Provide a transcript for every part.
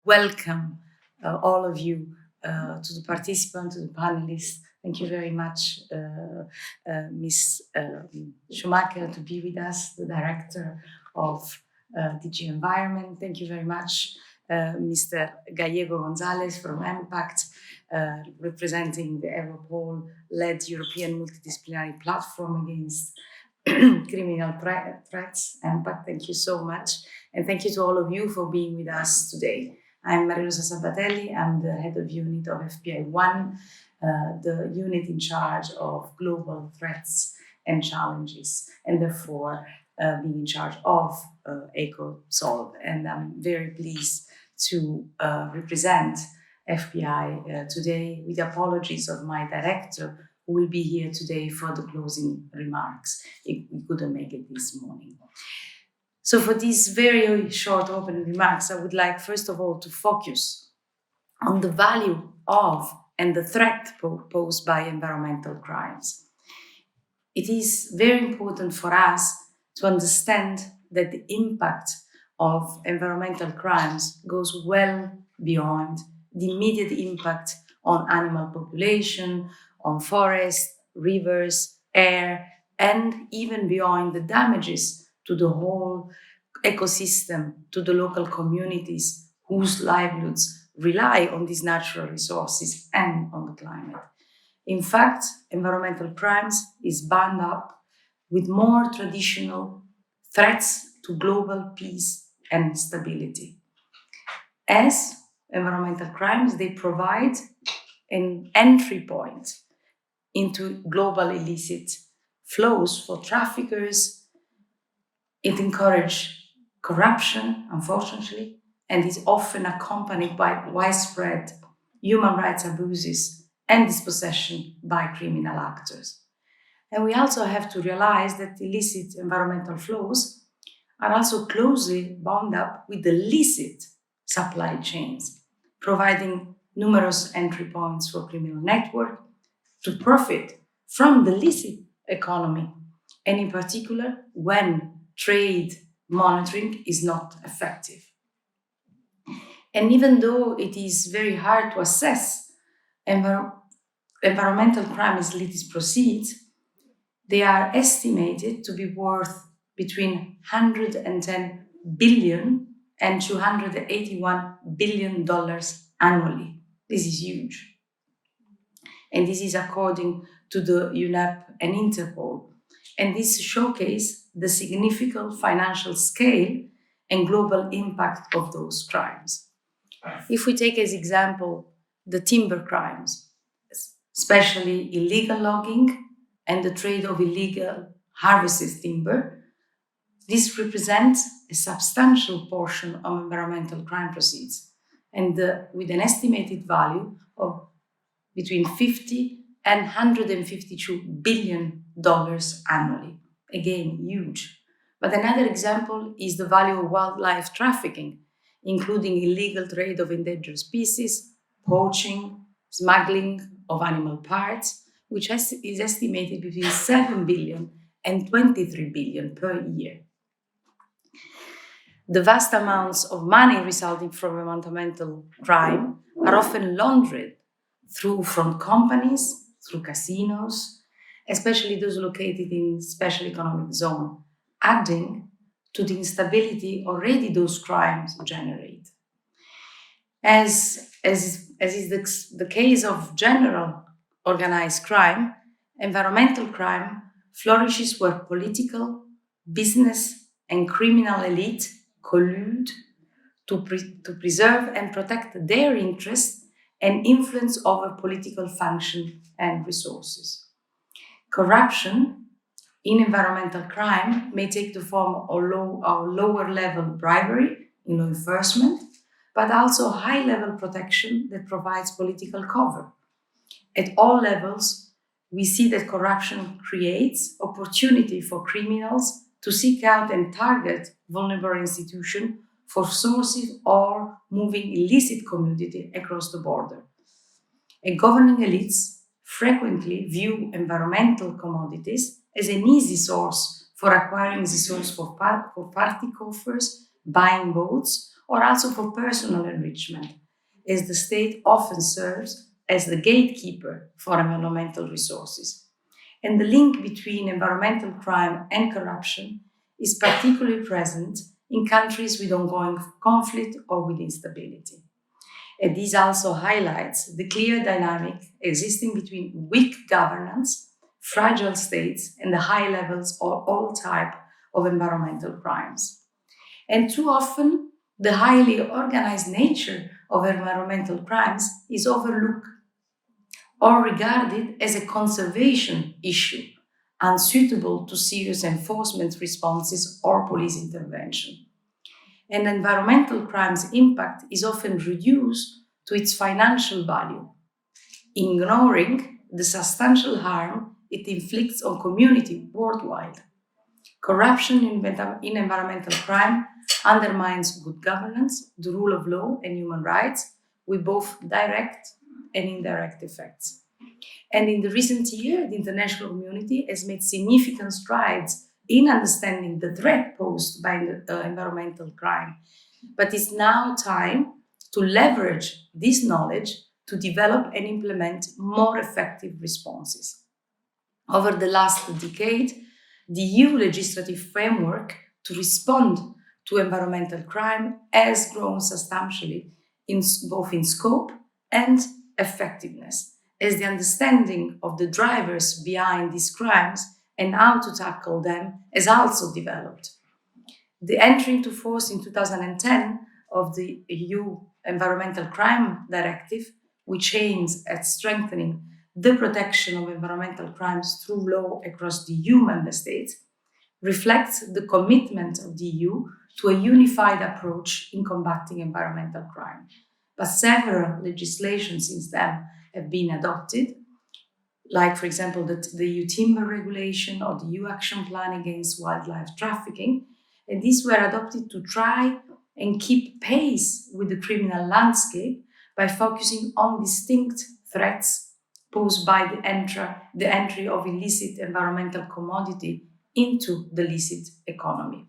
welcome all of you, to the participants, to the panelists. Thank you very much, Ms. Schumacher, to be with us, the Director of DG Environment. Thank you very much, Mr. Gallego Gonzalez from EMPACT, representing the Europol-led European Multidisciplinary Platform against criminal threats. EMPACT, thank you so much. And thank you to all of you for being with us today. I'm Maria Rosa Sabatelli. I'm the head of unit of FPI-1, the unit in charge of global threats and challenges, and therefore being in charge of EcoSolve. And I'm very pleased to represent FPI today, with apologies of my director, who will be here today for the closing remarks. We couldn't make it this morning. So for these very short opening remarks, I would like, first of all, to focus on the value of and the threat posed by environmental crimes. It is very important for us to understand that the impact of environmental crimes goes well beyond the immediate impact on animal population, on forests, rivers, air, and even beyond the damages to the whole ecosystem, to the local communities whose livelihoods rely on these natural resources and on the climate. In fact, environmental crimes is bound up with more traditional threats to global peace and stability. As environmental crimes, they provide an entry point into global illicit flows for traffickers. It encourages corruption, unfortunately, and is often accompanied by widespread human rights abuses and dispossession by criminal actors. And we also have to realize that illicit environmental flows are also closely bound up with the licit supply chains, providing numerous entry points for criminal networks to profit from the licit economy, and in particular when trade monitoring is not effective. And even though it is very hard to assess environmental crimes illicit proceeds, they are estimated to be worth between $110 billion and $281 billion annually. This is huge. And this is according to the UNEP and Interpol. And this showcases the significant financial scale and global impact of those crimes. If we take as example the timber crimes, especially illegal logging and the trade of illegal harvested timber, this represents a substantial portion of environmental crime proceeds, and with an estimated value of between $50 and $152 billion annually. Again, huge. But another example is the value of wildlife trafficking, including illegal trade of endangered species, poaching, smuggling of animal parts, which is estimated between $7 billion and $23 billion per year. The vast amounts of money resulting from environmental crime are often laundered from companies, through casinos, especially those located in special economic zone, adding to the instability already those crimes generate. As is the case of general organized crime, environmental crime flourishes where political, business, and criminal elite collude to preserve and protect their interests and influence over political function and resources. Corruption in environmental crime may take the form of lower level bribery in law enforcement, but also high level protection that provides political cover. At all levels, we see that corruption creates opportunity for criminals to seek out and target vulnerable institutions for sources or moving illicit commodity across the border. And governing elites frequently view environmental commodities as an easy source for acquiring resources for party coffers, buying votes, or also for personal enrichment, as the state often serves as the gatekeeper for environmental resources. And the link between environmental crime and corruption is particularly present in countries with ongoing conflict or with instability. And this also highlights the clear dynamic existing between weak governance, fragile states, and the high levels of all types of environmental crimes. And too often, the highly organized nature of environmental crimes is overlooked or regarded as a conservation issue, unsuitable to serious enforcement responses or police intervention. And environmental crime's impact is often reduced to its financial value, ignoring the substantial harm it inflicts on communities worldwide. Corruption in environmental crime undermines good governance, the rule of law, and human rights, with both direct and indirect effects. And in the recent year, the international community has made significant strides in understanding the threat posed by environmental crime. But it's now time to leverage this knowledge to develop and implement more effective responses. Over the last decade, the EU legislative framework to respond to environmental crime has grown substantially, both in scope and effectiveness, as the understanding of the drivers behind these crimes and how to tackle them has also developed. The entry into force in 2010 of the EU Environmental Crime Directive, which aims at strengthening the protection of environmental crimes through law across the EU member states, reflects the commitment of the EU to a unified approach in combating environmental crime. But several legislations since then have been adopted, like, for example, the EU Timber Regulation or the EU Action Plan against wildlife trafficking. And these were adopted to try and keep pace with the criminal landscape by focusing on distinct threats posed by the entry of illicit environmental commodity into the licit economy.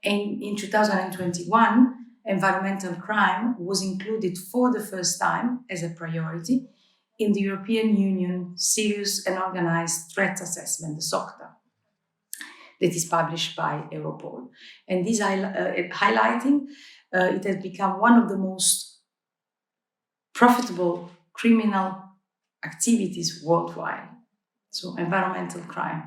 And in 2021, environmental crime was included for the first time as a priority in the European Union Serious and Organized Threat Assessment, the SOCTA, that is published by Europol. And this highlighting, it has become one of the most profitable criminal activities worldwide, so environmental crime.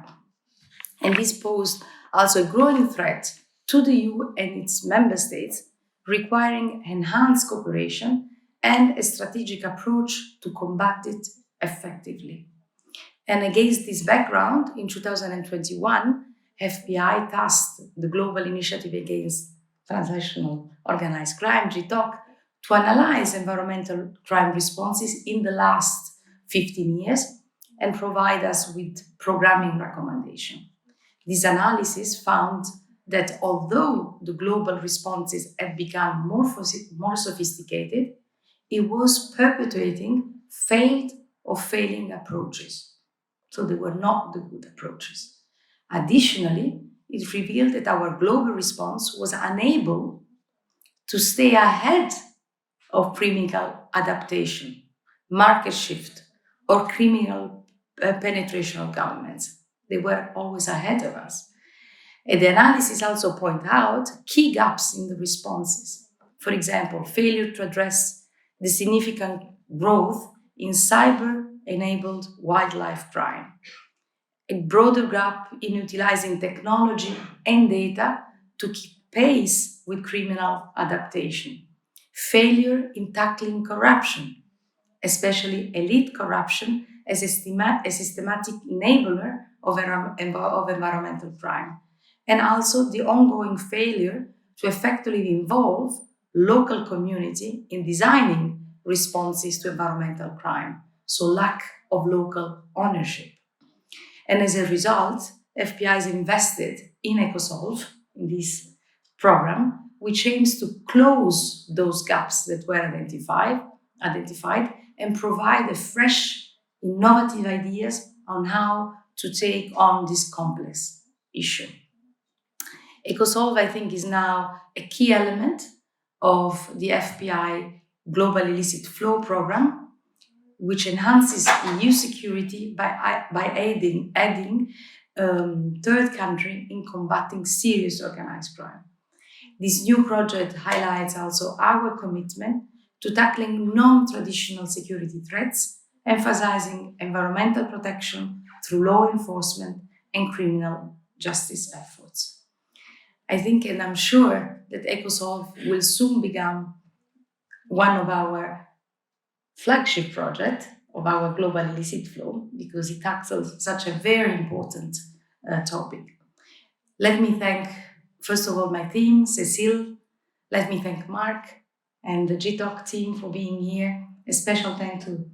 And this posed also a growing threat to the EU and its member states, requiring enhanced cooperation and a strategic approach to combat it effectively. And against this background, in 2021, FBI tasked the Global Initiative Against Transnational Organized Crime, GI-TOC, to analyze environmental crime responses in the last 15 years and provide us with programming recommendations. This analysis found that although the global responses had become more sophisticated, it was perpetuating failed or failing approaches. So they were not the good approaches. Additionally, it revealed that our global response was unable to stay ahead of criminal adaptation, market shift, or criminal penetration of governments. They were always ahead of us. And the analysis also points out key gaps in the responses. For example, failure to address the significant growth in cyber-enabled wildlife crime, a broader gap in utilizing technology and data to keep pace with criminal adaptation, failure in tackling corruption, especially elite corruption as a systematic enabler of environmental crime, and also the ongoing failure to effectively involve local community in designing responses to environmental crime, so lack of local ownership. And as a result, FBI has invested in EcoSolve, in this program, which aims to close those gaps that were identified and provide a fresh, innovative ideas on how to take on this complex issue. EcoSolve, I think, is now a key element of the FPI Global Illicit Flow Programme, which enhances EU security by aiding third country in combating serious organized crime. This new project highlights also our commitment to tackling non-traditional security threats, emphasizing environmental protection through law enforcement and criminal justice efforts. I think, and I'm sure, that EcoSolve will soon become one of our flagship projects of our global illicit flow, because it tackles such a very important topic. Let me thank, first of all, my team, Cécile. Let me thank Mark and the GI-TOC team for being here. A special thank to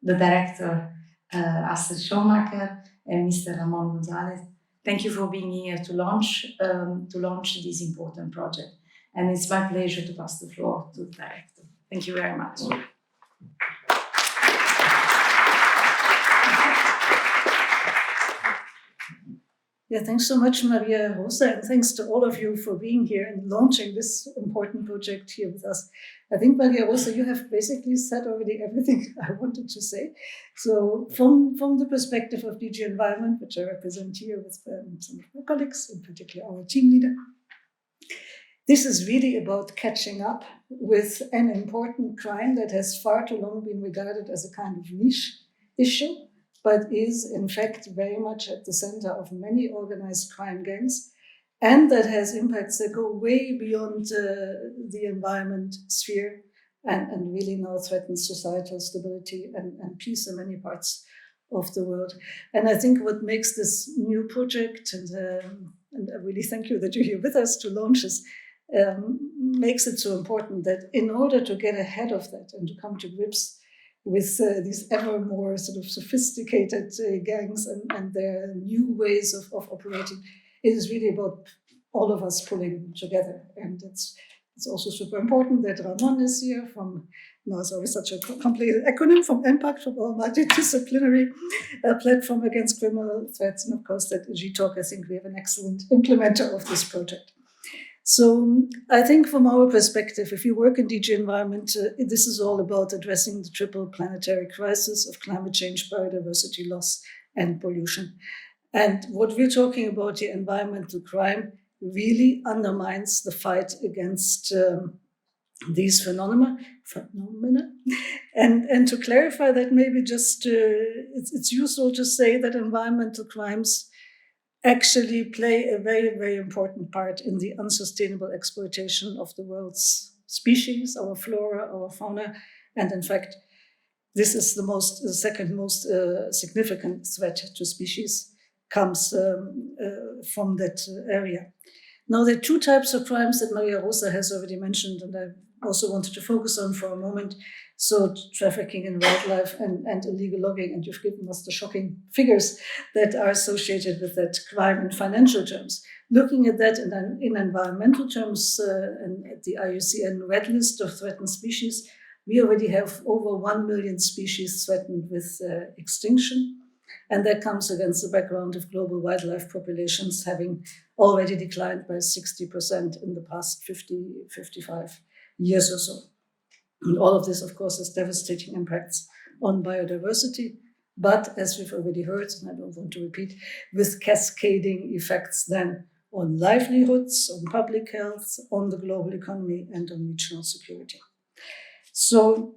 the director, Astrid Schomaker, and Mr. Ramon Gonzalez. Thank you for being here to launch this important project. And it's my pleasure to pass the floor to the director. Thank you very much. Yeah, thanks so much, Maria Rosa, and thanks to all of you for being here and launching this important project here with us. I think, Maria Rosa, you have basically said already everything I wanted to say. So from the perspective of DG Environment, which I represent here with some of my colleagues, in particular our team leader, this is really about catching up with an important crime that has far too long been regarded as a kind of niche issue, but is in fact very much at the center of many organized crime gangs, and that has impacts that go way beyond the environment sphere and really now threatens societal stability and peace in many parts of the world. And I think what makes this new project, and I really thank you that you're here with us to launch this, makes it so important that in order to get ahead of that and to come to grips with these ever more sort of sophisticated gangs and their new ways of operating, it is really about all of us pulling together. And it's also super important that Ramon is here from, it's always such a complicated acronym, from EMPACT, from our multidisciplinary platform against criminal threats. And of course, that GI-TOC, I think we have an excellent implementer of this project. So I think from our perspective, if you work in DG Environment, this is all about addressing the triple planetary crisis of climate change, biodiversity loss, and pollution. And what we're talking about here, environmental crime, really undermines the fight against these phenomena. And to clarify that, maybe just it's useful to say that environmental crimes actually play a very, very important part in the unsustainable exploitation of the world's species, our flora, our fauna. And in fact, this is the second most significant threat to species comes from that area. Now, there are two types of crimes that Maria Rosa has already mentioned, and I also wanted to focus on for a moment. So trafficking in wildlife and illegal logging, and you've given us the shocking figures that are associated with that crime in financial terms. Looking at that in environmental terms, and at the IUCN Red List of threatened species, we already have over 1 million species threatened with extinction. And that comes against the background of global wildlife populations having already declined by 60% in the past 55 years or so. And all of this, of course, has devastating impacts on biodiversity, but as we've already heard, and I don't want to repeat, with cascading effects then on livelihoods, on public health, on the global economy, and on regional security. So,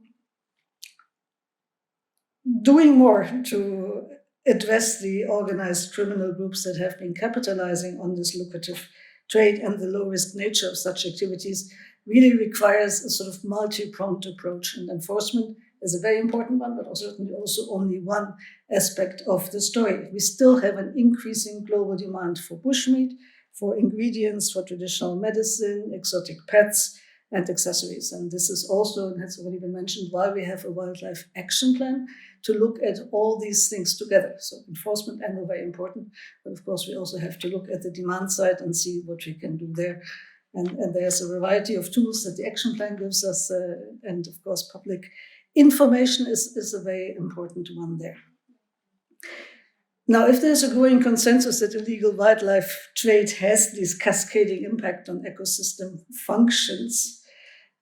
doing more to address the organized criminal groups that have been capitalizing on this lucrative trade and the low-risk nature of such activities really requires a sort of multi-pronged approach, and enforcement is a very important one, but certainly also only one aspect of the story. We still have an increasing global demand for bushmeat, for ingredients, for traditional medicine, exotic pets, and accessories. And this is also, and has already been mentioned, why we have a wildlife action plan to look at all these things together. So enforcement angle, very important, but of course we also have to look at the demand side and see what we can do there. And there's a variety of tools that the action plan gives us, and of course public information is a very important one there. Now, if there's a growing consensus that illegal wildlife trade has this cascading impact on ecosystem functions,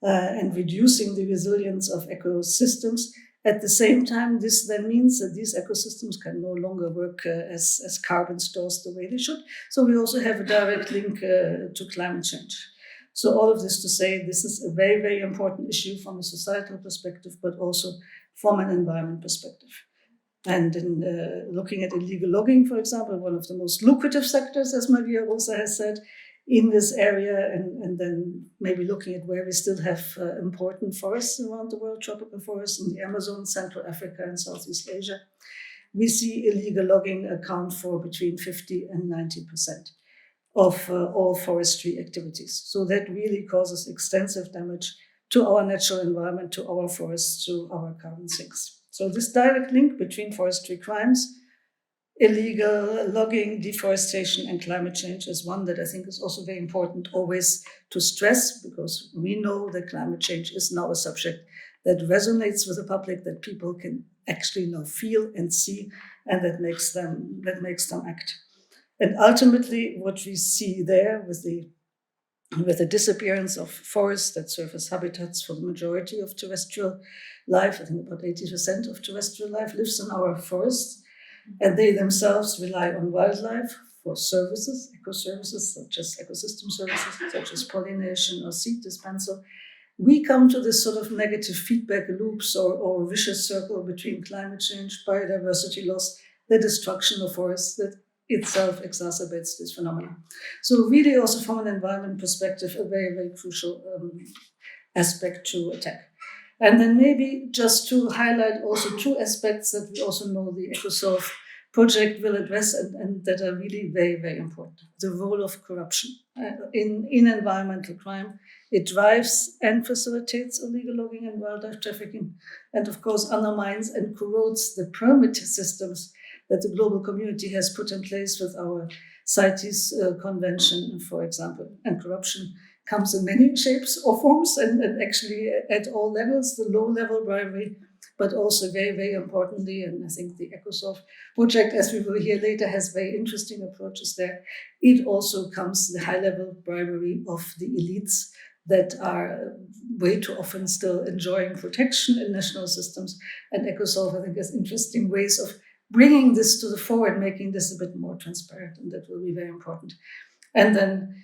and reducing the resilience of ecosystems. At the same time, this then means that these ecosystems can no longer work as carbon stores the way they should. So we also have a direct link to climate change. So all of this to say, this is a very, very important issue from a societal perspective, but also from an environment perspective. And in looking at illegal logging, for example, one of the most lucrative sectors, as Maria Rosa has said, in this area, and then maybe looking at where we still have important forests around the world, tropical forests in the Amazon, Central Africa, and Southeast Asia, we see illegal logging account for between 50 and 90% of all forestry activities. So that really causes extensive damage to our natural environment, to our forests, to our carbon sinks. So this direct link between forestry crimes, illegal logging, deforestation, and climate change is one that I think is also very important always to stress, because we know that climate change is now a subject that resonates with the public, that people can actually now feel and see, and that makes them act. And ultimately, what we see there with the disappearance of forests that serve as habitats for the majority of terrestrial life, I think about 80% of terrestrial life lives in our forests, and they themselves rely on wildlife for services, eco-services, such as ecosystem services, such as pollination or seed dispersal. We come to this sort of negative feedback loops or vicious circle between climate change, biodiversity loss, the destruction of forests that itself exacerbates this phenomenon. So really also from an environment perspective, a very, very crucial aspect to attack. And then maybe just to highlight also two aspects that we also know the EcoSolve project will address and that are really very, very important. The role of corruption in environmental crime. It drives and facilitates illegal logging and wildlife trafficking, and of course undermines and corrodes the permit systems that the global community has put in place with our CITES convention, for example. And corruption comes in many shapes or forms, and actually at all levels, the low-level bribery, but also very, very importantly, and I think the EcoSolve project, as we will hear later, has very interesting approaches there. It also comes the high-level bribery of the elites that are way too often still enjoying protection in national systems. And EcoSolve, I think, has interesting ways of bringing this to the fore and making this a bit more transparent, and that will be very important. And then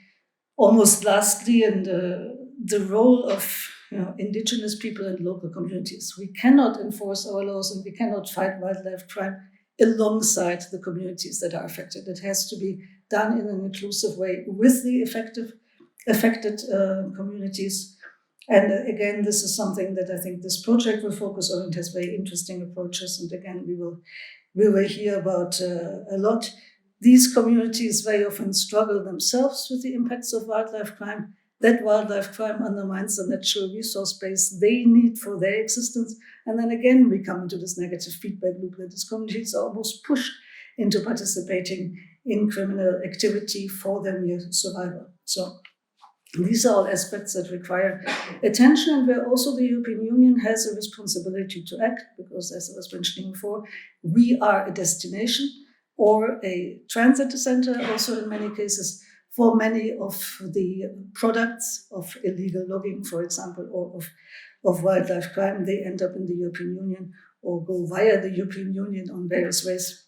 almost lastly, and the role of indigenous people and local communities. We cannot enforce our laws and we cannot fight wildlife crime alongside the communities that are affected. It has to be done in an inclusive way with the affected communities. And again, this is something that I think this project will focus on. It has very interesting approaches. And again, we will hear about a lot. These communities very often struggle themselves with the impacts of wildlife crime. That wildlife crime undermines the natural resource base they need for their existence. And then again, we come into this negative feedback loop that these communities are almost pushed into participating in criminal activity for their mere survival. So these are all aspects that require attention, and where also the European Union has a responsibility to act, because as I was mentioning before, we are a destination or a transit center, also in many cases, for many of the products of illegal logging, for example, or of wildlife crime. They end up in the European Union or go via the European Union on various ways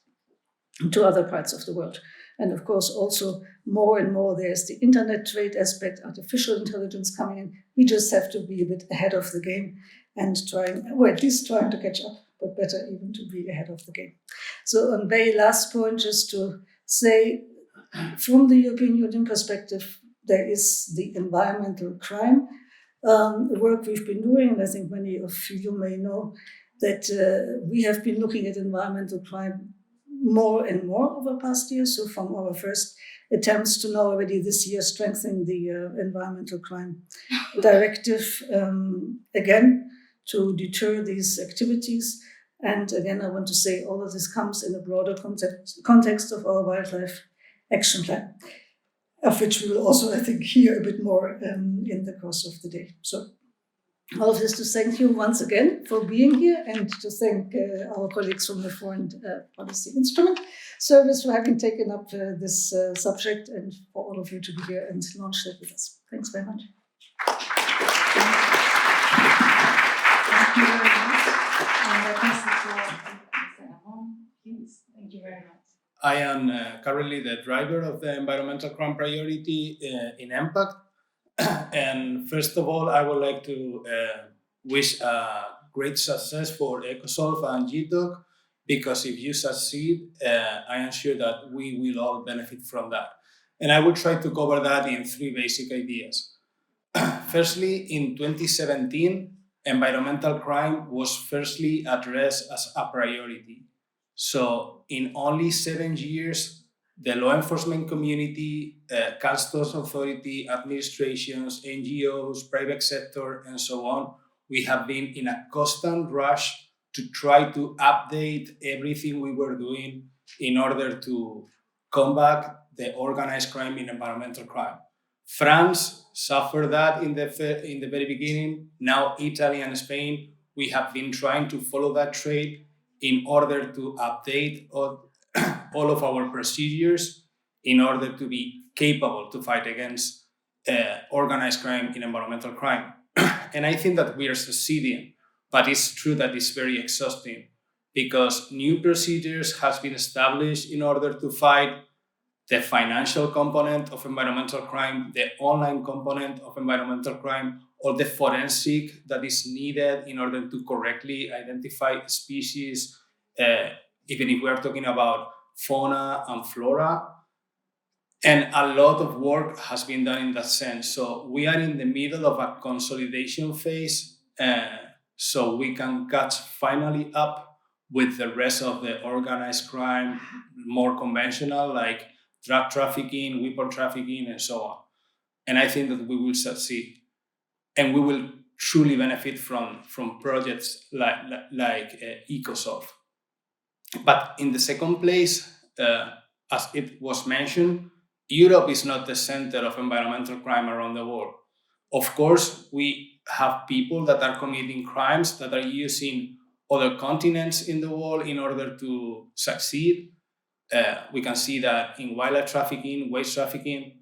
to other parts of the world. And of course, also more and more, there's the internet trade aspect, artificial intelligence coming in. We just have to be a bit ahead of the game and at least trying to catch up, but better even to be ahead of the game. So on very last point, just to say, from the European Union perspective, there is the environmental crime work we've been doing. And I think many of you may know that we have been looking at environmental crime more and more over the past years. So from our first attempts to now already this year strengthening the environmental crime directive again to deter these activities. And again, I want to say all of this comes in a broader context of our wildlife action plan, of which we will also, I think, hear a bit more in the course of the day. So all of this to thank you once again for being here, and to thank our colleagues from the Foreign Policy Instrument Service for having taken up this subject, and for all of you to be here and launch it with us. Thanks very much. Thank you very much. And I pass the floor to Mr. Amon, please. Thank you very much. I am currently the driver of the environmental crime priority in EMPACT. And first of all, I would like to wish great success for EcoSolve and GI-TOC, because if you succeed, I am sure that we will all benefit from that. And I will try to cover that in three basic ideas. Firstly, in 2017, environmental crime was firstly addressed as a priority. So in only 7 years, the law enforcement community, customs authority, administrations, NGOs, private sector, and so on, we have been in a constant rush to try to update everything we were doing in order to combat the organized crime in environmental crime. France suffered that in the very beginning. Now Italy and Spain, we have been trying to follow that trade in order to update all of our procedures in order to be capable to fight against organized crime in environmental crime. And I think that we are succeeding, but it's true that it's very exhausting, because new procedures has been established in order to fight the financial component of environmental crime, the online component of environmental crime, or the forensic that is needed in order to correctly identify species, even if we are talking about fauna and flora. And a lot of work has been done in that sense. So we are in the middle of a consolidation phase, so we can catch finally up with the rest of the organized crime, more conventional, like drug trafficking, weapon trafficking, and so on. And I think that we will succeed. And we will truly benefit from projects like EcoSolve. But in the second place, as it was mentioned, Europe is not the center of environmental crime around the world. Of course, we have people that are committing crimes that are using other continents in the world in order to succeed. We can see that in wildlife trafficking, waste trafficking,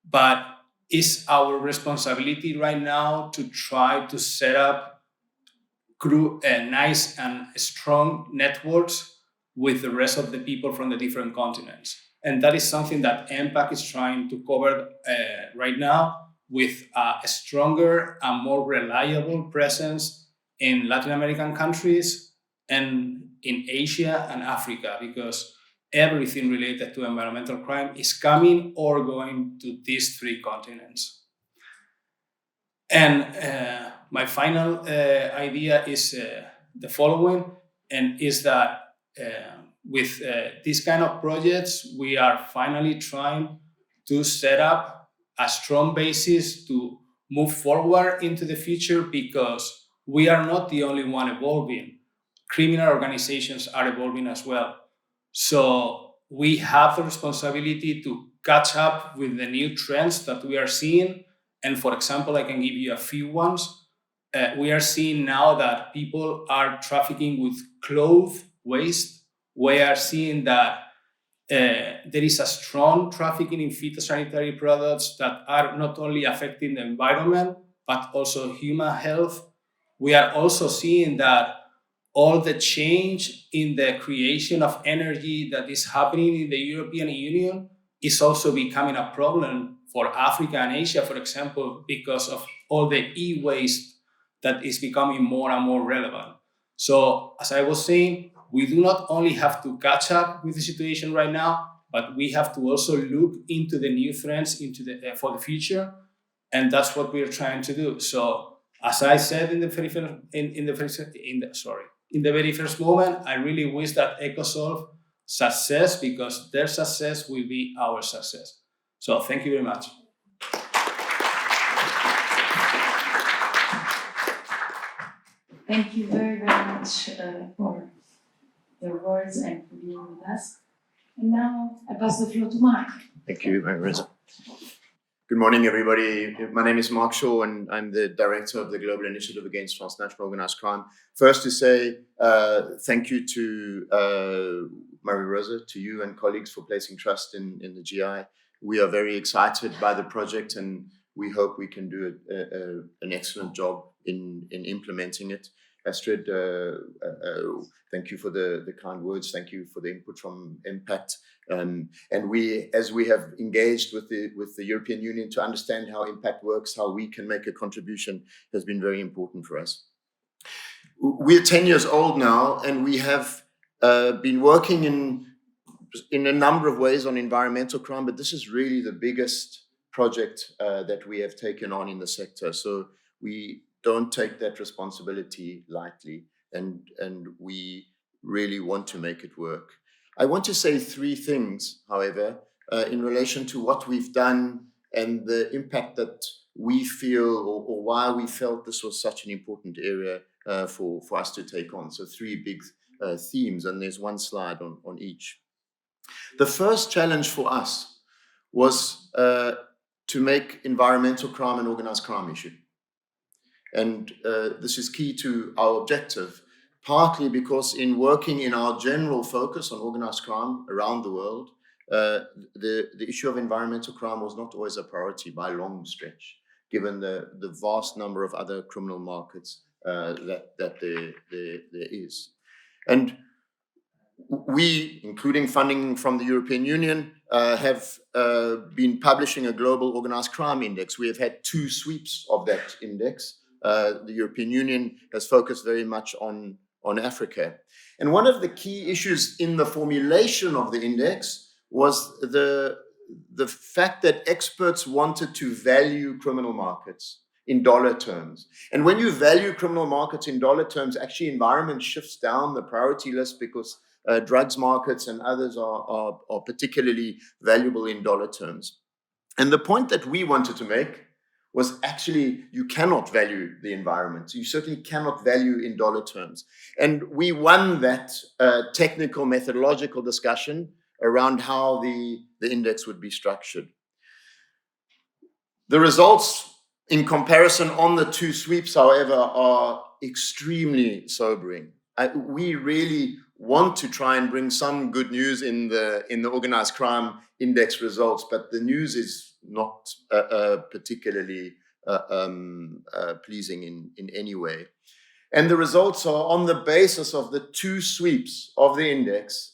but it's our responsibility right now to try to set up nice and strong networks with the rest of the people from the different continents. And that is something that EMPACT is trying to cover right now, with a stronger and more reliable presence in Latin American countries and in Asia and Africa, because everything related to environmental crime is coming or going to these three continents. And my final idea is the following, and is that with these kind of projects, we are finally trying to set up a strong basis to move forward into the future, because we are not the only one evolving. Criminal organizations are evolving as well. So we have the responsibility to catch up with the new trends that we are seeing. And for example, I can give you a few ones. We are seeing now that people are trafficking with cloth waste. We are seeing that there is a strong trafficking in phytosanitary products that are not only affecting the environment, but also human health. We are also seeing that all the change in the creation of energy that is happening in the European Union is also becoming a problem for Africa and Asia, for example, because of all the e-waste that is becoming more and more relevant. So, as I was saying, we do not only have to catch up with the situation right now, but we have to also look into the new trends for the future, and that's what we are trying to do. So, as I said in the very first moment, I really wish that EcoSolve success, because their success will be our success. So, thank you very much. Thank you very, very much for your words and for being with us. And now I pass the floor to Mark. Thank you, Marisa. Good morning, everybody. My name is Mark Shaw, and I'm the director of the Global Initiative Against Transnational Organized Crime. First, to say thank you to Marie-Rosa, to you and colleagues for placing trust in the GI. We are very excited by the project, and we hope we can do an excellent job in implementing it. Astrid, thank you for the kind words. Thank you for the input from EMPACT. And as we have engaged with the European Union to understand how EMPACT works, how we can make a contribution, has been very important for us. We're 10 years old now, and we have been working in a number of ways on environmental crime, but this is really the biggest project that we have taken on in the sector. So we don't take that responsibility lightly, and we really want to make it work. I want to say three things, however, in relation to what we've done and the impact that we feel, or why we felt this was such an important area for us to take on. So three big themes, and there's one slide on each. The first challenge for us was to make environmental crime an organized crime issue. And this is key to our objective, partly because in working in our general focus on organized crime around the world, the issue of environmental crime was not always a priority by a long stretch, given the vast number of other criminal markets that there is. And we, including funding from the European Union, have been publishing a global organized crime index. We have had 2 sweeps of that index. The European Union has focused very much on Africa. And one of the key issues in the formulation of the index was the fact that experts wanted to value criminal markets in dollar terms. And when you value criminal markets in dollar terms, actually environment shifts down the priority list, because drugs markets and others are particularly valuable in dollar terms. And the point that we wanted to make was actually you cannot value the environment. You certainly cannot value in dollar terms. And we won that technical methodological discussion around how the index would be structured. The results in comparison on the 2 sweeps, however, are extremely sobering. We really want to try and bring some good news in the organized crime index results, but the news is not particularly pleasing in any way. And the results are on the basis of the 2 sweeps of the index.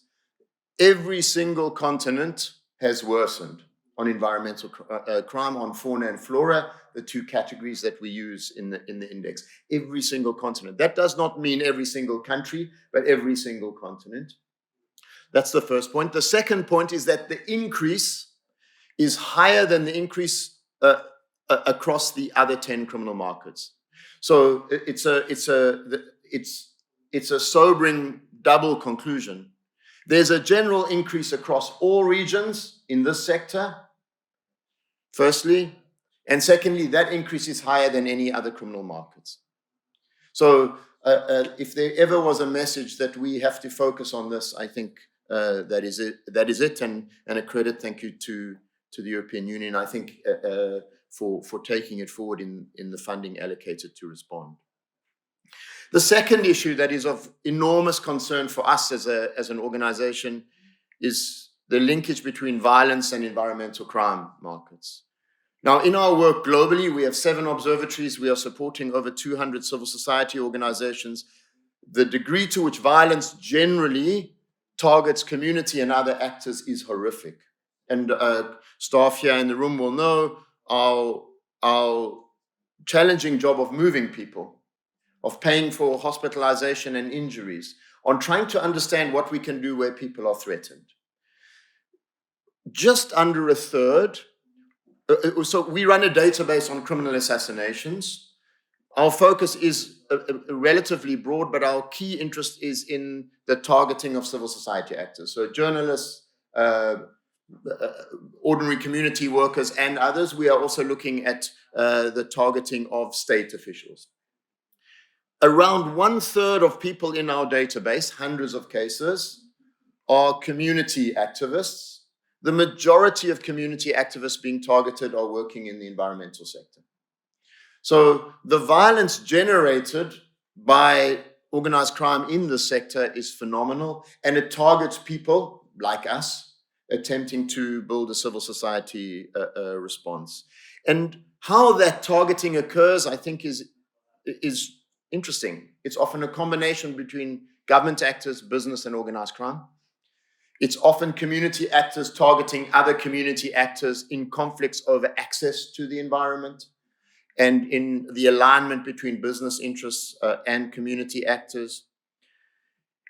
Every single continent has worsened on environmental crime, on fauna and flora, the 2 categories that we use in the index. Every single continent. That does not mean every single country, but every single continent. That's the first point. The second point is that the increase is higher than the increase across the other 10 criminal markets. So it's a sobering double conclusion. There's a general increase across all regions in this sector, firstly, and secondly, that increase is higher than any other criminal markets. So if there ever was a message that we have to focus on this, I think that is it. And a credit, thank you to the European Union, I think, for taking it forward in the funding allocated to respond. The second issue that is of enormous concern for us as an organization is the linkage between violence and environmental crime markets. Now, in our work globally, we have 7 observatories. We are supporting over 200 civil society organizations. The degree to which violence generally targets community and other actors is horrific. And staff here in the room will know our challenging job of moving people, of paying for hospitalization and injuries, on trying to understand what we can do where people are threatened. Just under a third, so we run a database on criminal assassinations. Our focus is relatively broad, but our key interest is in the targeting of civil society actors. So journalists, ordinary community workers, and others. We are also looking at the targeting of state officials. Around 1/3 of people in our database, hundreds of cases, are community activists. The majority of community activists being targeted are working in the environmental sector. So the violence generated by organized crime in this sector is phenomenal, and it targets people like us attempting to build a civil society response. And How that targeting occurs, I think, is interesting. It's often a combination between government actors, business, and organized crime. It's often community actors targeting other community actors in conflicts over access to the environment and in the alignment between business interests and community actors.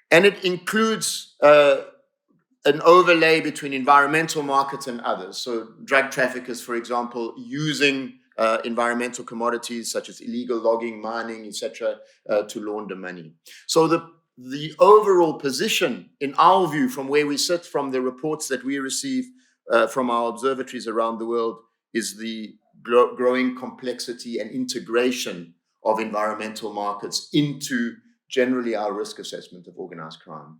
And it includes an overlay between environmental markets and others. So drug traffickers, for example, using environmental commodities such as illegal logging, mining, etc., to launder money. So the overall position, in our view, from where we sit, from the reports that we receive from our observatories around the world, is the growing complexity and integration of environmental markets into generally our risk assessment of organized crime.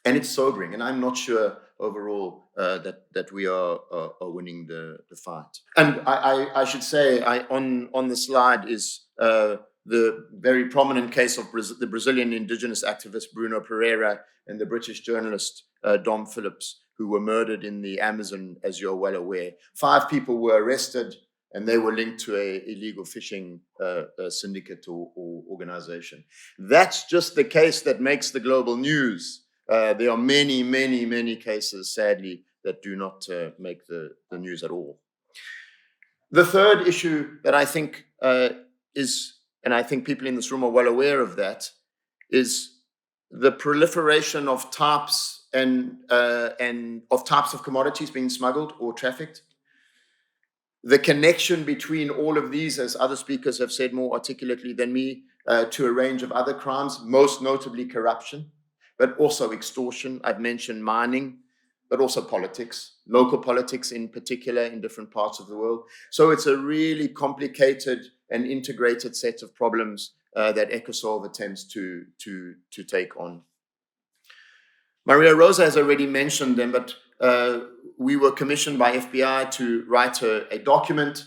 And it's sobering, and I'm not sure overall that we are winning the fight. And I should say, on the slide is the very prominent case of the Brazilian indigenous activist Bruno Pereira and the British journalist Dom Phillips, who were murdered in the Amazon, as you're well aware. 5 people were arrested, and they were linked to an illegal fishing syndicate or organization. That's just the case that makes the global news. There are many, many, many cases, sadly, that do not make the news at all. The third issue that I think is, and I think people in this room are well aware of that, is the proliferation of types and of types of commodities being smuggled or trafficked. The connection between all of these, as other speakers have said more articulately than me, to a range of other crimes, most notably corruption, but also extortion. I've mentioned mining, but also politics, local politics in particular in different parts of the world. So it's a really complicated and integrated set of problems that EcoSolve attempts to take on. Maria Rosa has already mentioned them, but we were commissioned by FBI to write a document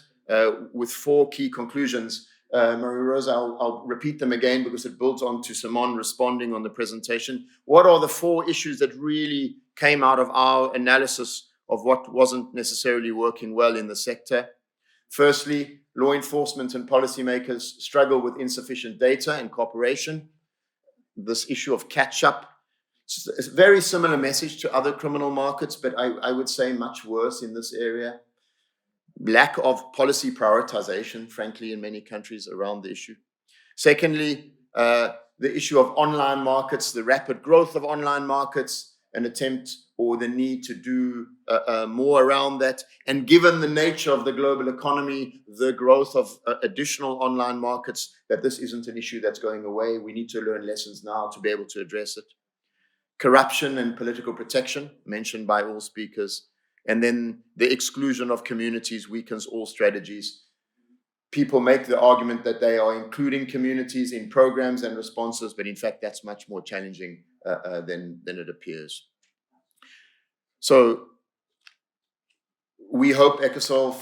with 4 key conclusions. Maria Rosa, I'll repeat them again because it builds on to Simon responding on the presentation. What are the 4 issues that really came out of our analysis of what wasn't necessarily working well in the sector? Firstly, law enforcement and policymakers struggle with insufficient data and cooperation. This issue of catch-up. It's a very similar message to other criminal markets, but I would say much worse in this area. Lack of policy prioritization, frankly, in many countries around the issue. Secondly, the issue of online markets, the rapid growth of online markets, an attempt or the need to do more around that. And given the nature of the global economy, the growth of additional online markets, that this isn't an issue that's going away. We need to learn lessons now to be able to address it. Corruption and political protection, mentioned by all speakers. And then the exclusion of communities weakens all strategies. People make the argument that they are including communities in programs and responses, but in fact, that's much more challenging than it appears. So we hope EcoSolve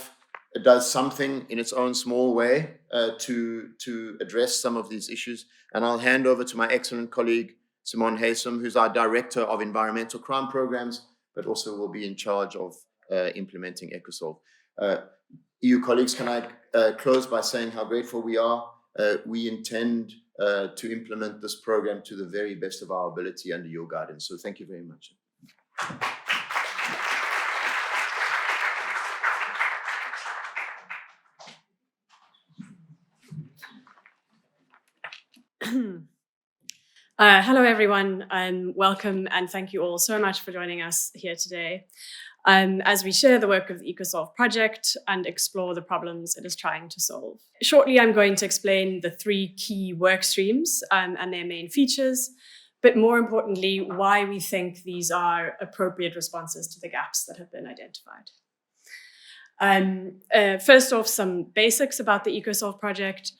does something in its own small way to address some of these issues. And I'll hand over to my excellent colleague, Simon Haysom, who's our Director of Environmental Crime Programs, but also will be in charge of implementing EcoSolve. EU colleagues, can I close by saying how grateful we are. We intend to implement this program to the very best of our ability under your guidance. So thank you very much. Hello, everyone, welcome, and thank you all so much for joining us here today as we share the work of the EcoSolve project and explore the problems it is trying to solve. Shortly, I'm going to explain the 3 key work streams and their main features, but more importantly, why we think these are appropriate responses to the gaps that have been identified. First off, some basics about the EcoSolve project.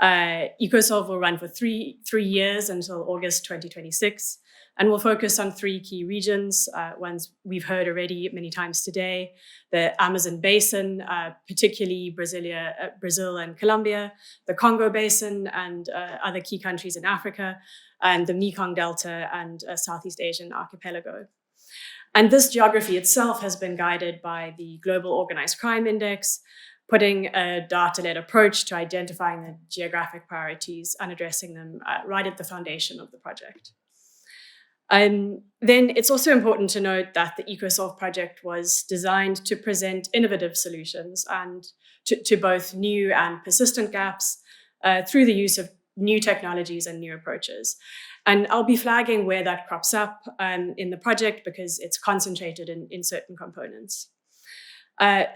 EcoSolve will run for three years until August 2026, and will focus on 3 key regions, ones we've heard already many times today: the Amazon Basin, particularly Brazil and Colombia, the Congo Basin and other key countries in Africa, and the Mekong Delta and Southeast Asian archipelago. And this geography itself has been guided by the Global Organized Crime Index, putting a data-led approach to identifying the geographic priorities and addressing them right at the foundation of the project. Then it's also important to note that the EcoSolve project was designed to present innovative solutions and to both new and persistent gaps through the use of new technologies and new approaches. And I'll be flagging where that crops up in the project because it's concentrated in certain components.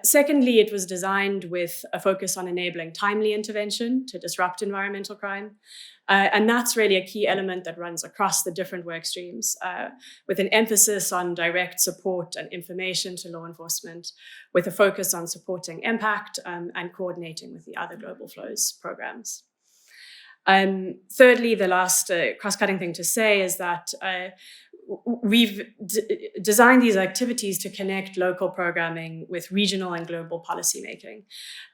Secondly, it was designed with a focus on enabling timely intervention to disrupt environmental crime. And that's really a key element that runs across the different work streams, with an emphasis on direct support and information to law enforcement, with a focus on supporting EMPACT and coordinating with the other global flows programs. Thirdly, the last cross-cutting thing to say is that we've designed these activities to connect local programming with regional and global policymaking.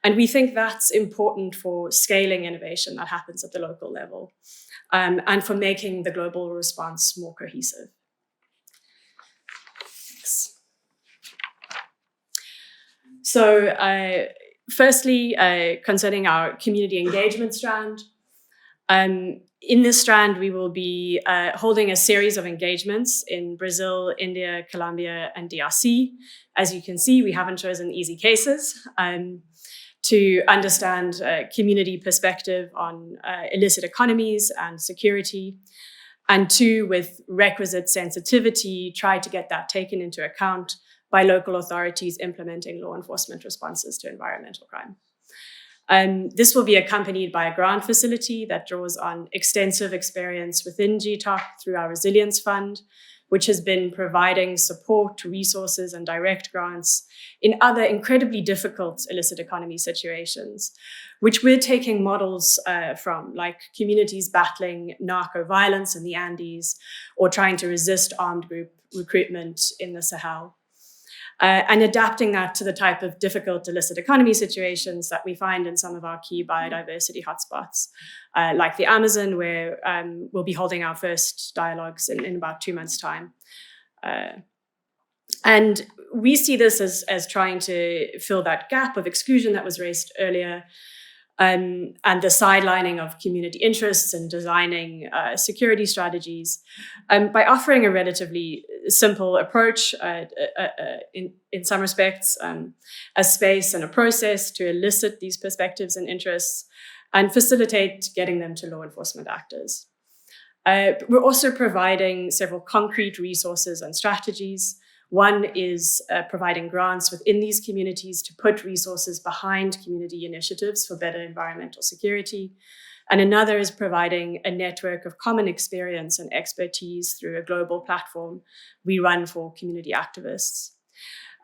And we think that's important for scaling innovation that happens at the local level and for making the global response more cohesive. Thanks. So firstly, concerning our community engagement strand, in this strand, we will be holding a series of engagements in Brazil, India, Colombia, and DRC. As you can see, we haven't chosen easy cases to understand community perspective on illicit economies and security. And two, with requisite sensitivity, try to get that taken into account by local authorities implementing law enforcement responses to environmental crime. This will be accompanied by a grant facility that draws on extensive experience within GI-TOC through our Resilience Fund, which has been providing support, resources, and direct grants in other incredibly difficult illicit economy situations, which we're taking models from, like communities battling narco violence in the Andes or trying to resist armed group recruitment in the Sahel. And adapting that to the type of difficult illicit economy situations that we find in some of our key biodiversity hotspots, like the Amazon, where we'll be holding our first dialogues in about 2 months' time. And we see this as trying to fill that gap of exclusion that was raised earlier, and the sidelining of community interests and designing security strategies by offering a relatively simple approach in some respects, a space and a process to elicit these perspectives and interests and facilitate getting them to law enforcement actors. We're also providing several concrete resources and strategies. One is providing grants within these communities to put resources behind community initiatives for better environmental security. And another is providing a network of common experience and expertise through a global platform we run for community activists.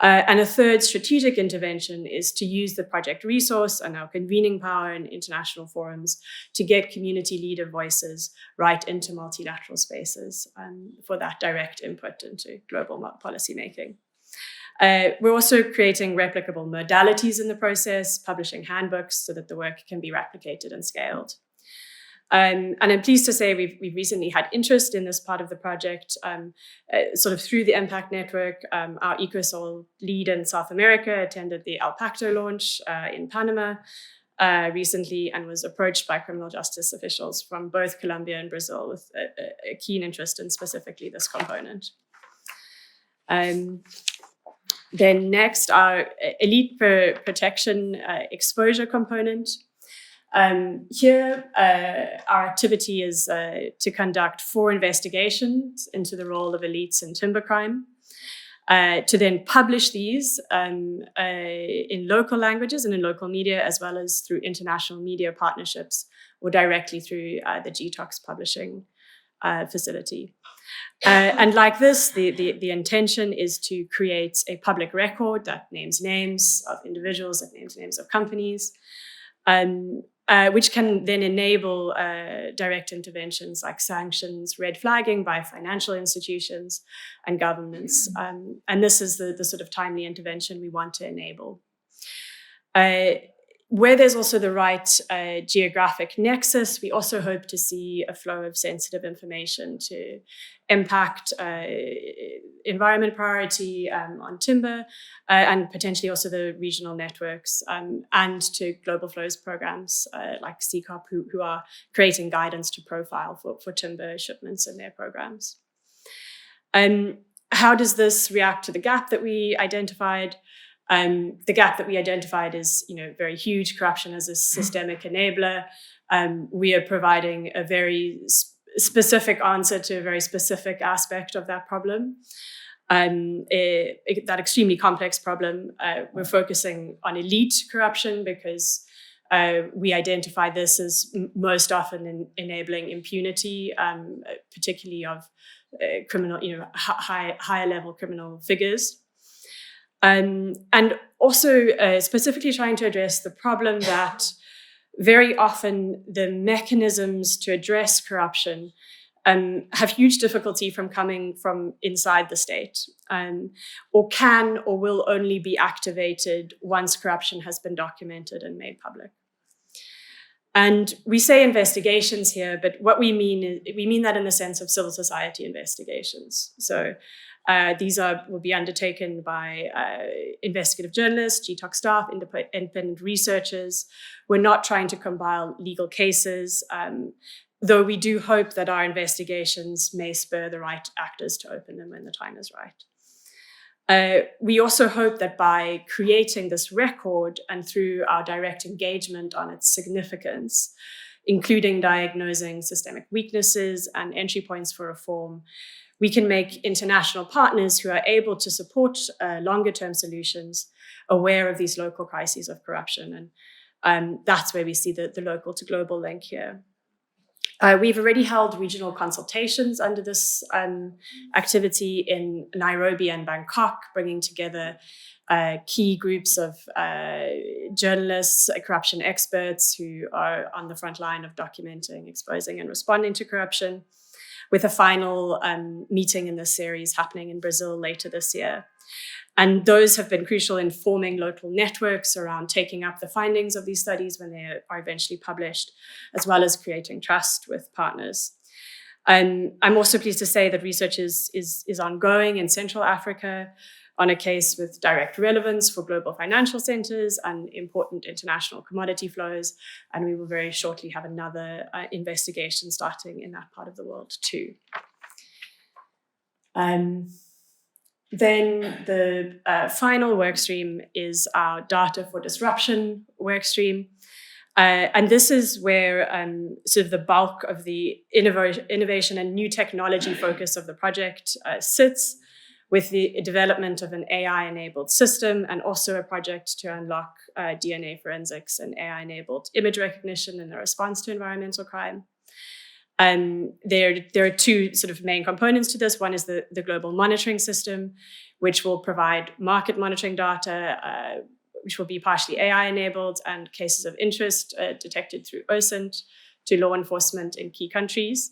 And a third strategic intervention is to use the project resource and our convening power in international forums to get community leader voices right into multilateral spaces for that direct input into global policymaking. We're also creating replicable modalities in the process, publishing handbooks so that the work can be replicated and scaled. And I'm pleased to say we've recently had interest in this part of the project, sort of through the EMPACT network. Our EcoSolve lead in South America attended the El Pacto launch in Panama recently and was approached by criminal justice officials from both Colombia and Brazil with a keen interest in specifically this component. Then next, our elite protection exposure component. Here, our activity is to conduct 4 investigations into the role of elites in timber crime, to then publish these in local languages and in local media, as well as through international media partnerships or directly through the GI-TOC's publishing facility. And like this, the intention is to create a public record that names names of individuals, that names names of companies, which can then enable direct interventions like sanctions, red flagging by financial institutions and governments. And this is the sort of timely intervention we want to enable. Where there's also the right geographic nexus, we also hope to see a flow of sensitive information to impact environment priority on timber and potentially also the regional networks and to global flows programs like CCOP who are creating guidance to profile for timber shipments in their programs. How does this react to the gap that we identified? The gap that we identified is, very huge. Corruption as a systemic enabler. We are providing a very specific answer to a very specific aspect of that problem. That extremely complex problem. We're focusing on elite corruption because we identify this as most often enabling impunity, particularly of criminal, higher level criminal figures. And also specifically trying to address the problem that very often the mechanisms to address corruption have huge difficulty from coming from inside the state, or can or will only be activated once corruption has been documented and made public. And we say investigations here, but what we mean is we mean that in the sense of civil society investigations. So these will be undertaken by investigative journalists, GI-TOC staff, independent researchers. We're not trying to compile legal cases, though we do hope that our investigations may spur the right actors to open them when the time is right. We also hope that by creating this record and through our direct engagement on its significance, including diagnosing systemic weaknesses and entry points for reform, we can make international partners who are able to support longer-term solutions aware of these local crises of corruption. And that's where we see the local to global link here. We've already held regional consultations under this activity in Nairobi and Bangkok, bringing together key groups of journalists, corruption experts who are on the front line of documenting, exposing, and responding to corruption, with a final meeting in this series happening in Brazil later this year. And those have been crucial in forming local networks around taking up the findings of these studies when they are eventually published, as well as creating trust with partners. I'm also pleased to say that research is ongoing in Central Africa on a case with direct relevance for global financial centers and important international commodity flows. And we will very shortly have another investigation starting in that part of the world too. Then the final workstream is our data for disruption workstream. And this is where sort of the bulk of the innovation and new technology focus of the project sits, with the development of an AI-enabled system and also a project to unlock DNA forensics and AI-enabled image recognition in the response to environmental crime. There are two sort of main components to this. One is the global monitoring system, which will provide market monitoring data, which will be partially AI-enabled, and cases of interest detected through OSINT to law enforcement in key countries.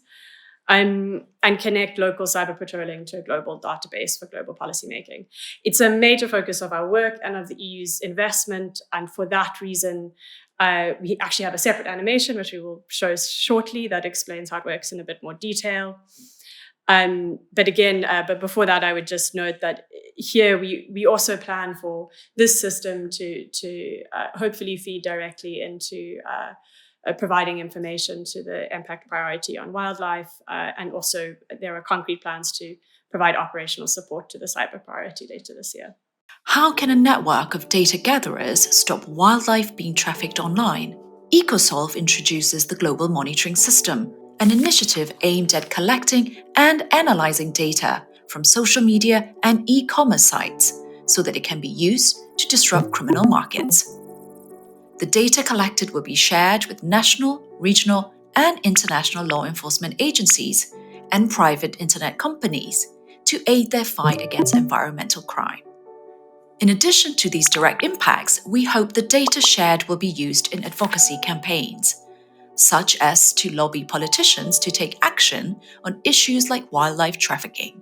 And connect local cyber patrolling to a global database for global policymaking. It's a major focus of our work and of the EU's investment. And for that reason, we actually have a separate animation, which we will show shortly, that explains how it works in a bit more detail. But before that, I would just note that here we also plan for this system to hopefully feed directly into providing information to the EMPACT priority on wildlife. And also there are concrete plans to provide operational support to the cyber priority later this year. How can a network of data gatherers stop wildlife being trafficked online? EcoSolve introduces the Global Monitoring System, an initiative aimed at collecting and analyzing data from social media and e-commerce sites so that it can be used to disrupt criminal markets. The data collected will be shared with national, regional, and international law enforcement agencies and private internet companies to aid their fight against environmental crime. In addition to these direct impacts, we hope the data shared will be used in advocacy campaigns, such as to lobby politicians to take action on issues like wildlife trafficking.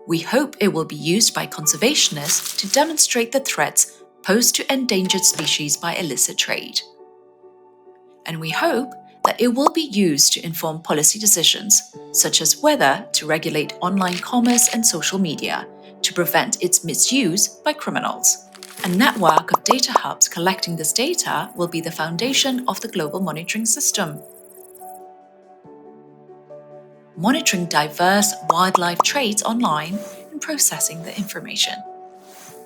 We hope it will be used by conservationists to demonstrate the threats posed to endangered species by illicit trade. And we hope that it will be used to inform policy decisions, such as whether to regulate online commerce and social media to prevent its misuse by criminals. A network of data hubs collecting this data will be the foundation of the global monitoring system, monitoring diverse wildlife trades online and processing the information.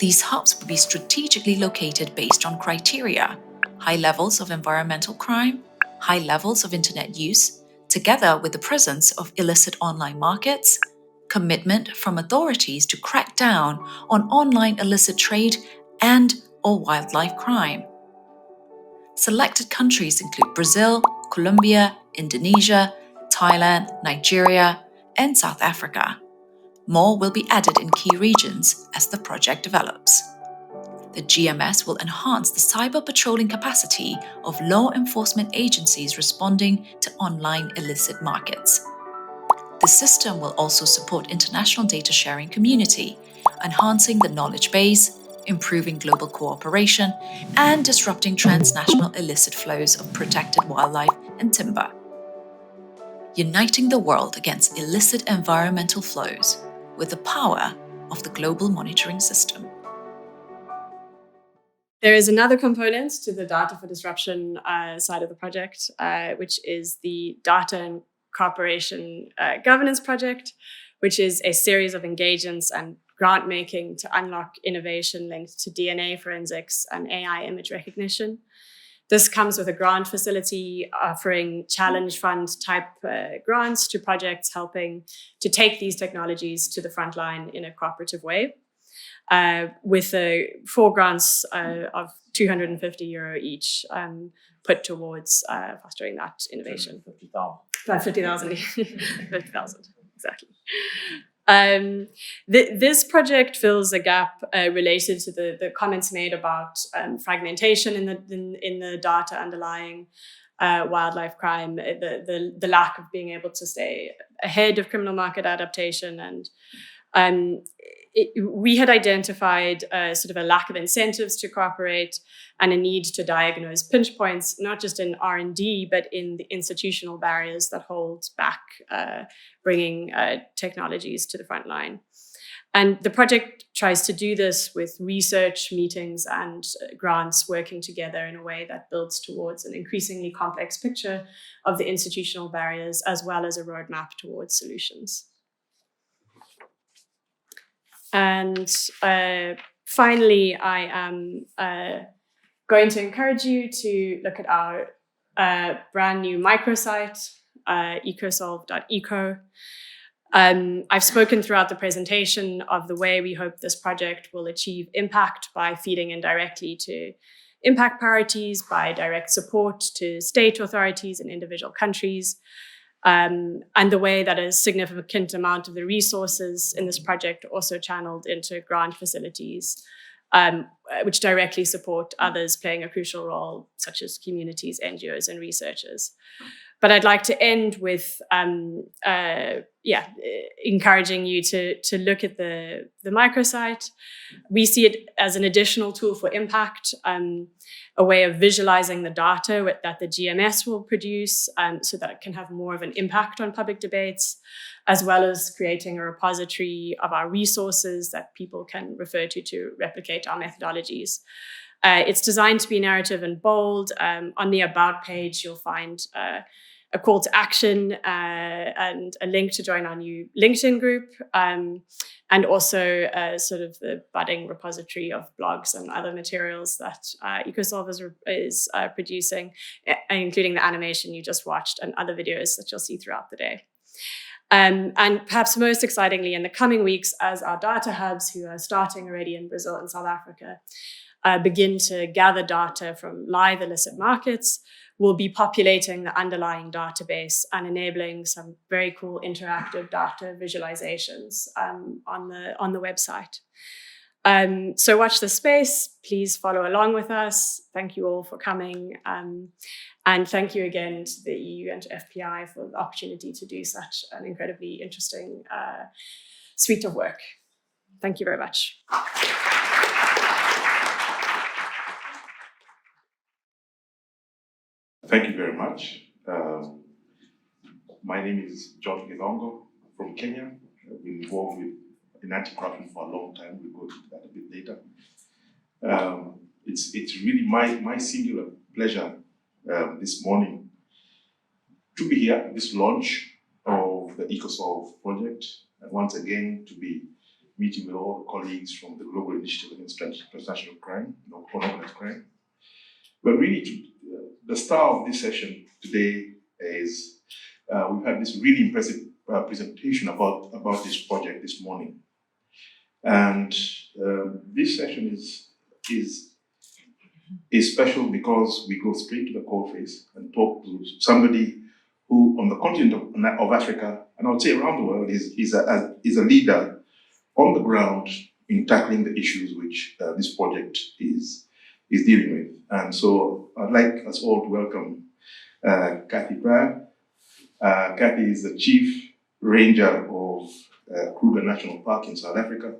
These hubs will be strategically located based on criteria: high levels of environmental crime, high levels of internet use, together with the presence of illicit online markets, commitment from authorities to crack down on online illicit trade and/or wildlife crime. Selected countries include Brazil, Colombia, Indonesia, Thailand, Nigeria, and South Africa. More will be added in key regions as the project develops. The GMS will enhance the cyber patrolling capacity of law enforcement agencies responding to online illicit markets. The system will also support international data sharing community, enhancing the knowledge base, improving global cooperation, and disrupting transnational illicit flows of protected wildlife and timber. Uniting the world against illicit environmental flows with the power of the global monitoring system. There is another component to the Data for Disruption side of the project, which is the Data and Cooperation Governance Project, which is a series of engagements and grant making to unlock innovation linked to DNA forensics and AI image recognition. This comes with a grant facility offering challenge fund type grants to projects helping to take these technologies to the front line in a cooperative way, with 4 grants of €250 each put towards fostering that innovation. 50,000. 50,000, exactly. This project fills a gap related to the comments made about fragmentation in the data underlying wildlife crime, the lack of being able to stay ahead of criminal market adaptation, and we had identified sort of a lack of incentives to cooperate and a need to diagnose pinch points, not just in R&D, but in the institutional barriers that hold back bringing technologies to the front line. And the project tries to do this with research, meetings, and grants working together in a way that builds towards an increasingly complex picture of the institutional barriers, as well as a roadmap towards solutions. And finally, I am going to encourage you to look at our brand new microsite, ecosolve.eco. I've spoken throughout the presentation of the way we hope this project will achieve impact by feeding in directly to impact priorities, by direct support to state authorities in individual countries, and the way that a significant amount of the resources in this project are also channeled into grant facilities, which directly support others playing a crucial role, such as communities, NGOs, and researchers. But I'd like to end with encouraging you to look at the microsite. We see it as an additional tool for impact, a way of visualizing the data that the GMS will produce so that it can have more of an impact on public debates, as well as creating a repository of our resources that people can refer to replicate our methodologies. It's designed to be narrative and bold. On the About page, you'll find a call to action and a link to join our new LinkedIn group, and also sort of the budding repository of blogs and other materials that EcoSolve is producing, including the animation you just watched and other videos that you'll see throughout the day. And perhaps most excitingly, in the coming weeks, as our data hubs, who are starting already in Brazil and South Africa, begin to gather data from live illicit markets, we'll be populating the underlying database and enabling some very cool interactive data visualizations on the website. So watch this space. Please follow along with us. Thank you all for coming. And thank you again to the EU and to FPI for the opportunity to do such an incredibly interesting suite of work. Thank you very much. Thank you very much. My name is John Gilongo from Kenya. I've been involved in anti-corruption for a long time. We'll go into that a bit later. It's really my singular pleasure this morning to be here at this launch of the EcoSolve project, and once again to be meeting with all colleagues from the Global Initiative Against Transnational Crime, organized crime. But really, the star of this session today is we've had this really impressive presentation about this project this morning, and this session is special because we go straight to the coalface and talk to somebody who, on the continent of Africa, and I would say around the world, is a leader on the ground in tackling the issues which this project is dealing with. And so I'd like us all to welcome Kathy Pryor. Kathy is the Chief Ranger of Kruger National Park in South Africa.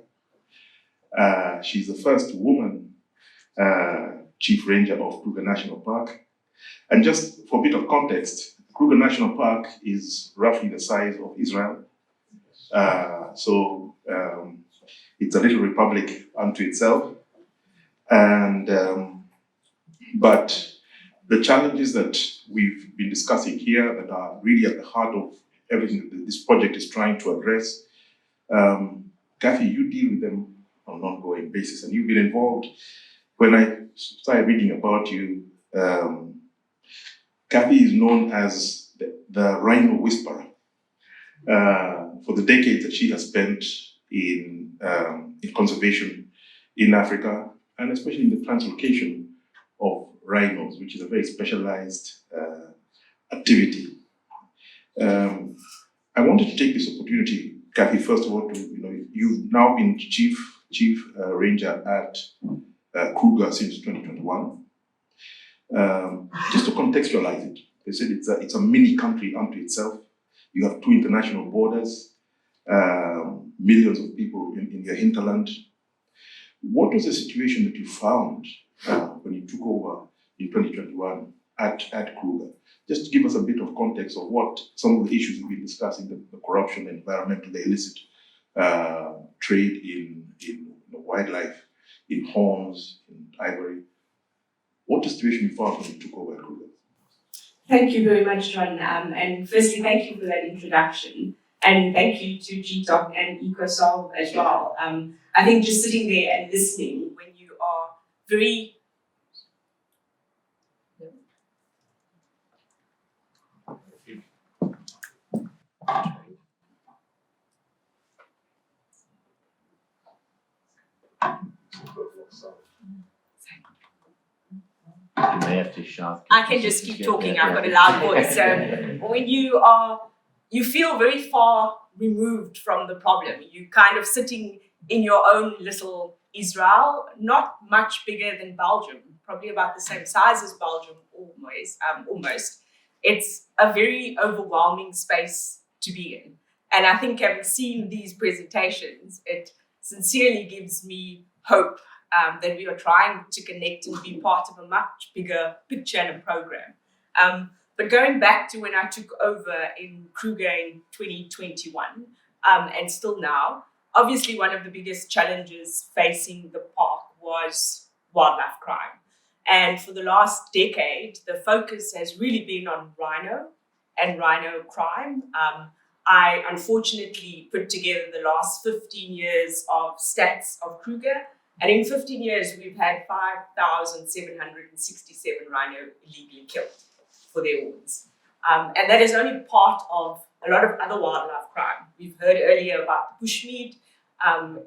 She's the first woman Chief Ranger of Kruger National Park. And just for a bit of context, Kruger National Park is roughly the size of Israel. So it's a little republic unto itself. And but the challenges that we've been discussing here that are really at the heart of everything that this project is trying to address, Kathy, you deal with them on an ongoing basis, and you've been involved. When I started reading about you, Kathy is known as the rhino whisperer for the decades that she has spent in conservation in Africa, and especially in the translocation of rhinos, which is a very specialized activity. I wanted to take this opportunity, Kathy, first of all, you've now been chief ranger at Kruger since 2021. Just to contextualize it, they said it's a mini country unto itself. You have 2 international borders, millions of people in your hinterland. What was the situation that you found when you took over in 2021 at Kruger? Just to give us a bit of context of what some of the issues we've been discussing, the corruption, the environmental, the illicit trade in wildlife, in horns, in ivory. What the situation you found when you took over at Kruger? Thank you very much, John. And firstly, thank you for that introduction. And thank you to GI-TOC and EcoSolve as well. I think just sitting there and listening when you are very You may have to shout. I can just keep talking, I've got a loud voice. So when you feel very far removed from the problem. You're kind of sitting in your own little Israel, not much bigger than Belgium, probably about the same size as Belgium almost. It's a very overwhelming space to be in. And I think having seen these presentations, it sincerely gives me hope that we are trying to connect and be part of a much bigger picture and a program. But going back to when I took over in Kruger in 2021, and still now, obviously one of the biggest challenges facing the park was wildlife crime. And for the last decade, the focus has really been on rhino and rhino crime. I unfortunately put together the last 15 years of stats of Kruger. And in 15 years, we've had 5,767 rhino illegally killed for their horns. And that is only part of a lot of other wildlife crime. We've heard earlier about the bushmeat.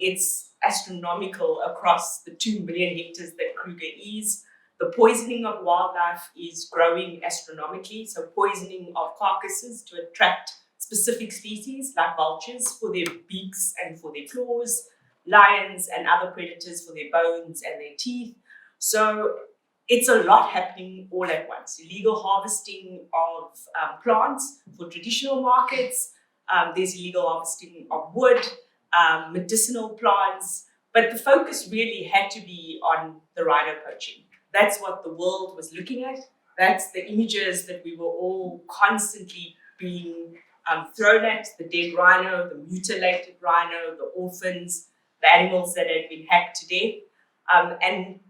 It's astronomical across the 2 million hectares that Kruger is. The poisoning of wildlife is growing astronomically. So poisoning of carcasses to attract specific species like vultures for their beaks and for their claws, lions and other predators for their bones and their teeth. So it's a lot happening all at once. Illegal harvesting of plants for traditional markets. There's illegal harvesting of wood, medicinal plants. But the focus really had to be on the rhino poaching. That's what the world was looking at. That's the images that we were all constantly being thrown at: the dead rhino, the mutilated rhino, the orphans, the animals that had been hacked to death. And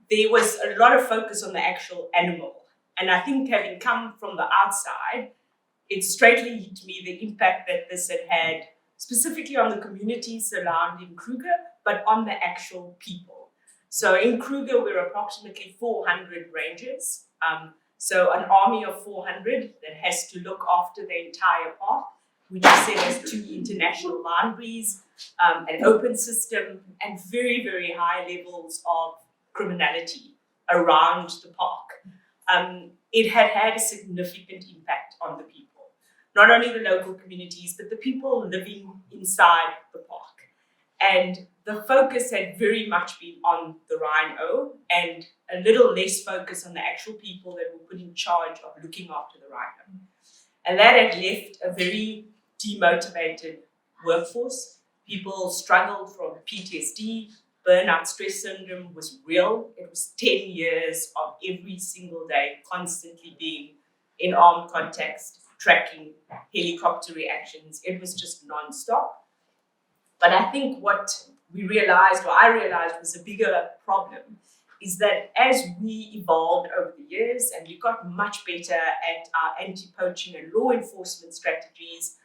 there was a lot of focus on the actual animal. And I think, having come from the outside, it straightly hit me the impact that this had specifically on the communities surrounding Kruger, but on the actual people. So in Kruger, we're approximately 400 rangers. So an army of 400 that has to look after the entire park, which is said has 2 international boundaries, an open system, and very, very high levels of criminality around the park. It had a significant impact on the people. Not only the local communities, but the people living inside the park. And the focus had very much been on the rhino and a little less focus on the actual people that were put in charge of looking after the rhino. And that had left a very demotivated workforce. People struggled from PTSD, burnout stress syndrome was real. It was 10 years of every single day constantly being in armed context, tracking helicopter reactions. It was just non-stop. But I think what I realized was a bigger problem is that as we evolved over the years and we got much better at our anti-poaching and law enforcement strategies,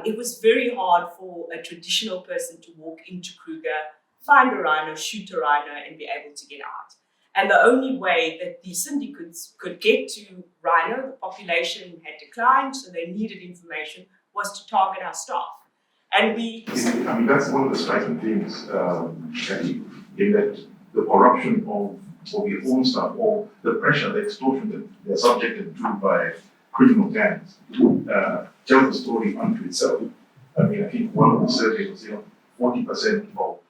it was very hard for a traditional person to walk into Kruger, find a rhino, shoot a rhino, and be able to get out. And the only way that the syndicates could get to rhino, the population had declined, so they needed information, was to target our staff. And that's one of the striking things, in that the corruption of your own staff, or the pressure, the extortion that they're subjected to by criminal gangs, tells a story unto itself. I think one of the surveys was 40% of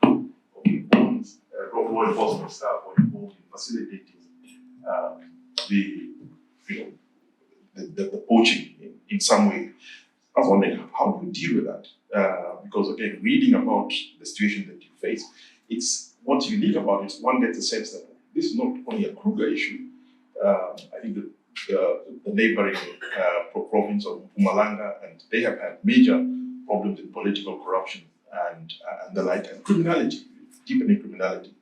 law enforcement staff were involved in facilitating the poaching in some way. I was wondering, how do you deal with that? Because again, reading about the situation that you face, it's what's unique about it. One gets a sense that this is not only a Kruger issue. I think the neighboring province of Mpumalanga, and they have had major problems in political corruption and the like, and criminality, deepening criminality.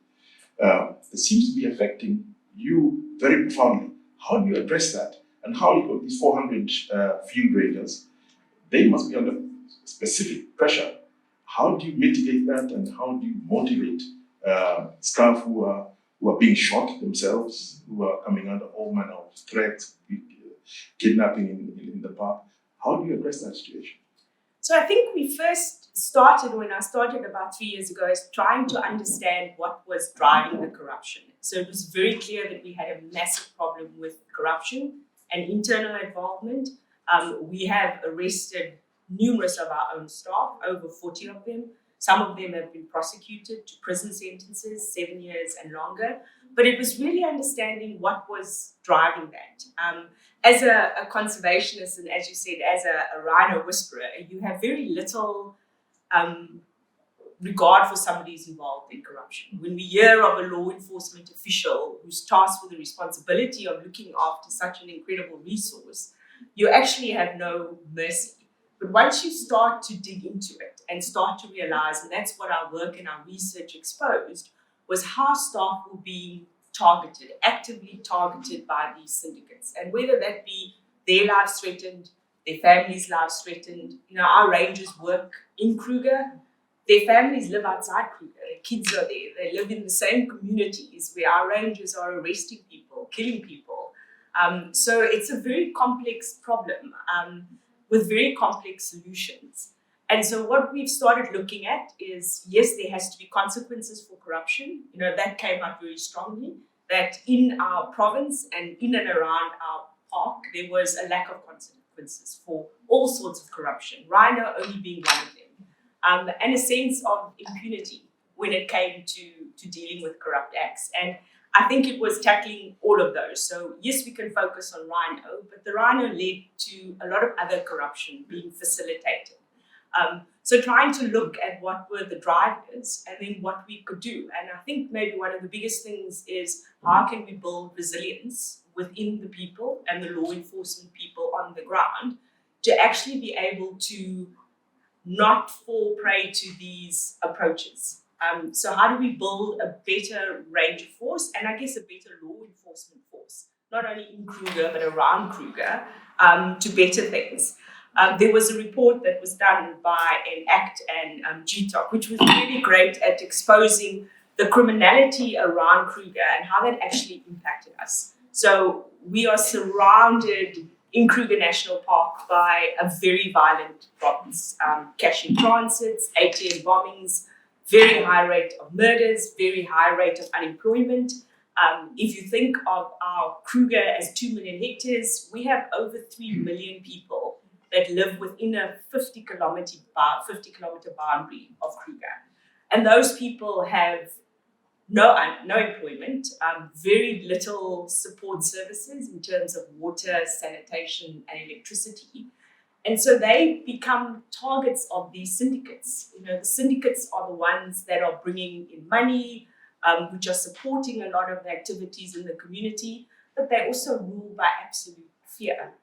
It seems to be affecting you very profoundly. How do you address that? And how you got these 400 field rangers? They must be under specific pressure. How do you mitigate that, and how do you motivate staff who are being shot themselves, who are coming under all manner of threats, kidnapping in the park? How do you address that situation? So I think we first started, when I started about 3 years ago, is trying to understand what was driving the corruption. So it was very clear that we had a massive problem with corruption and internal involvement. We have arrested numerous of our own staff, over 40 of them. Some of them have been prosecuted to prison sentences, 7 years and longer. But it was really understanding what was driving that. As a conservationist, and as you said, as a rhino whisperer, you have very little regard for somebody who's involved in corruption. When we hear of a law enforcement official who's tasked with the responsibility of looking after such an incredible resource, you actually have no mercy. But once you start to dig into it and start to realize, and that's what our work and our research exposed, was how staff were being targeted, actively targeted by these syndicates. And whether that be their lives threatened, their families' lives threatened. Our rangers work in Kruger. Their families live outside Kruger. Their kids are there. They live in the same communities where our rangers are arresting people, killing people. So it's a very complex problem with very complex solutions. And so what we've started looking at is, yes, there has to be consequences for corruption. That came out very strongly, that in our province and in and around our park, there was a lack of consequences for all sorts of corruption, rhino only being one of them, and a sense of impunity when it came to dealing with corrupt acts. And I think it was tackling all of those. So yes, we can focus on rhino, but the rhino led to a lot of other corruption being facilitated. So trying to look at what were the drivers and then what we could do. And I think maybe one of the biggest things is how can we build resilience within the people and the law enforcement people on the ground to actually be able to not fall prey to these approaches. So how do we build a better ranger force and I guess a better law enforcement force, not only in Kruger but around Kruger, to better things? There was a report that was done by EMPACT and GI-TOC, which was really great at exposing the criminality around Kruger and how that actually impacted us. So we are surrounded in Kruger National Park by a very violent province, cash in transits, ATM bombings, very high rate of murders, very high rate of unemployment. If you think of our Kruger as 2 million hectares, we have over 3 million people that live within a 50-kilometer boundary of Kruger. And those people have no employment, very little support services in terms of water, sanitation, and electricity. And so they become targets of these syndicates. You know, the syndicates are the ones that are bringing in money, which are supporting a lot of the activities in the community, but they also rule by absolute fear.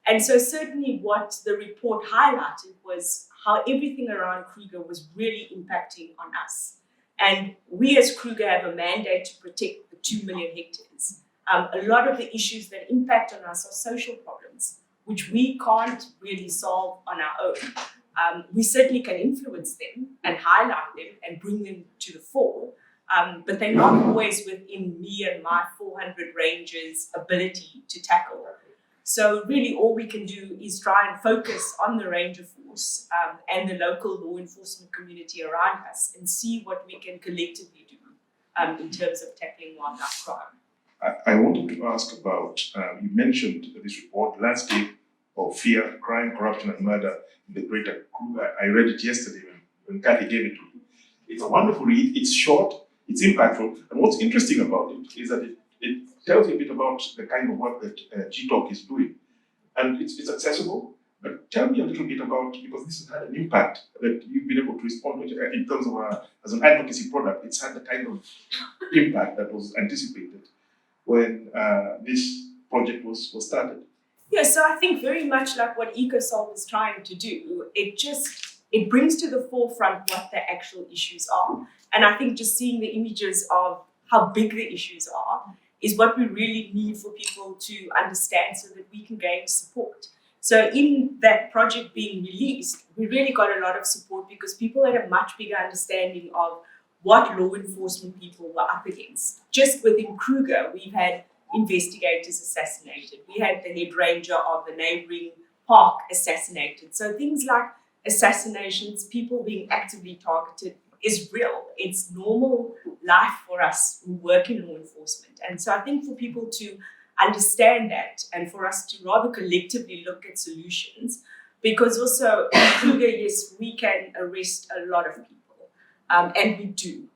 And so certainly what the report highlighted was how everything around Kruger was really impacting on us. And we as Kruger have a mandate to protect the 2 million hectares. A lot of the issues that impact on us are social problems, which we can't really solve on our own. We certainly can influence them and highlight them and bring them to the fore, but they're not always within me and my 400 rangers' ability to tackle. So really all we can do is try and focus on the ranger force and the local law enforcement community around us and see what we can collectively do in terms of tackling wildlife crime. I wanted to ask about, you mentioned this report, Landscape of Fear, Crime, Corruption and Murder in the Greater Kruger. I read it yesterday when Kathy gave it to me. It's a wonderful read, it's short, it's impactful, and what's interesting about it is that it tells you a bit about the kind of work that GI-TOC is doing. And it's accessible, but tell me a little bit about, because this has had an impact that you've been able to respond to in terms of, as an advocacy product, it's had the kind of impact that was anticipated when this project was started. Yeah, so I think very much like what EcoSolve is trying to do, it brings to the forefront what the actual issues are. And I think just seeing the images of how big the issues are is what we really need for people to understand so that we can gain support. So in that project being released, we really got a lot of support because people had a much bigger understanding of what law enforcement people were up against. Just within Kruger, we've had investigators assassinated. We had the head ranger of the neighboring park assassinated. So things like assassinations, people being actively targeted, is real. It's normal life for us who work in law enforcement. And so I think for people to understand that and for us to rather collectively look at solutions, because also in Kruger, yes, we can arrest a lot of people, and we do.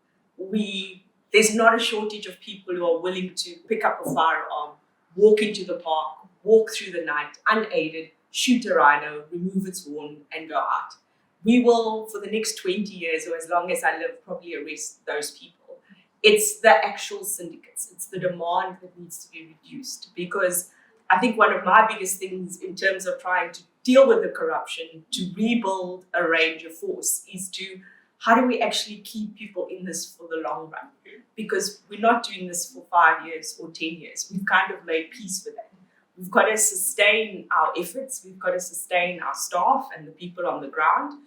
There's not a shortage of people who are willing to pick up a firearm, walk into the park, walk through the night unaided, shoot a rhino, remove its horn, and go out. We will, for the next 20 years or as long as I live, probably arrest those people. It's the actual syndicates. It's the demand that needs to be reduced, because I think one of my biggest things in terms of trying to deal with the corruption, to rebuild a ranger force, is to how do we actually keep people in this for the long run? Because we're not doing this for 5 years or 10 years. We've kind of made peace with it. We've got to sustain our efforts. We've got to sustain our staff and the people on the ground,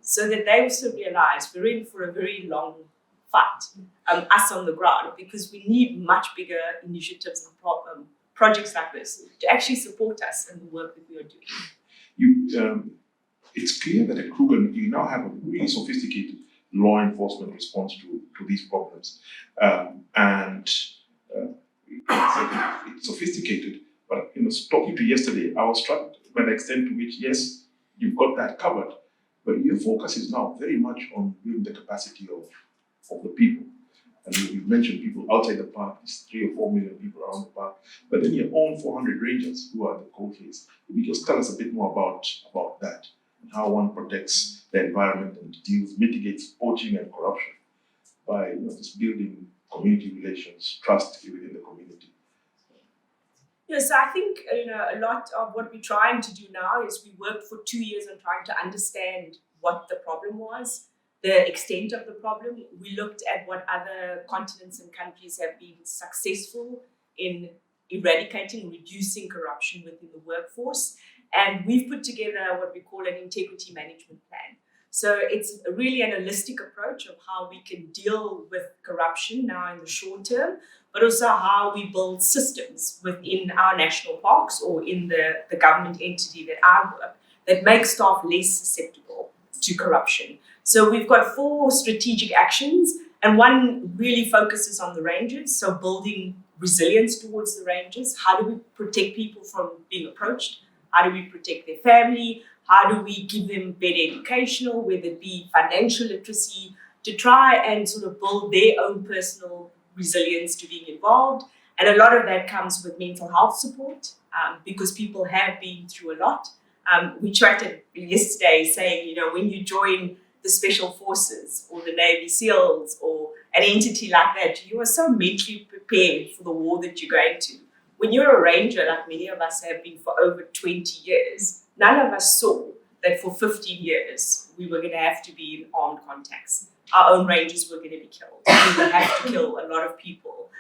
so that they also realize we're in for a very long fight, us on the ground, because we need much bigger initiatives and projects like this to actually support us in the work that we are doing. It's clear that at Kruger, you now have a really sophisticated law enforcement response to these problems. It's sophisticated, but talking to you yesterday, I was struck by the extent to which, yes, you've got that covered, but your focus is now very much on building the capacity of the people. And you've mentioned people outside the park, there's 3 or 4 million people around the park, but then your own 400 rangers who are the coalface. If you just tell us a bit more about that, and how one protects the environment and mitigates poaching and corruption by just building community relations, trust within the community. Yes, I think a lot of what we're trying to do now is we worked for 2 years on trying to understand what the problem was, the extent of the problem. We looked at what other continents and countries have been successful in eradicating, reducing corruption within the workforce, and we've put together what we call an integrity management plan. So it's really an holistic approach of how we can deal with corruption now in the short term, but also how we build systems within our national parks or in the government entity that I work that make staff less susceptible to corruption. So we've got 4 strategic actions, and one really focuses on the rangers, so building resilience towards the rangers. How do we protect people from being approached? How do we protect their family? How do we give them better educational, whether it be financial literacy, to try and sort of build their own personal resilience to being involved? And a lot of that comes with mental health support because people have been through a lot. We chatted yesterday saying, when you join the Special Forces or the Navy SEALs or an entity like that, you are so mentally prepared for the war that you're going to. When you're a ranger, like many of us have been for over 20 years, none of us saw that for 15 years we were going to have to be in armed contacts. Our own rangers were going to be killed. We would have to kill a lot of people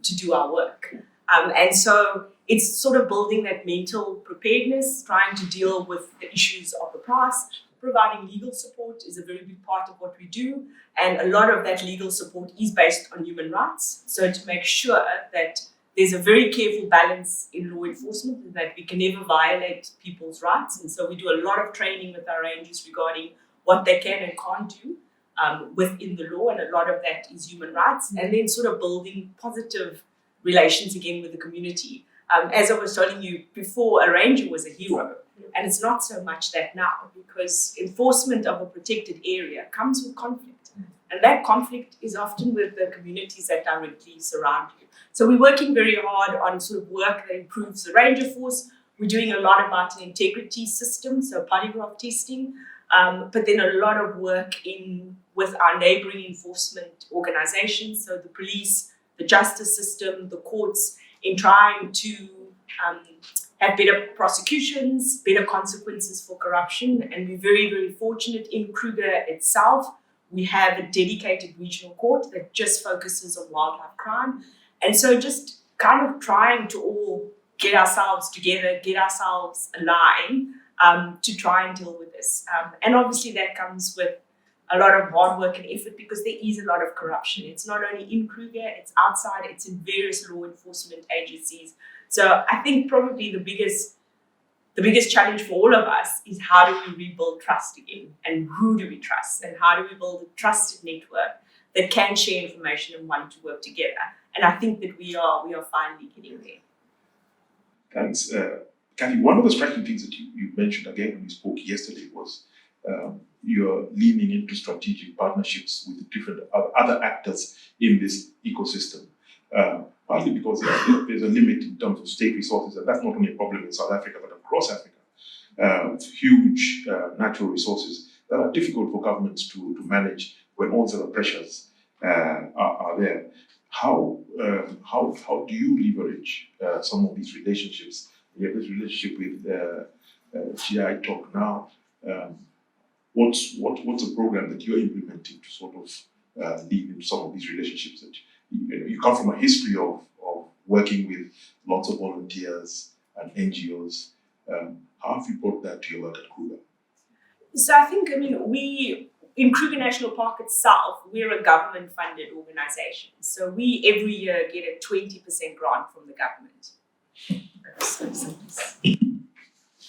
to do our work. And so it's sort of building that mental preparedness, trying to deal with the issues of the past. Providing legal support is a very big part of what we do. And a lot of that legal support is based on human rights. So to make sure that there's a very careful balance in law enforcement and that we can never violate people's rights. And so we do a lot of training with our rangers regarding what they can and can't do within the law. And a lot of that is human rights. And then sort of building positive relations again with the community. As I was telling you before, a ranger was a hero. And it's not so much that now, because enforcement of a protected area comes with conflict. And that conflict is often with the communities that directly surround you. So we're working very hard on sort of work that improves the ranger force. We're doing a lot about an integrity system, so polygraph testing, but then a lot of work with our neighboring enforcement organizations, so the police, the justice system, the courts, in trying to have better prosecutions, better consequences for corruption. And we're very, very fortunate in Kruger itself. We have a dedicated regional court that just focuses on wildlife crime. And so just kind of trying to all get ourselves together, get ourselves aligned to try and deal with this. And obviously that comes with a lot of hard work and effort because there is a lot of corruption. It's not only in Kruger, it's outside, it's in various law enforcement agencies. So I think probably the biggest challenge for all of us is how do we rebuild trust again, and who do we trust, and how do we build a trusted network that can share information and want to work together. And I think that we are finally getting there. Thanks. Kathy, one of the striking things that you mentioned again when you spoke yesterday was you're leaning into strategic partnerships with different other actors in this ecosystem. Partly because there's a limit in terms of state resources, and that's not only a problem in South Africa, but across Africa. Huge natural resources that are difficult for governments to manage when all sorts of pressures are there. How do you leverage some of these relationships? You have this relationship with GI-TOC now. What's a program that you're implementing to sort of lead into some of these relationships? That you come from a history of working with lots of volunteers and NGOs. How have you brought that to your work at Kruger? So I think, we, in Kruger National Park itself, we're a government-funded organization. So we every year get a 20% grant from the government.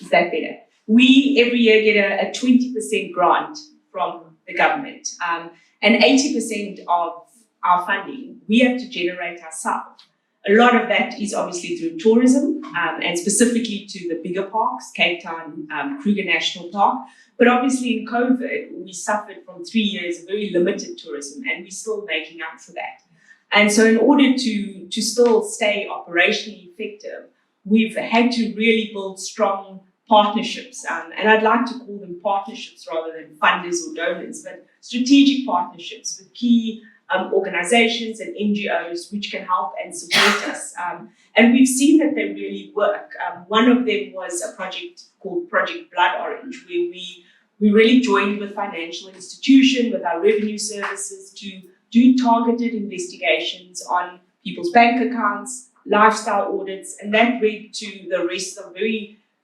Is that better? We every year get a 20% grant from the government. And 80% of our funding, we have to generate ourselves. A lot of that is obviously through tourism and specifically to the bigger parks, Cape Town, Kruger National Park. But obviously in COVID, we suffered from 3 years of very limited tourism and we're still making up for that. And so in order to still stay operationally effective, we've had to really build strong partnerships. And I'd like to call them partnerships rather than funders or donors, but strategic partnerships with key organizations and NGOs which can help and support us. And we've seen that they really work. One of them was a project called Project Blood Orange, where we really joined with financial institutions, with our revenue services to do targeted investigations on people's bank accounts, lifestyle audits, and that led to the rest of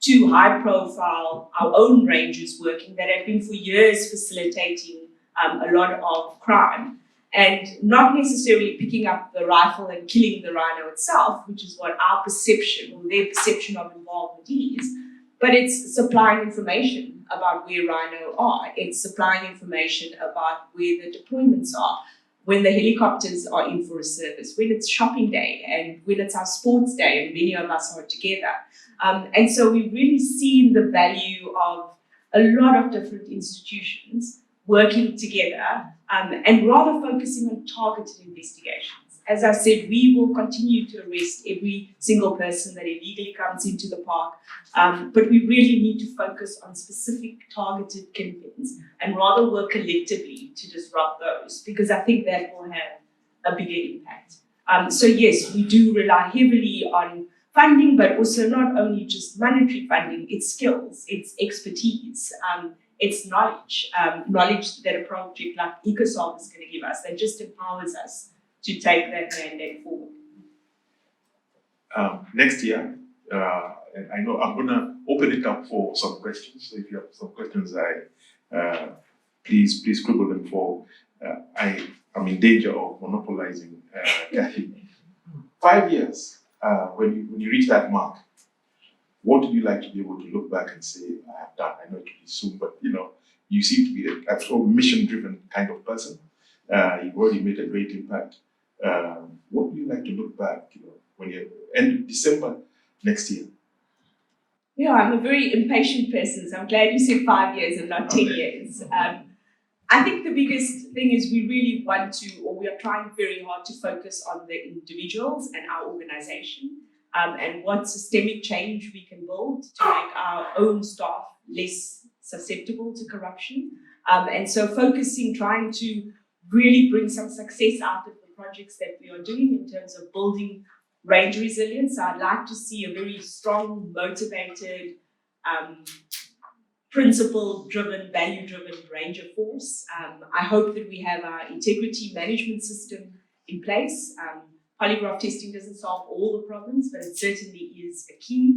two high-profile, our own rangers working that have been for years facilitating a lot of crime and not necessarily picking up the rifle and killing the rhino itself, which is what our perception or their perception of involvement is, but it's supplying information about where rhino are. It's supplying information about where the deployments are, when the helicopters are in for a service, when it's shopping day and when it's our sports day and many of us are together. And so we've really seen the value of a lot of different institutions working together and rather focusing on targeted investigations. As I said, we will continue to arrest every single person that illegally comes into the park, but we really need to focus on specific targeted kingpins and rather work collectively to disrupt those, because I think that will have a bigger impact. So yes, we do rely heavily on funding, but also not only just monetary funding, it's skills, it's expertise, it's knowledge, knowledge that a project like EcoSolve is going to give us that just empowers us to take that mandate forward. Next year, and I know I'm going to open it up for some questions. So if you have some questions, please scribble them for. I'm in danger of monopolizing Kathy. 5 years, when you reach that mark, what would you like to be able to look back and say, I have done? I know it will be soon, but you seem to be a mission-driven kind of person. You've already made a great impact. What would you like to look back, when you end December next year? Yeah, I'm a very impatient person, so I'm glad you said 5 years and not 10 years. I think the biggest thing is we really want to, or we are trying very hard to focus on the individuals and our organization and what systemic change we can build to make our own staff less susceptible to corruption. And so focusing, trying to really bring some success out of the projects that we are doing in terms of building range resilience. I'd like to see a very strong, motivated, principle-driven, value-driven ranger force. I hope that we have our integrity management system in place. Polygraph testing doesn't solve all the problems, but it certainly is a key.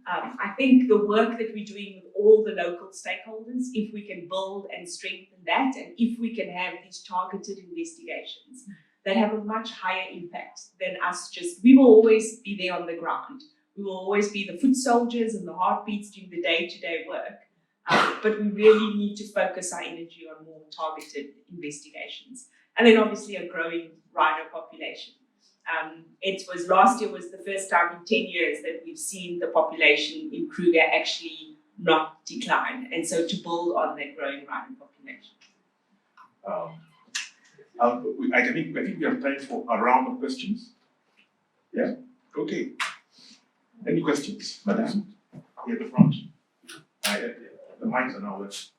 I think the work that we're doing with all the local stakeholders, if we can build and strengthen that, and if we can have these targeted investigations that have a much higher impact than us we will always be there on the ground. We will always be the foot soldiers and the heartbeats doing the day-to-day work. But we really need to focus our energy on more targeted investigations. And then obviously a growing rhino population. Last year was the first time in 10 years that we've seen the population in Kruger actually not decline. And so to build on that growing rhino population. I think we have time for a round of questions. Yeah? Okay. Any questions, Madam? Here at the front. The mics are now with.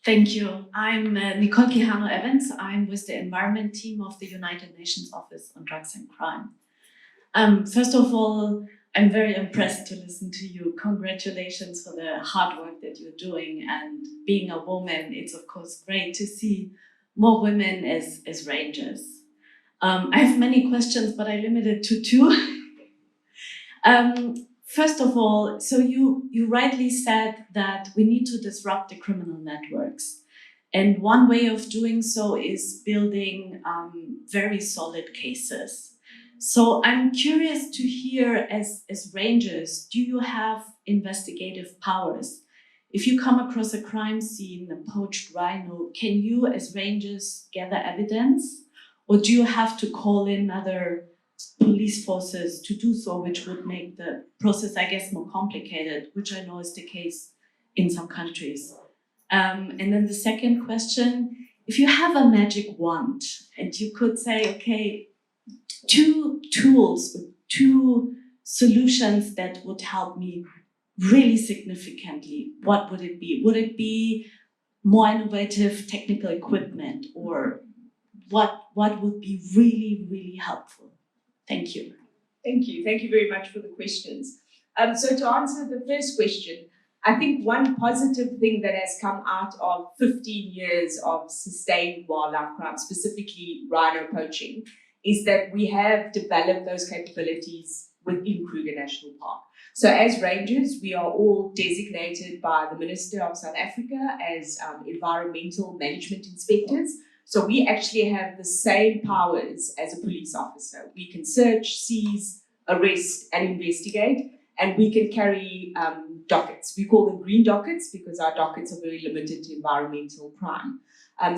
Thank you. I'm Nicole Quijano Evans. I'm with the Environment Team of the United Nations Office on Drugs and Crime. First of all, I'm very impressed to listen to you. Congratulations for the hard work that you're doing. And being a woman, it's of course great to see more women as rangers. I have many questions, but I limit it to two. First of all, so you rightly said that we need to disrupt the criminal networks. And one way of doing so is building very solid cases. So I'm curious to hear, as rangers, do you have investigative powers? If you come across a crime scene, a poached rhino, can you as rangers gather evidence? Or do you have to call in other police forces to do so, which would make the process, I guess, more complicated, which I know is the case in some countries. And then the second question, if you have a magic wand and you could say, okay, 2 tools, 2 solutions that would help me really significantly, what would it be? Would it be more innovative technical equipment, or what what would be really, really helpful? Thank you. Thank you. Thank you very much for the questions. So to answer the first question, I think one positive thing that has come out of 15 years of sustained wildlife crime, specifically rhino poaching, is that we have developed those capabilities within Kruger National Park. So as rangers, we are all designated by the Minister of South Africa as environmental management inspectors. So we actually have the same powers as a police officer. We can search, seize, arrest, and investigate, and we can carry dockets. We call them green dockets because our dockets are very limited to environmental crime.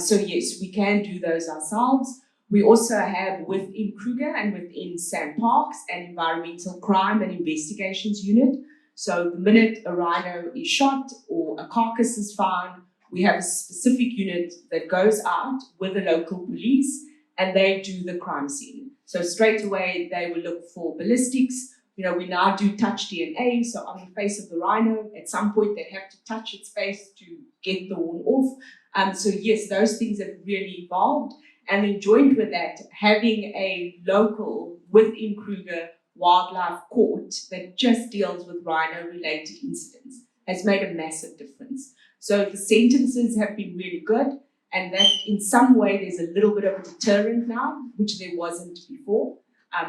So yes, we can do those ourselves. We also have within Kruger and within SAM Parks an environmental crime and investigations unit. So the minute a rhino is shot or a carcass is found, we have a specific unit that goes out with the local police and they do the crime scene. So straight away, they will look for ballistics. You know, we now do touch DNA. So on the face of the rhino, at some point, they have to touch its face to get the horn off. So yes, those things have really evolved. And then joined with that, having a local within Kruger wildlife court that just deals with rhino-related incidents has made a massive difference. So the sentences have been really good, and that in some way there's a little bit of a deterrent now, which there wasn't before.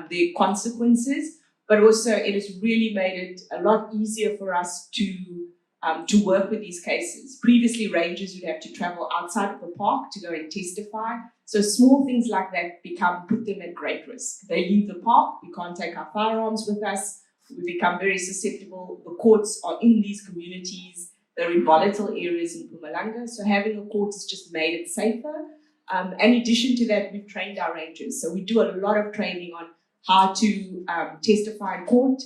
There are consequences, but also it has really made it a lot easier for us to work with these cases. Previously, rangers would have to travel outside of the park to go and testify. So small things like that put them at great risk. They leave the park, we can't take our firearms with us, we become very susceptible. The courts are in these communities, they're in volatile areas in Mpumalanga, so having a court has just made it safer. In addition to that, we've trained our rangers. So we do a lot of training on how to testify in court,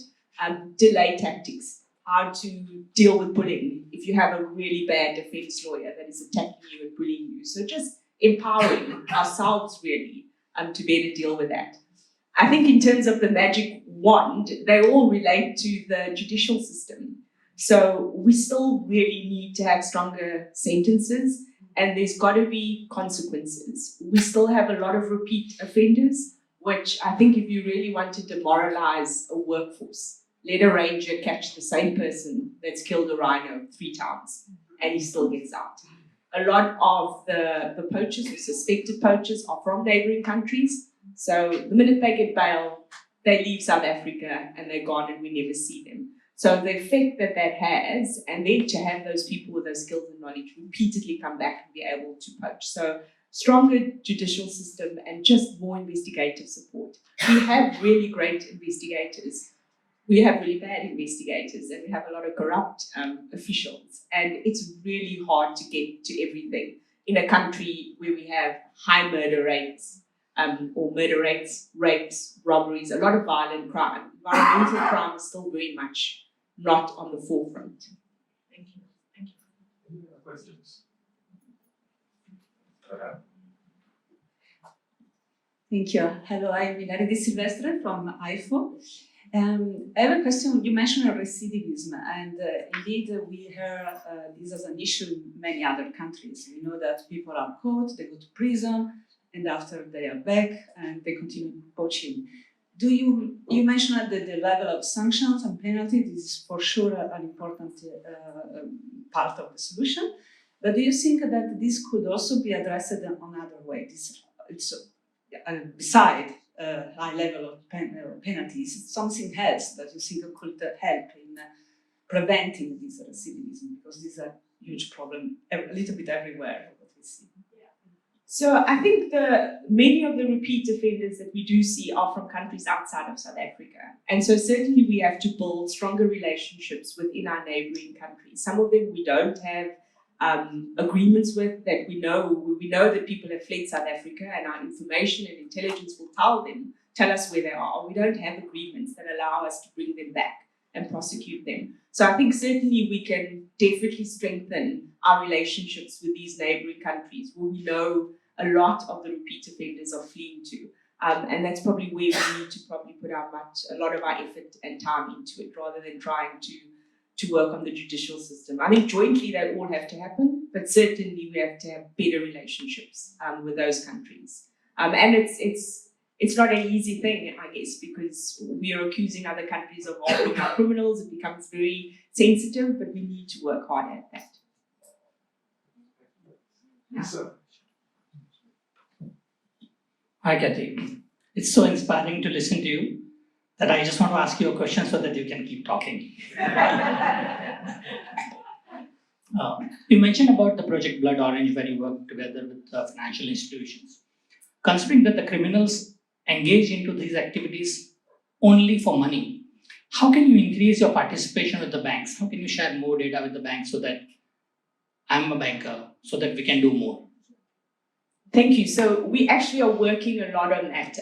delay tactics, how to deal with bullying if you have a really bad defense lawyer that is attacking you and bullying you. So just empowering ourselves really to better deal with that. I think in terms of the magic wand, they all relate to the judicial system. So we still really need to have stronger sentences and there's got to be consequences. We still have a lot of repeat offenders, which I think if you really want to demoralize a workforce, let a ranger catch the same person that's killed a rhino 3 times and he still gets out. A lot of the poachers or suspected poachers are from neighboring countries. So the minute they get bail, they leave South Africa and they're gone and we never see them. So the effect that has, and then to have those people with those skills and knowledge repeatedly come back and be able to poach. So stronger judicial system and just more investigative support. We have really great investigators. We have really bad investigators and we have a lot of corrupt officials. And it's really hard to get to everything in a country where we have high murder rates, rapes, robberies, a lot of violent crime. Environmental crime is still very much not on the forefront. Thank you. Thank you. Any other questions? Thank you. Hello, I'm Ilaria Di Silvestre from IFO. I have a question. You mentioned recidivism, and indeed we hear this as an issue in many other countries. We know that people are caught, they go to prison, and after they are back and they continue poaching. You mentioned that the level of sanctions and penalties is for sure an important part of the solution, but do you think that this could also be addressed in another way? Beside high level of penalties, something else that you think could help in preventing this recidivism, because this is a huge problem a little bit everywhere what we see. So I think many of the repeat offenders that we do see are from countries outside of South Africa. And so certainly we have to build stronger relationships within our neighboring countries. Some of them we don't have agreements with, that we know that people have fled South Africa and our information and intelligence will tell us where they are. We don't have agreements that allow us to bring them back and prosecute them. So I think certainly we can definitely strengthen our relationships with these neighboring countries where we know a lot of the repeat offenders are fleeing to. And that's probably where we need to probably put a lot of our effort and time into it, rather than trying to work on the judicial system. I think jointly they all have to happen, but certainly we have to have better relationships with those countries. And it's not an easy thing, I guess, because we are accusing other countries of harboring our criminals. It becomes very sensitive, but we need to work hard at that. Yes, sir. Hi, Kathy. It's so inspiring to listen to you that I just want to ask you a question so that you can keep talking. You mentioned about the project Blood Orange, where you work together with financial institutions. Considering that the criminals engage into these activities only for money, how can you increase your participation with the banks? How can you share more data with the banks so that I'm a banker, so that we can do more? Thank you. So we actually are working a lot on that.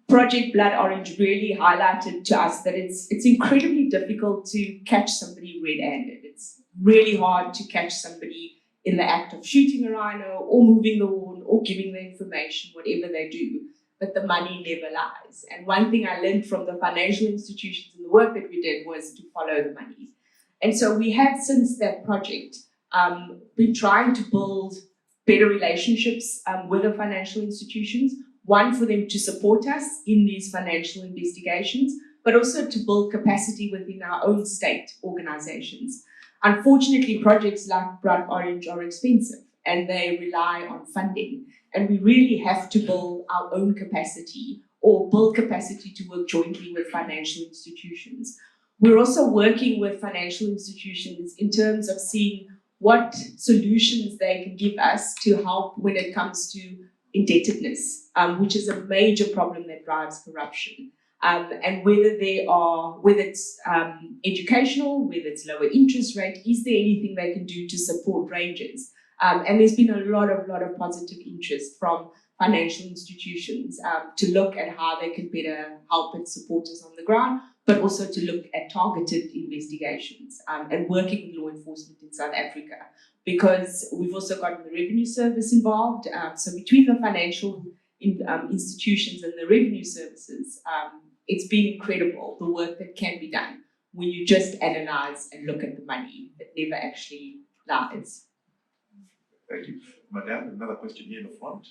Project Blood Orange really highlighted to us that it's incredibly difficult to catch somebody red-handed. It's really hard to catch somebody in the act of shooting a rhino or moving the horn or giving the information, whatever they do, but the money never lies. And one thing I learned from the financial institutions and the work that we did was to follow the money. And so we have, since that project, been trying to build better relationships with the financial institutions, one for them to support us in these financial investigations, but also to build capacity within our own state organizations. Unfortunately, projects like Blood Orange are expensive and they rely on funding. And we really have to build our own capacity or build capacity to work jointly with financial institutions. We're also working with financial institutions in terms of seeing what solutions they can give us to help when it comes to indebtedness, which is a major problem that drives corruption. And whether it's educational, whether it's lower interest rate, is there anything they can do to support rangers? And there's been a lot of positive interest from financial institutions to look at how they can better help and support us on the ground, but also to look at targeted investigations and working with law enforcement in South Africa, because we've also gotten the revenue service involved. So between the financial institutions and the revenue services, it's been incredible, the work that can be done when you just analyze and look at the money that never actually lies. Thank you. Madame, another question here in the front.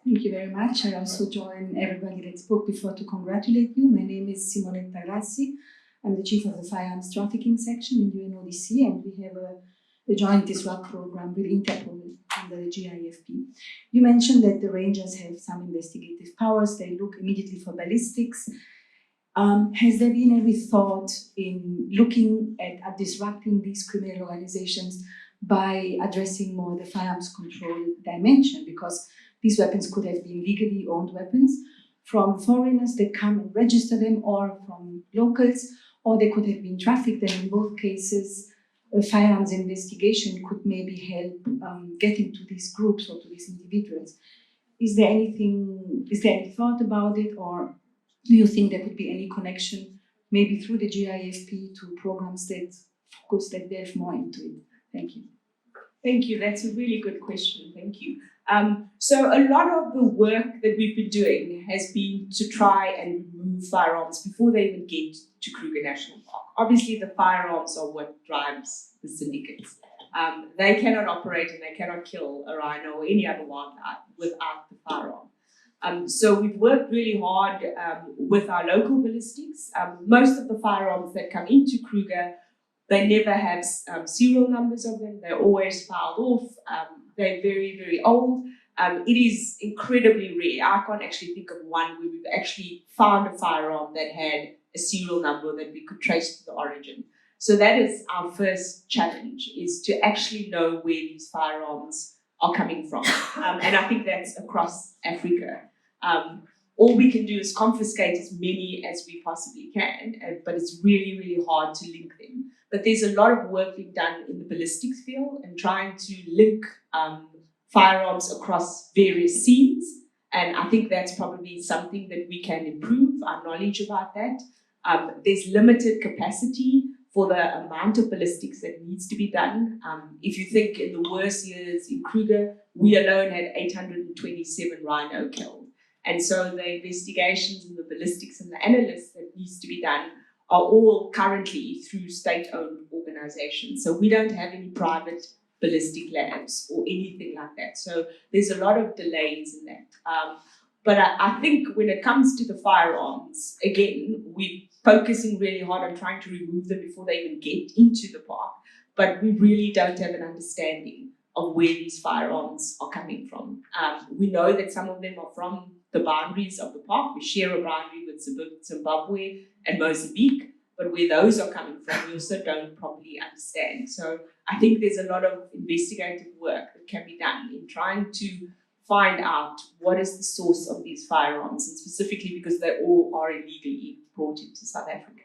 Thank you very much. I also join everybody that spoke before to congratulate you. My name is Simonetta Grassi. I'm the chief of the firearms trafficking section in UNODC, and we have a joint disrupt program with Interpol under the GIFP. You mentioned that the rangers have some investigative powers. They look immediately for ballistics. Has there been any thought in looking at disrupting these criminal organizations by addressing more the firearms control dimension? Because these weapons could have been legally owned weapons from foreigners that come and register them, or from locals, or they could have been trafficked, and in both cases, a firearms investigation could maybe help getting to these groups or to these individuals. Is there any thought about it, or do you think there could be any connection, maybe through the GIFP, to programs that focus, that delve more into it? Thank you. Thank you. That's a really good question. Thank you. So a lot of the work that we've been doing has been to try and remove firearms before they even get to Kruger National Park. Obviously, the firearms are what drives the syndicates. They cannot operate and they cannot kill a rhino or any other wildlife without the firearm. So we've worked really hard with our local ballistics. Most of the firearms that come into Kruger, they never have serial numbers of them. They're always filed off. They're very, very old. It is incredibly rare. I can't actually think of one where we've actually found a firearm that had a serial number that we could trace to the origin. So that is our first challenge, is to actually know where these firearms are coming from. And I think that's across Africa. All we can do is confiscate as many as we possibly can, but it's really, really hard to link them. But there's a lot of work being done in the ballistics field and trying to link firearms across various scenes. And I think that's probably something that we can improve our knowledge about that. There's limited capacity for the amount of ballistics that needs to be done. If you think in the worst years in Kruger, we alone had 827 rhino killed. And so the investigations and the ballistics and the analysis that needs to be done are all currently through state-owned organizations. So we don't have any private ballistic labs or anything like that. So there's a lot of delays in that. But I think when it comes to the firearms, again, we're focusing really hard on trying to remove them before they even get into the park. But we really don't have an understanding of where these firearms are coming from. We know that some of them are from the boundaries of the park. We share a boundary with Zimbabwe and Mozambique, but where those are coming from, we also don't properly understand. So I think there's a lot of investigative work that can be done in trying to find out what is the source of these firearms, and specifically because they all are illegally brought into South Africa.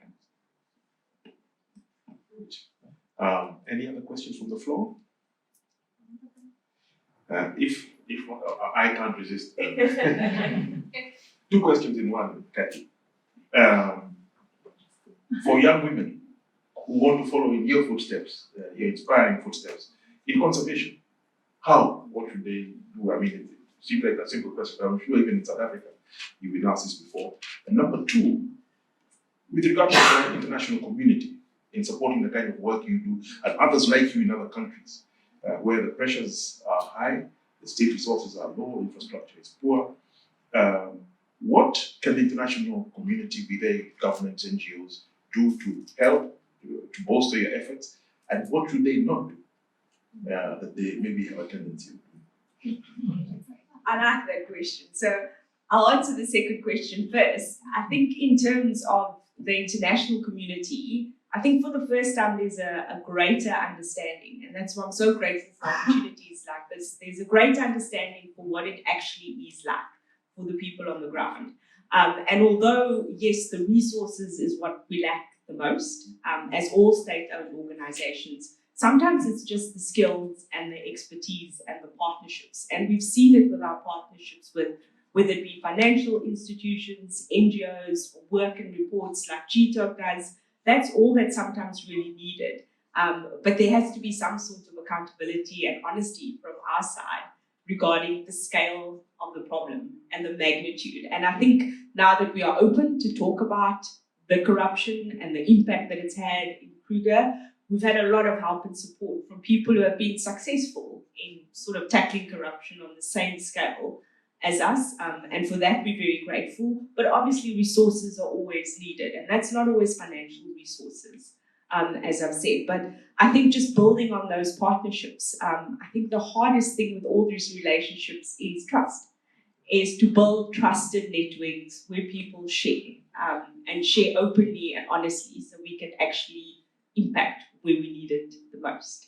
Any other questions from the floor? If I can't resist, 2 questions in one, Kathy. For young women who want to follow in your footsteps, your inspiring footsteps, in conservation, how? What should they do? I mean, it seems like a simple question, but I'm sure even in South Africa, you've been asked this before. And number 2, with regard to the international community in supporting the kind of work you do, and others like you in other countries, where the pressures are high, the state resources are low, infrastructure is poor. What can the international community, be they governments, NGOs, do to help, to bolster your efforts? And what should they not do that they maybe have a tendency to do? I like that question. So I'll answer the second question first. I think in terms of the international community, I think for the first time there's a greater understanding, and that's why I'm so grateful for opportunities like this. There's a greater understanding for what it actually is like for the people on the ground. And although, yes, the resources is what we lack the most, as all state-owned organizations, sometimes it's just the skills and the expertise and the partnerships. And we've seen it with our partnerships with whether it be financial institutions, NGOs, or work and reports like GI-TOC does. That's all that's sometimes really needed. But there has to be some sort of accountability and honesty from our side regarding the scale of the problem and the magnitude. And I think now that we are open to talk about the corruption and the impact that it's had in Kruger, we've had a lot of help and support from people who have been successful in sort of tackling corruption on the same scale as us, and for that we're very grateful. But obviously resources are always needed, and that's not always financial resources, as I've said. But I think just building on those partnerships, I think the hardest thing with all these relationships is trust, is to build trusted networks where people share, and share openly and honestly so we can actually impact where we need it the most.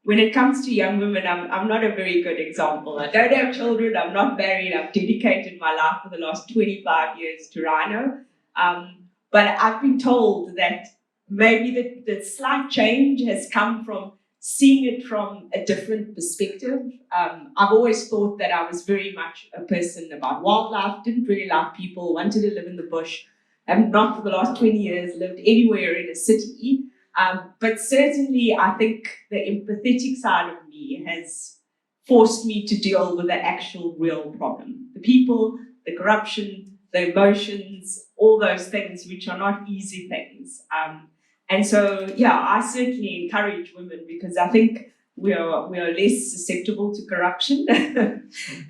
When it comes to young women, I'm not a very good example. I don't have children, I'm not married, I've dedicated my life for the last 25 years to Rhino. But I've been told that maybe the slight change has come from seeing it from a different perspective. I've always thought that I was very much a person about wildlife, didn't really like people, wanted to live in the bush, have not for the last 20 years lived anywhere in a city. But certainly I think the empathetic side of me has forced me to deal with the actual real problem. The people, the corruption, the emotions, all those things which are not easy things. And so, yeah, I certainly encourage women because I think we are less susceptible to corruption.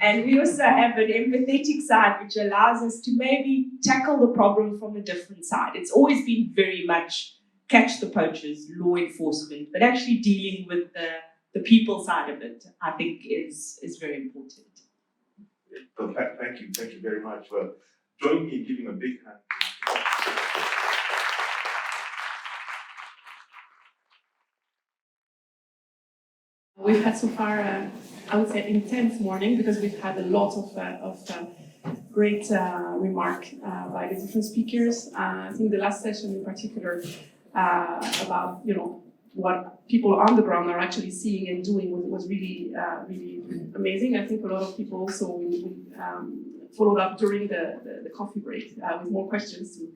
And we also have an empathetic side which allows us to maybe tackle the problem from a different side. It's always been very much catch the poachers, law enforcement, but actually dealing with the people side of it, I think is very important. Well, thank you very much. Well, join me in giving a big hand. We've had so far, I would say, intense morning because we've had a lot of great remark by the different speakers. I think the last session in particular about what people on the ground are actually seeing and doing was really really amazing. I think a lot of people also followed up during the coffee break with more questions to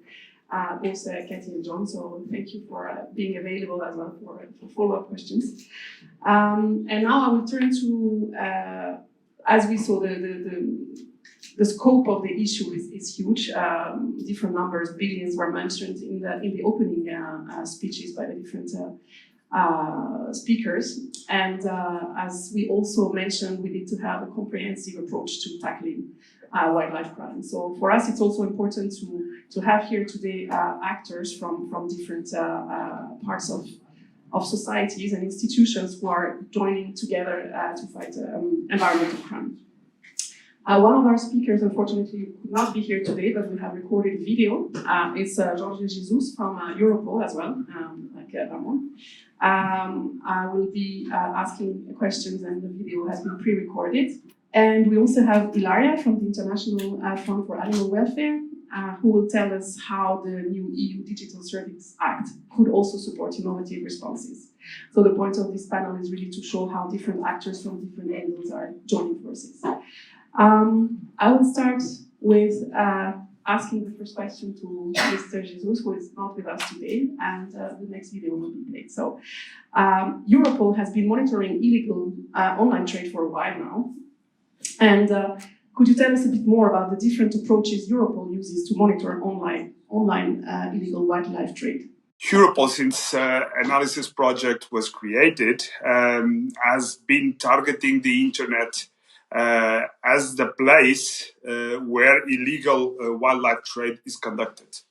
both Kathy and John. So thank you for being available as well for follow-up questions. And now I will turn to, as we saw, the scope of the issue is huge. Different numbers, billions were mentioned in the opening speeches by the different speakers. And as we also mentioned, we need to have a comprehensive approach to tackling wildlife crime. So for us, it's also important to have here today actors from different parts of societies and institutions who are joining together to fight environmental crime. One of our speakers, unfortunately, could not be here today, but we have recorded a video. It's Jorge Jesus from Europol as well, like Ramon. I will be asking questions, and the video has been pre-recorded. And we also have Ilaria from the International Fund for Animal Welfare, who will tell us how the new EU Digital Services Act could also support innovative responses. So the point of this panel is really to show how different actors from different angles are joining forces. I will start with asking the first question to Mr. Jesus, who is not with us today, and the next video will be played. So Europol has been monitoring illegal online trade for a while now. And could you tell us a bit more about the different approaches Europol uses to monitor online illegal wildlife trade? Europol, since analysis project was created, has been targeting the internet as the place where illegal wildlife trade is conducted.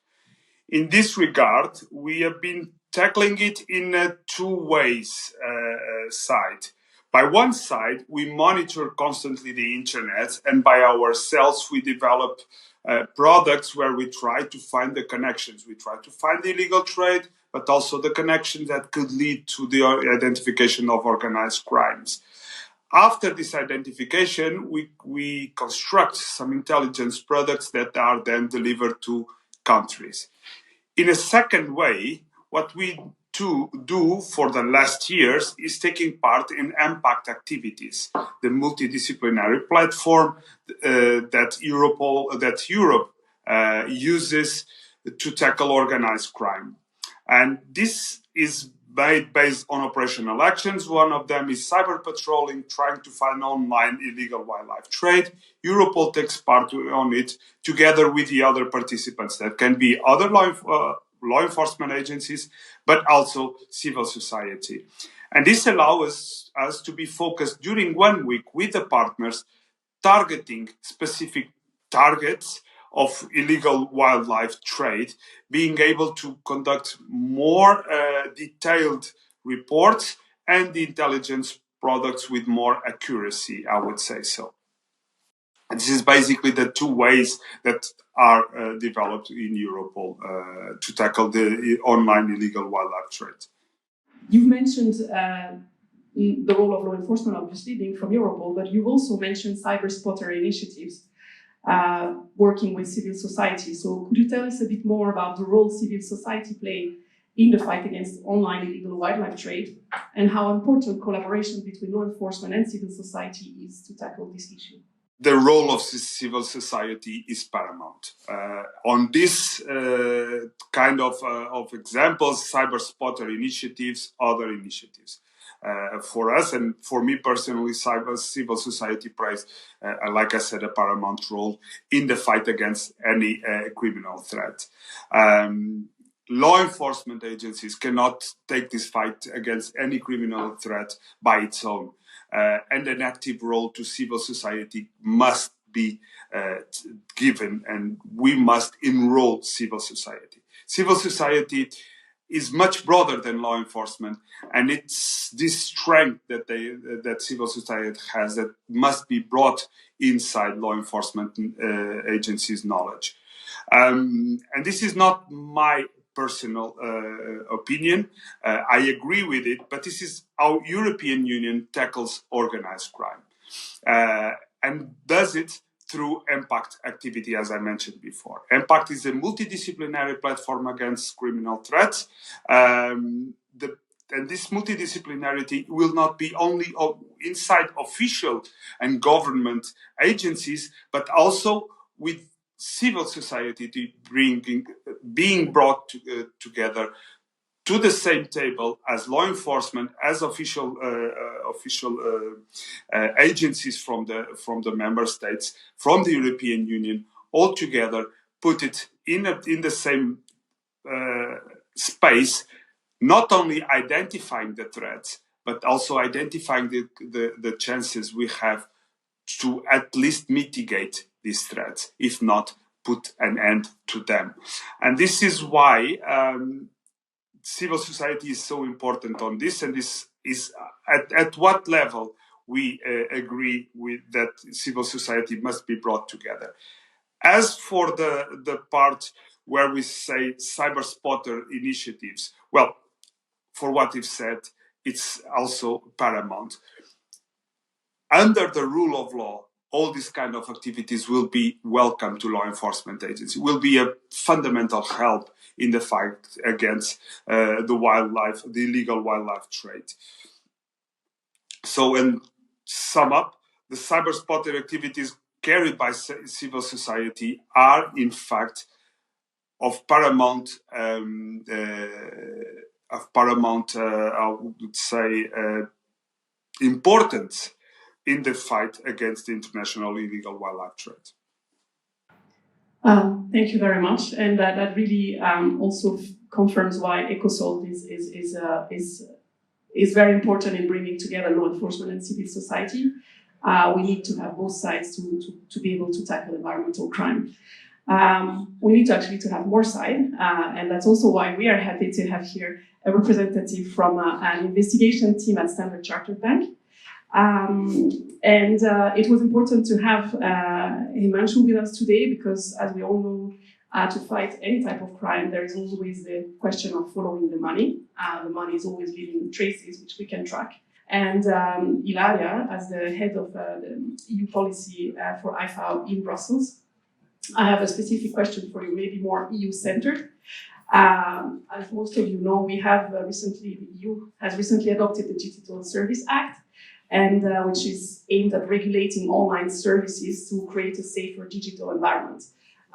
In this regard, we have been tackling it in two ways side. By one side, we monitor constantly the internet, and by ourselves, we develop products where we try to find the connections. We try to find the illegal trade, but also the connections that could lead to the identification of organized crimes. After this identification, we construct some intelligence products that are then delivered to countries. In a second way, what we do for the last years is taking part in EMPACT activities, the multidisciplinary platform that Europe uses to tackle organized crime. And this is based on operational actions. One of them is cyber patrolling, trying to find online illegal wildlife trade. Europol takes part on it together with the other participants. That can be other law enforcement agencies, but also civil society. And this allows us to be focused during 1 week with the partners, targeting specific targets of illegal wildlife trade, being able to conduct more detailed reports and the intelligence products with more accuracy, I would say so. And this is basically the two ways that are developed in Europol to tackle the online illegal wildlife trade. You've mentioned the role of law enforcement, obviously, being from Europol, but you've also mentioned cyber spotter initiatives working with civil society. So could you tell us a bit more about the role civil society play in the fight against online illegal wildlife trade, and how important collaboration between law enforcement and civil society is to tackle this issue? The role of civil society is paramount. On this kind of examples, cyber spotter initiatives, other initiatives. For us and for me personally, civil society plays, like I said, a paramount role in the fight against any criminal threat. Law enforcement agencies cannot take this fight against any criminal threat by its own. And an active role to civil society must be given, and we must enroll civil society. Civil society is much broader than law enforcement, and it's this strength that civil society has that must be brought inside law enforcement agencies' knowledge. And this is not my personal opinion. I agree with it, but this is how European Union tackles organized crime and does it through EMPACT activity, as I mentioned before. EMPACT is a multidisciplinary platform against criminal threats. And this multidisciplinarity will not be only inside official and government agencies, but also with civil society being brought together to the same table as law enforcement, as official agencies from the member states, from the European Union, all together, put it in the same space, not only identifying the threats, but also identifying the chances we have to at least mitigate these threats, if not put an end to them. And this is why civil society is so important on this, and this is at what level we agree with that civil society must be brought together. As for the part where we say cyber spotter initiatives, well, for what you've said, it's also paramount. Under the rule of law, all these kind of activities will be welcome to law enforcement agencies, will be a fundamental help in the fight against the illegal wildlife trade. So, and sum up, the cyber spotter activities carried by civil society are, in fact, of paramount, I would say, importance in the fight against the international illegal wildlife trade. Thank you very much, and that really also confirms why EcoSolve is very important in bringing together law enforcement and civil society. We need to have both sides to be able to tackle environmental crime. We need to actually have more sides, and that's also why we are happy to have here a representative from an investigation team at Standard Chartered Bank. It was important to have Himanshu with us today because, as we all know, to fight any type of crime, there is always the question of following the money. The money is always leaving traces which we can track. And Ilaria, as the head of the EU policy for IFAO in Brussels, I have a specific question for you, maybe more EU-centered. As most of you know, we have the EU has recently adopted the Digital Service Act, and which is aimed at regulating online services to create a safer digital environment.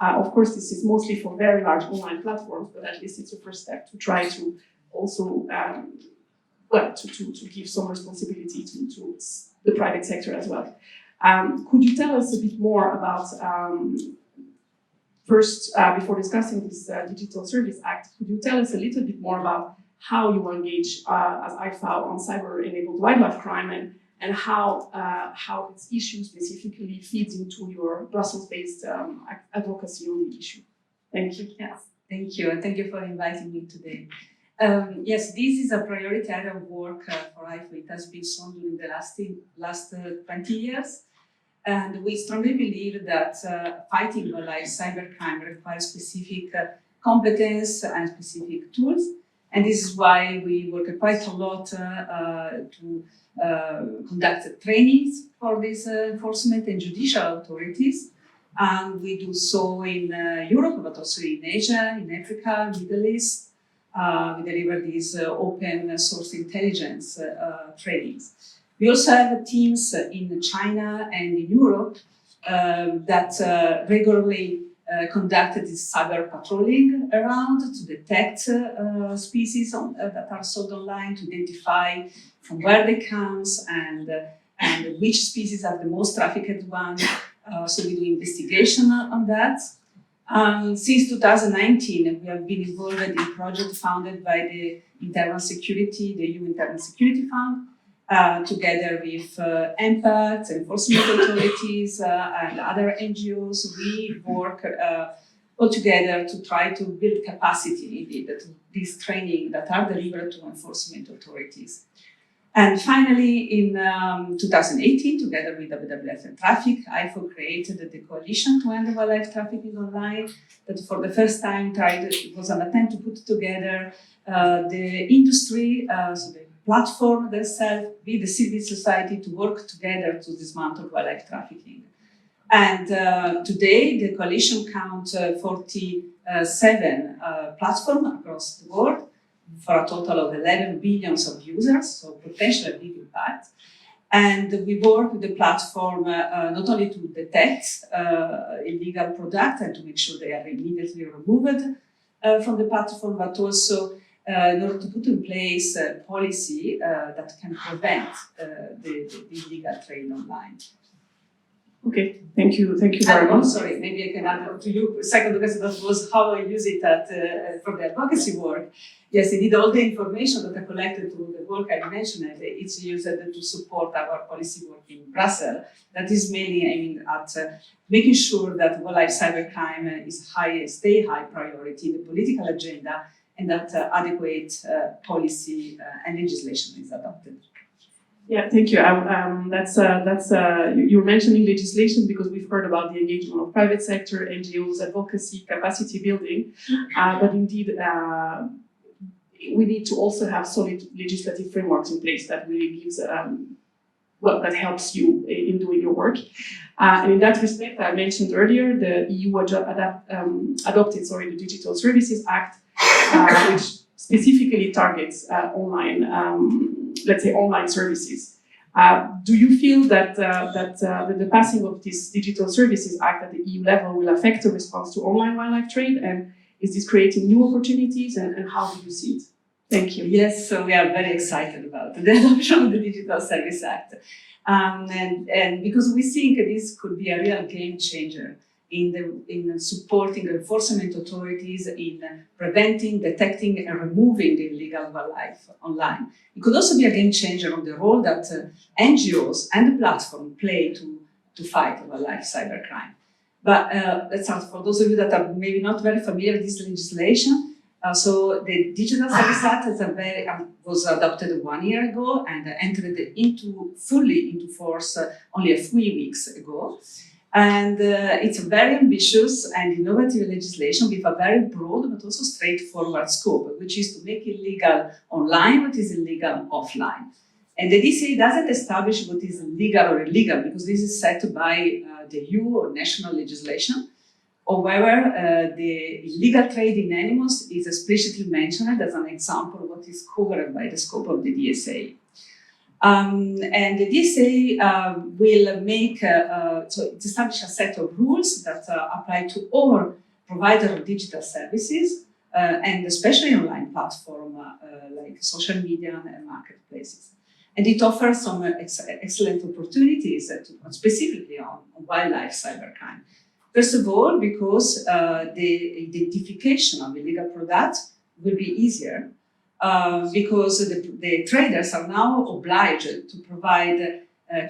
Of course, this is mostly for very large online platforms, but at least it's a first step to try to also, to give some responsibility to the private sector as well. Could you tell us a bit more about, first, before discussing this Digital Service Act, could you tell us a little bit more about how you engage as IFAO on cyber-enabled wildlife crime and how its issue specifically feeds into your Brussels-based advocacy on the issue? Thank you. Yes, thank you, and thank you for inviting me today. Yes, this is a priority area of work for IFAO. It has been so during the last 20 years, and we strongly believe that fighting wildlife cybercrime requires specific competence and specific tools. And this is why we work quite a lot to conduct trainings for these enforcement and judicial authorities. And we do so in Europe, but also in Asia, in Africa, Middle East. We deliver these open source intelligence trainings. We also have teams in China and in Europe that regularly conducted this cyber patrolling around to detect species that are sold online, to identify from where they come and which species are the most trafficked ones. So we do investigation on that. Since 2019, we have been involved in a project funded by the Internal Security, the EU Internal Security Fund, together with EMPACT, enforcement authorities, and other NGOs. We work all together to try to build capacity indeed to this training that are delivered to enforcement authorities. And finally, in 2018, together with WWF and Traffic, IFAO created the Coalition to End Wildlife Trafficking Online, that for the first time it was an attempt to put together the industry, so the platform themselves with the civil society to work together to dismantle wildlife trafficking. And today, the coalition counts 47 platforms across the world for a total of 11 billion of users, so potentially a big impact. And we work with the platform not only to detect illegal products and to make sure they are immediately removed from the platform, but also in order to put in place a policy that can prevent the illegal trade online. Okay, thank you very I'm much. sorry, maybe I can add to you a second, because that was how I use it for the advocacy work. Yes, indeed, all the information that I collected through the work I mentioned, it's used to support our policy work in Brussels. That is mainly aiming at making sure that wildlife cybercrime is stay high priority in the political agenda, and that adequate policy and legislation is adopted. Yeah, thank you. You're mentioning legislation because we've heard about the engagement of private sector, NGOs, advocacy, capacity building, but indeed we need to also have solid legislative frameworks in place that really gives that helps you in doing your work. And in that respect, I mentioned earlier the EU adopted the Digital Services Act, which specifically targets online. Let's say online services. Do you feel that the passing of this Digital Services Act at the EU level will affect the response to online wildlife trade? And is this creating new opportunities? And how do you see it? Thank you. Yes, so we are very excited about the adoption of the Digital Services Act. And because we think this could be a real game changer in supporting enforcement authorities in preventing, detecting, and removing the illegal wildlife online. It could also be a game changer on the role that NGOs and the platform play to fight wildlife cybercrime. But let's start for those of you that are maybe not very familiar with this legislation. So the Digital Services Act was adopted 1 year ago and entered fully into force only a few weeks ago. And it's a very ambitious and innovative legislation with a very broad but also straightforward scope, which is to make illegal online what is illegal offline. And the DCA doesn't establish what is legal or illegal, because this is set by the EU or national legislation. However, the illegal trade in animals is explicitly mentioned as an example of what is covered by the scope of the DSA. And the DSA will make, so it establishes a set of rules that apply to all providers of digital services, and especially online platforms like social media and marketplaces. And it offers some excellent opportunities specifically on wildlife cybercrime. First of all, because the identification of illegal products will be easier, because the traders are now obliged to provide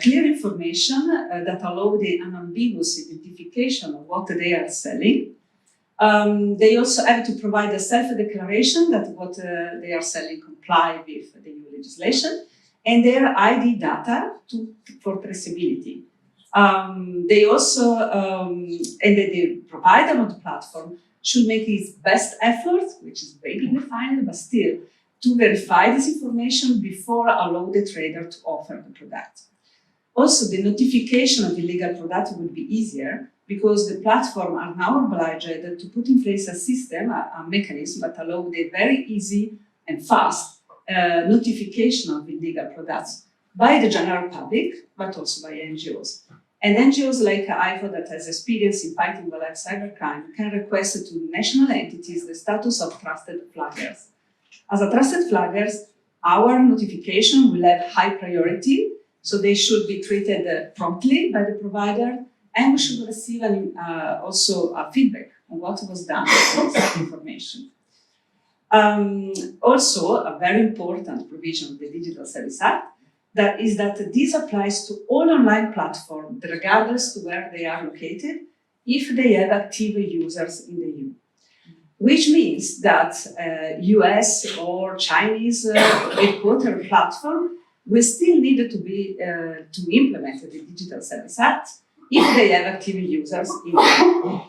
clear information that allow the unambiguous identification of what they are selling. They also have to provide a self-declaration that what they are selling comply with the EU legislation, and their ID data for traceability. They also, and the provider of the platform should make its best effort, which is vaguely defined, but still, to verify this information before allowing the trader to offer the product. Also, the notification of illegal product will be easier because the platform are now obliged to put in place a system, a mechanism that allows the very easy and fast notification of illegal products by the general public, but also by NGOs. And NGOs like IFO that has experience in fighting wildlife cybercrime can request to national entities the status of trusted flaggers. As a trusted flaggers, our notification will have high priority, so they should be treated promptly by the provider, and we should receive also a feedback on what was done with this information. Also, a very important provision of the Digital Services Act that this applies to all online platforms, regardless to where they are located, if they have active users in the EU. Which means that US or Chinese headquarter platform will still need to be to implement the Digital Services Act if they have active users in the EU.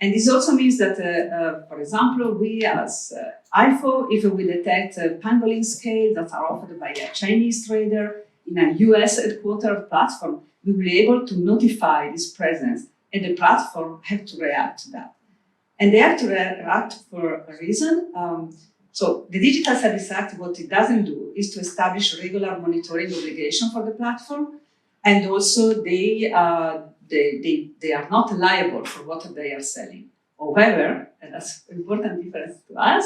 And this also means that, for example, we as IFO, if we detect pangolin scales that are offered by a Chinese trader in a US headquarter platform, we will be able to notify this presence, and the platform have to react to that. And they have to react for a reason. So the Digital Services Act, what it doesn't do is to establish regular monitoring obligation for the platform, and also they are not liable for what they are selling. However, and that's an important difference to us,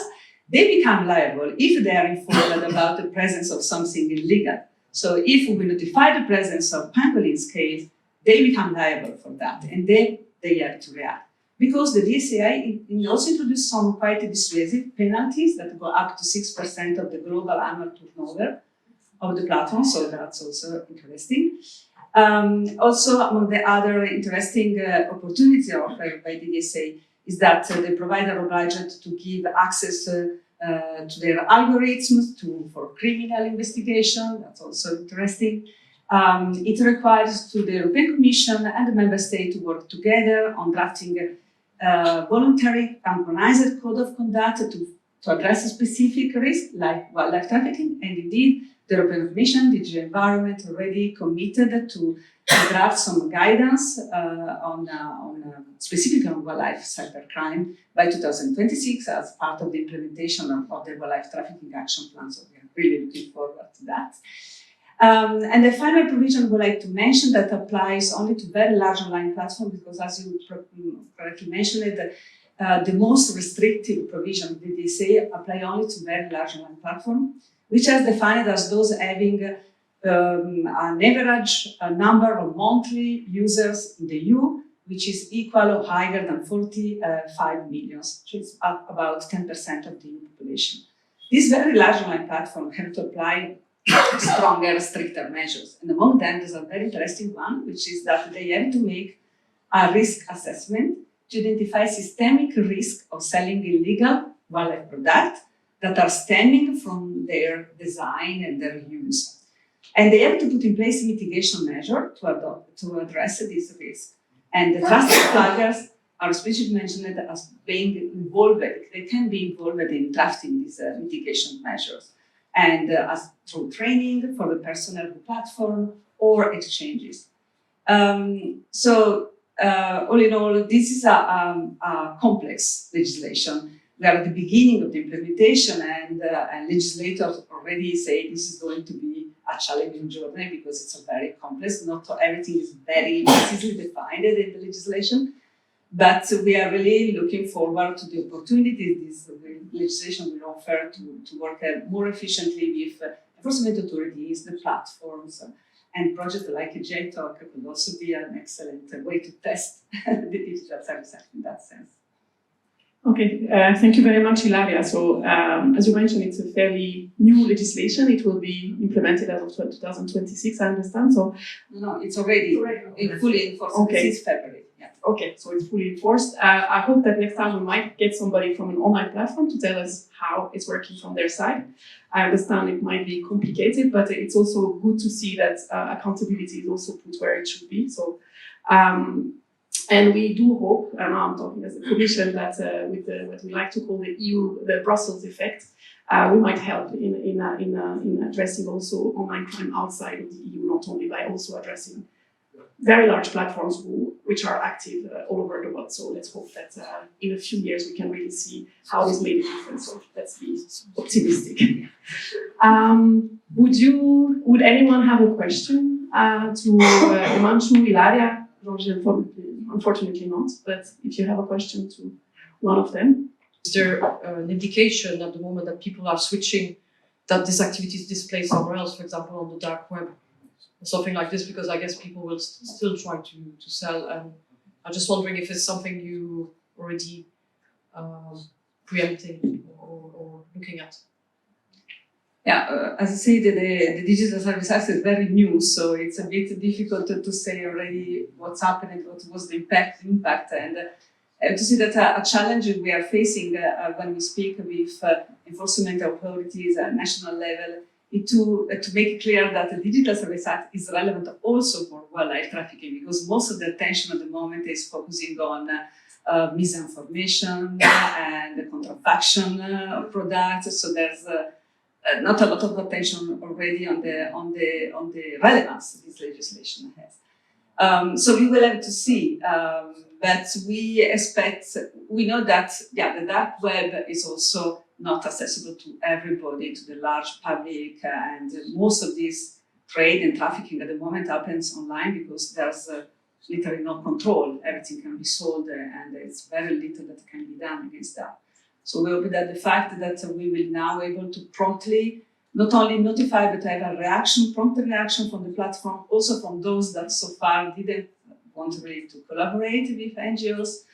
they become liable if they are informed about the presence of something illegal. So if we notify the presence of pangolin scales, they become liable for that, and then they have to react. Because the DSA also introduced some quite dissuasive penalties that go up to 6% of the global annual turnover of the platform, so that's also interesting. Also, among the other interesting opportunities offered by the DSA is that the provider obliged to give access to their algorithms for criminal investigation. That's also interesting. It requires to the European Commission and the Member State to work together on drafting a voluntary harmonized code of conduct to address a specific risk like wildlife trafficking. And indeed, the European Commission, DG Environment, already committed to draft some guidance specifically on wildlife cybercrime by 2026 as part of the implementation of the wildlife trafficking action plan. So we are really looking forward to that. And the final provision I would like to mention that applies only to very large online platforms, because as you correctly mentioned, the most restrictive provision of the DSA apply only to very large online platforms, which are defined as those having an average number of monthly users in the EU, which is equal or higher than 45 million, which is about 10% of the EU population. These very large online platforms have to apply stronger, stricter measures. And among them, there's a very interesting one, which is that they have to make a risk assessment to identify systemic risk of selling illegal wildlife products that are stemming from their design and their use. And they have to put in place mitigation measures to address this risk. And the trusted flaggers are especially mentioned as being involved. They can be involved in drafting these mitigation measures, and as through training for the personnel of the platform or exchanges. All in all, this is a complex legislation. We are at the beginning of the implementation, and legislators already say this is going to be a challenging journey because it's a very complex. Not everything is very precisely defined in the legislation, but we are really looking forward to the opportunity this legislation will offer to work more efficiently with enforcement authorities, the platforms, and projects like GI-TOC could also be an excellent way to test the digital service act in that sense. Okay, thank you very much, Ilaria. So, as you mentioned, it's a fairly new legislation. It will be implemented as of 2026, I understand. So, no, it's already fully enforced since February. Yeah. Okay, so it's fully enforced. I hope that next time we might get somebody from an online platform to tell us how it's working from their side. I understand it might be complicated, but it's also good to see that accountability is also put where it should be. So. And we do hope, and I'm talking as a Commission, that with what we like to call the Brussels effect, we might help in addressing also online crime outside of the EU, not only by also addressing very large platforms which are active all over the world. So let's hope that in a few years we can really see how this made a difference. So let's be optimistic. Would anyone have a question to Himanshu, Ilaria, Roger? Unfortunately not, but if you have a question to one of them. Is there an indication at the moment that people are switching, that this activity is displayed somewhere else, for example, on the dark web, or something like this, because I guess people will still try to sell, and I'm just wondering if it's something you already preempting or looking at. Yeah, as I said, the Digital Service Act is very new, so it's a bit difficult to say already what's happening, what was the impact, and to see that a challenge we are facing when we speak with enforcement authorities at national level is to make it clear that the Digital Service Act is relevant also for wildlife trafficking, because most of the attention at the moment is focusing on misinformation and contrafaction of products. So there's not a lot of attention already on the relevance this legislation has. So we will have to see, but we know that the dark web is also not accessible to everybody, to the large public, and most of this trade and trafficking at the moment happens online because there's literally no control. Everything can be sold, and it's very little that can be done against that. So we hope that the fact that we will now able to promptly not only notify, but have a reaction, prompt reaction from the platform, also from those that so far didn't want really to collaborate with NGOs,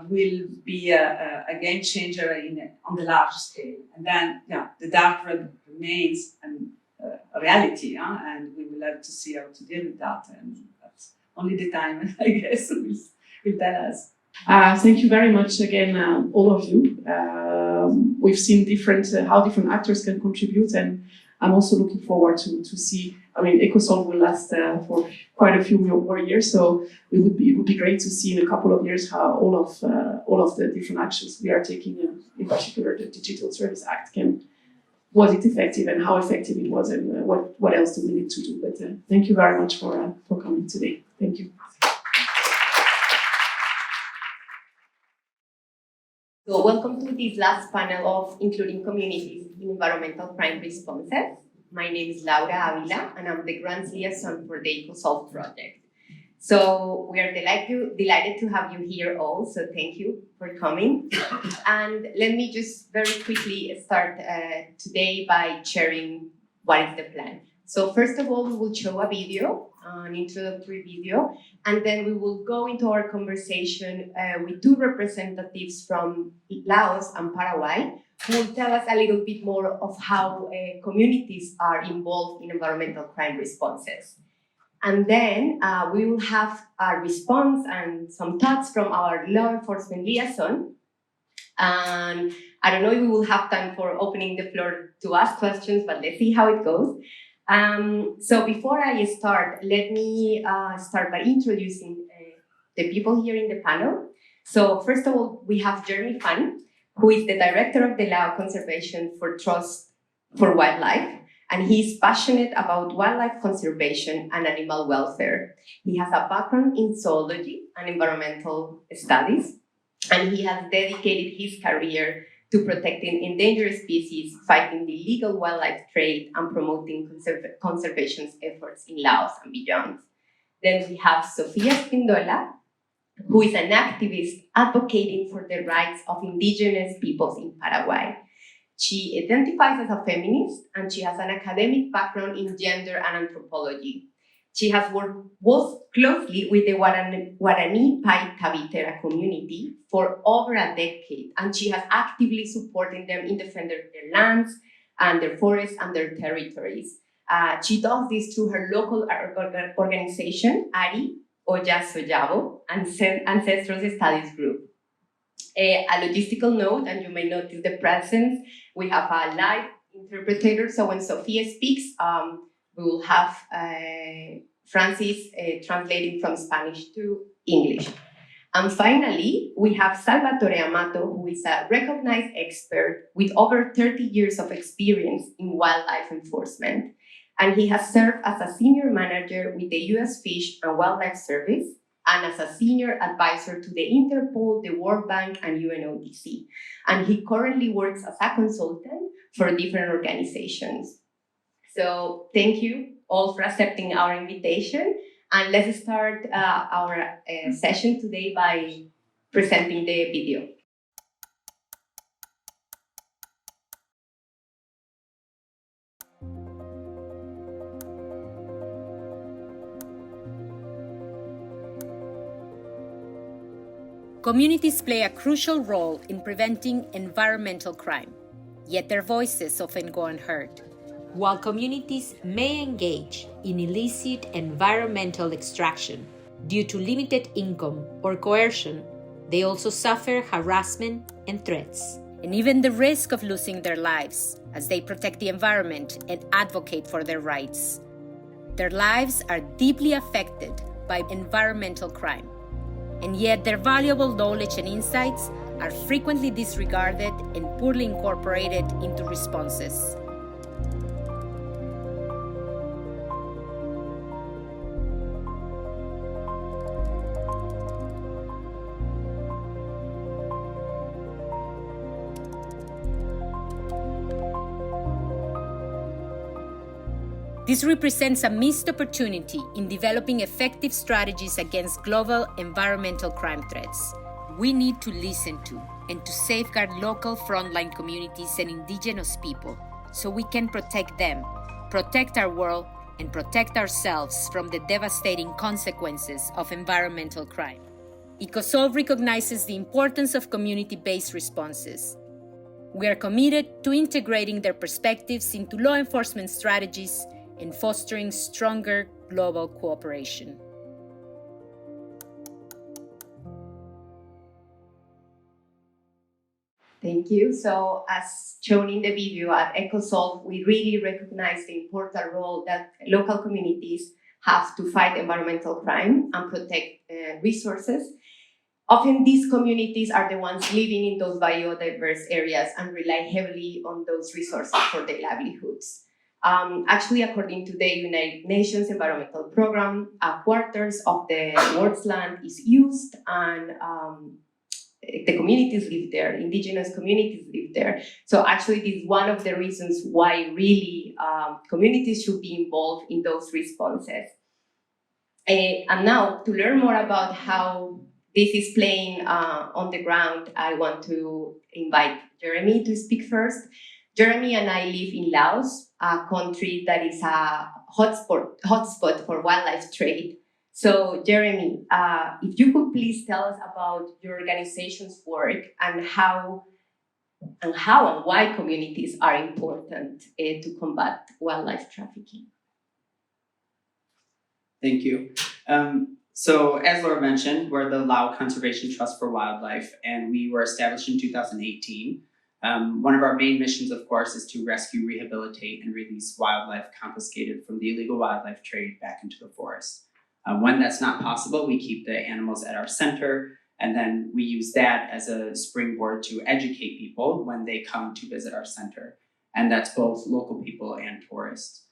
will be a game changer on the large scale. And then, the dark web remains a reality, and we will have to see how to deal with that. And that's only the time, I guess, will tell us. Thank you very much again, all of you. We've seen how different actors can contribute, and I'm also looking forward to see. I mean, EcoSolve will last for quite a few more years, so it would be great to see in a couple of years how all of the different actions we are taking, in particular the Digital Service Act, was it effective and how effective it was, and what else do we need to do. But thank you very much for coming today. Thank you. So welcome to this last panel of Including Communities in Environmental Crime Responses. My name is Laura Avila, and I'm the Grants Liaison for the EcoSolve project. So we are delighted to have you here all, so thank you for coming. And let me just very quickly start today by sharing what is the plan. So first of all, we will show a video, an introductory video, and then we will go into our conversation with two representatives from Laos and Paraguay, who will tell us a little bit more of how communities are involved in environmental crime responses. And then we will have a response and some thoughts from our law enforcement liaison. And I don't know if we will have time for opening the floor to ask questions, but let's see how it goes. So before I start, let me start by introducing the people here in the panel. So first of all, we have Jeremy Fan, who is the director of the Lao Conservation for Trust for Wildlife, and he's passionate about wildlife conservation and animal welfare. He has a background in zoology and environmental studies, and he has dedicated his career to protecting endangered species, fighting the illegal wildlife trade, and promoting conservation efforts in Laos and beyond. Then we have Sofia Spindola, who is an activist advocating for the rights of indigenous peoples in Paraguay. She identifies as a feminist, and she has an academic background in gender and anthropology. She has worked closely with the Guarani Pai Tabitera community for over a decade, and she has actively supported them in defending their lands and their forests and their territories. She does this through her local organization, Ari Oyasoyabo, Ancestral Studies Group. A logistical note, and you may notice the presence, we have a live interpreter, so when Sophia speaks, we will have Francis translating from Spanish to English. And finally, we have Salvatore Amato, who is a recognized expert with over 30 years of experience in wildlife enforcement. And he has served as a senior manager with the US Fish and Wildlife Service and as a senior advisor to the Interpol, the World Bank, and UNODC. And he currently works as a consultant for different organizations. So thank you all for accepting our invitation. And let's start our session today by presenting the video. Communities play a crucial role in preventing environmental crime, yet their voices often go unheard. While communities may engage in illicit environmental extraction due to limited income or coercion, they also suffer harassment and threats, and even the risk of losing their lives as they protect the environment and advocate for their rights. Their lives are deeply affected by environmental crime, and yet their valuable knowledge and insights are frequently disregarded and poorly incorporated into responses. This represents a missed opportunity in developing effective strategies against global environmental crime threats. We need to listen to and to safeguard local frontline communities and indigenous people so we can protect them, protect our world, and protect ourselves from the devastating consequences of environmental crime. EcoSolve recognizes the importance of community-based responses. We are committed to integrating their perspectives into law enforcement strategies and fostering stronger global cooperation. Thank you. So as shown in the video at EcoSolve, we really recognize the important role that local communities have to fight environmental crime and protect resources. Often these communities are the ones living in those biodiverse areas and rely heavily on those resources for their livelihoods. Actually, according to the United Nations Environmental Programme, 1/4 of the world's land is used, and the communities live there, indigenous communities live there. So actually this is one of the reasons why really communities should be involved in those responses. And now to learn more about how this is playing on the ground, I want to invite Jeremy to speak first. Jeremy and I live in Laos, a country that is a hotspot for wildlife trade. So, Jeremy, if you could please tell us about your organization's work and how and why communities are important to combat wildlife trafficking. Thank you. So, as Laura mentioned, we're the Lao Conservation Trust for Wildlife, and we were established in 2018. One of our main missions, of course, is to rescue, rehabilitate, and release wildlife confiscated from the illegal wildlife trade back into the forest. When that's not possible, we keep the animals at our center, and then we use that as a springboard to educate people when they come to visit our center. And that's both local people and tourists.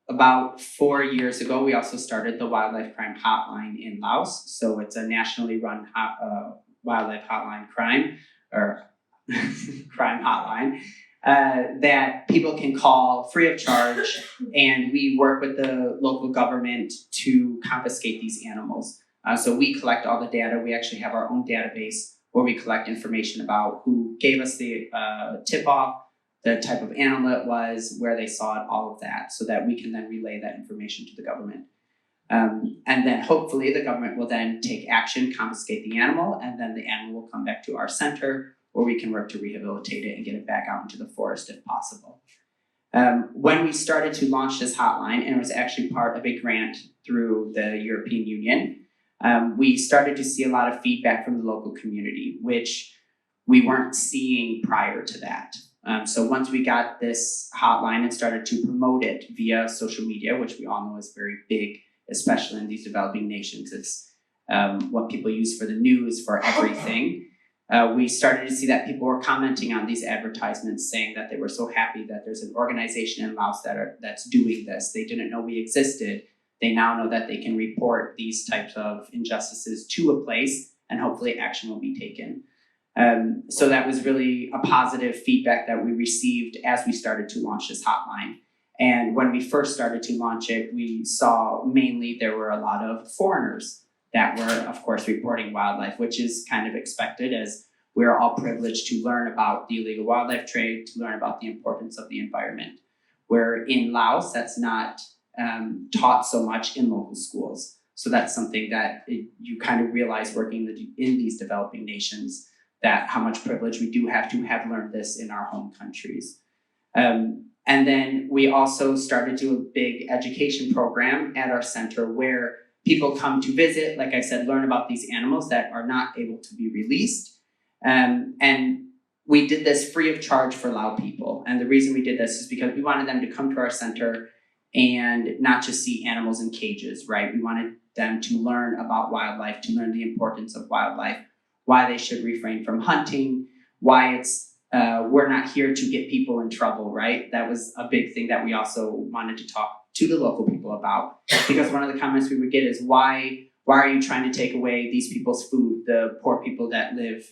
About 4 years ago, we also started the Wildlife Crime Hotline in Laos. So it's a nationally run wildlife hotline crime hotline. That people can call free of charge, and we work with the local government to confiscate these animals. So we collect all the data. We actually have our own database where we collect information about who gave us the tip-off, the type of animal it was, where they saw it, all of that, so that we can then relay that information to the government. And then hopefully the government will then take action, confiscate the animal, and then the animal will come back to our center, where we can work to rehabilitate it and get it back out into the forest if possible. When we started to launch this hotline, and it was actually part of a grant through the European Union, we started to see a lot of feedback from the local community, which we weren't seeing prior to that. So once we got this hotline and started to promote it via social media, which we all know is very big, especially in these developing nations, it's what people use for the news, for everything. We started to see that people were commenting on these advertisements, saying that they were so happy that there's an organization in Laos that's doing this. They didn't know we existed. They now know that they can report these types of injustices to a place, and hopefully action will be taken. So that was really a positive feedback that we received as we started to launch this hotline. And when we first started to launch it, we saw mainly there were a lot of foreigners that were, of course, reporting wildlife, which is kind of expected, as we're all privileged to learn about the illegal wildlife trade, to learn about the importance of the environment. Where in Laos, that's not taught so much in local schools. So that's something that you kind of realize working in these developing nations, that how much privilege we do have to have learned this in our home countries. And then we also started to do a big education program at our center where people come to visit, like I said, learn about these animals that are not able to be released. And we did this free of charge for Lao people. And the reason we did this is because we wanted them to come to our center and not just see animals in cages, right? We wanted them to learn about wildlife, to learn the importance of wildlife, why they should refrain from hunting, why it's we're not here to get people in trouble, right? That was a big thing that we also wanted to talk to the local people about, because one of the comments we would get is, why are you trying to take away these people's food, the poor people that live,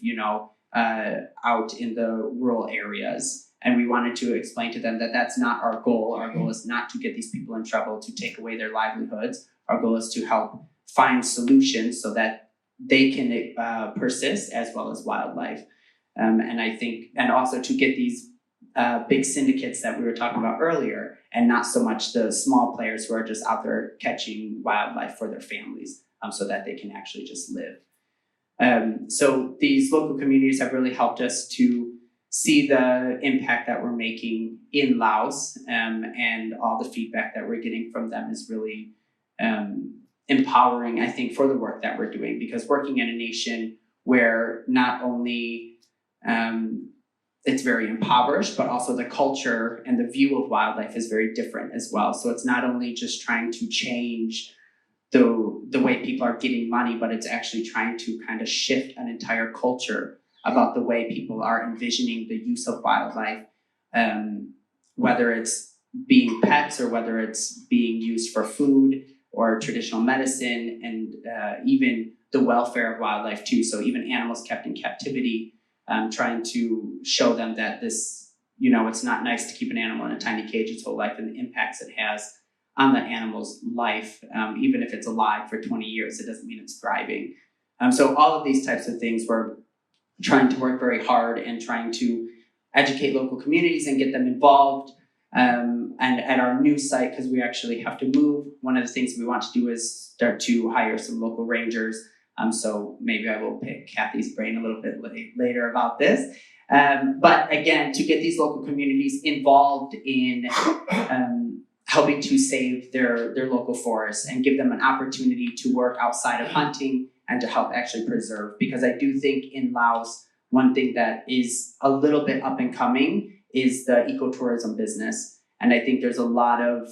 out in the rural areas? And we wanted to explain to them that that's not our goal. Our goal is not to get these people in trouble, to take away their livelihoods. Our goal is to help find solutions so that they can persist, as well as wildlife. And I think, and also to get these big syndicates that we were talking about earlier, and not so much the small players who are just out there catching wildlife for their families, so that they can actually just live. So these local communities have really helped us to see the impact that we're making in Laos, and all the feedback that we're getting from them is really empowering, I think, for the work that we're doing, because working in a nation where not only it's very impoverished, but also the culture and the view of wildlife is very different as well. So it's not only just trying to change the way people are getting money, but it's actually trying to kind of shift an entire culture about the way people are envisioning the use of wildlife, whether it's being pets or whether it's being used for food or traditional medicine, and even the welfare of wildlife too. So even animals kept in captivity, trying to show them that this, it's not nice to keep an animal in a tiny cage its whole life, and the impacts it has on the animal's life. Even if it's alive for 20 years, it doesn't mean it's thriving. So all of these types of things, we're trying to work very hard and trying to educate local communities and get them involved. And at our new site, because we actually have to move, one of the things we want to do is start to hire some local rangers. So maybe I will pick Kathy's brain a little bit later about this. But again, to get these local communities involved in helping to save their local forests and give them an opportunity to work outside of hunting and to help actually preserve. Because I do think in Laos, one thing that is a little bit up and coming is the ecotourism business. And I think there's a lot of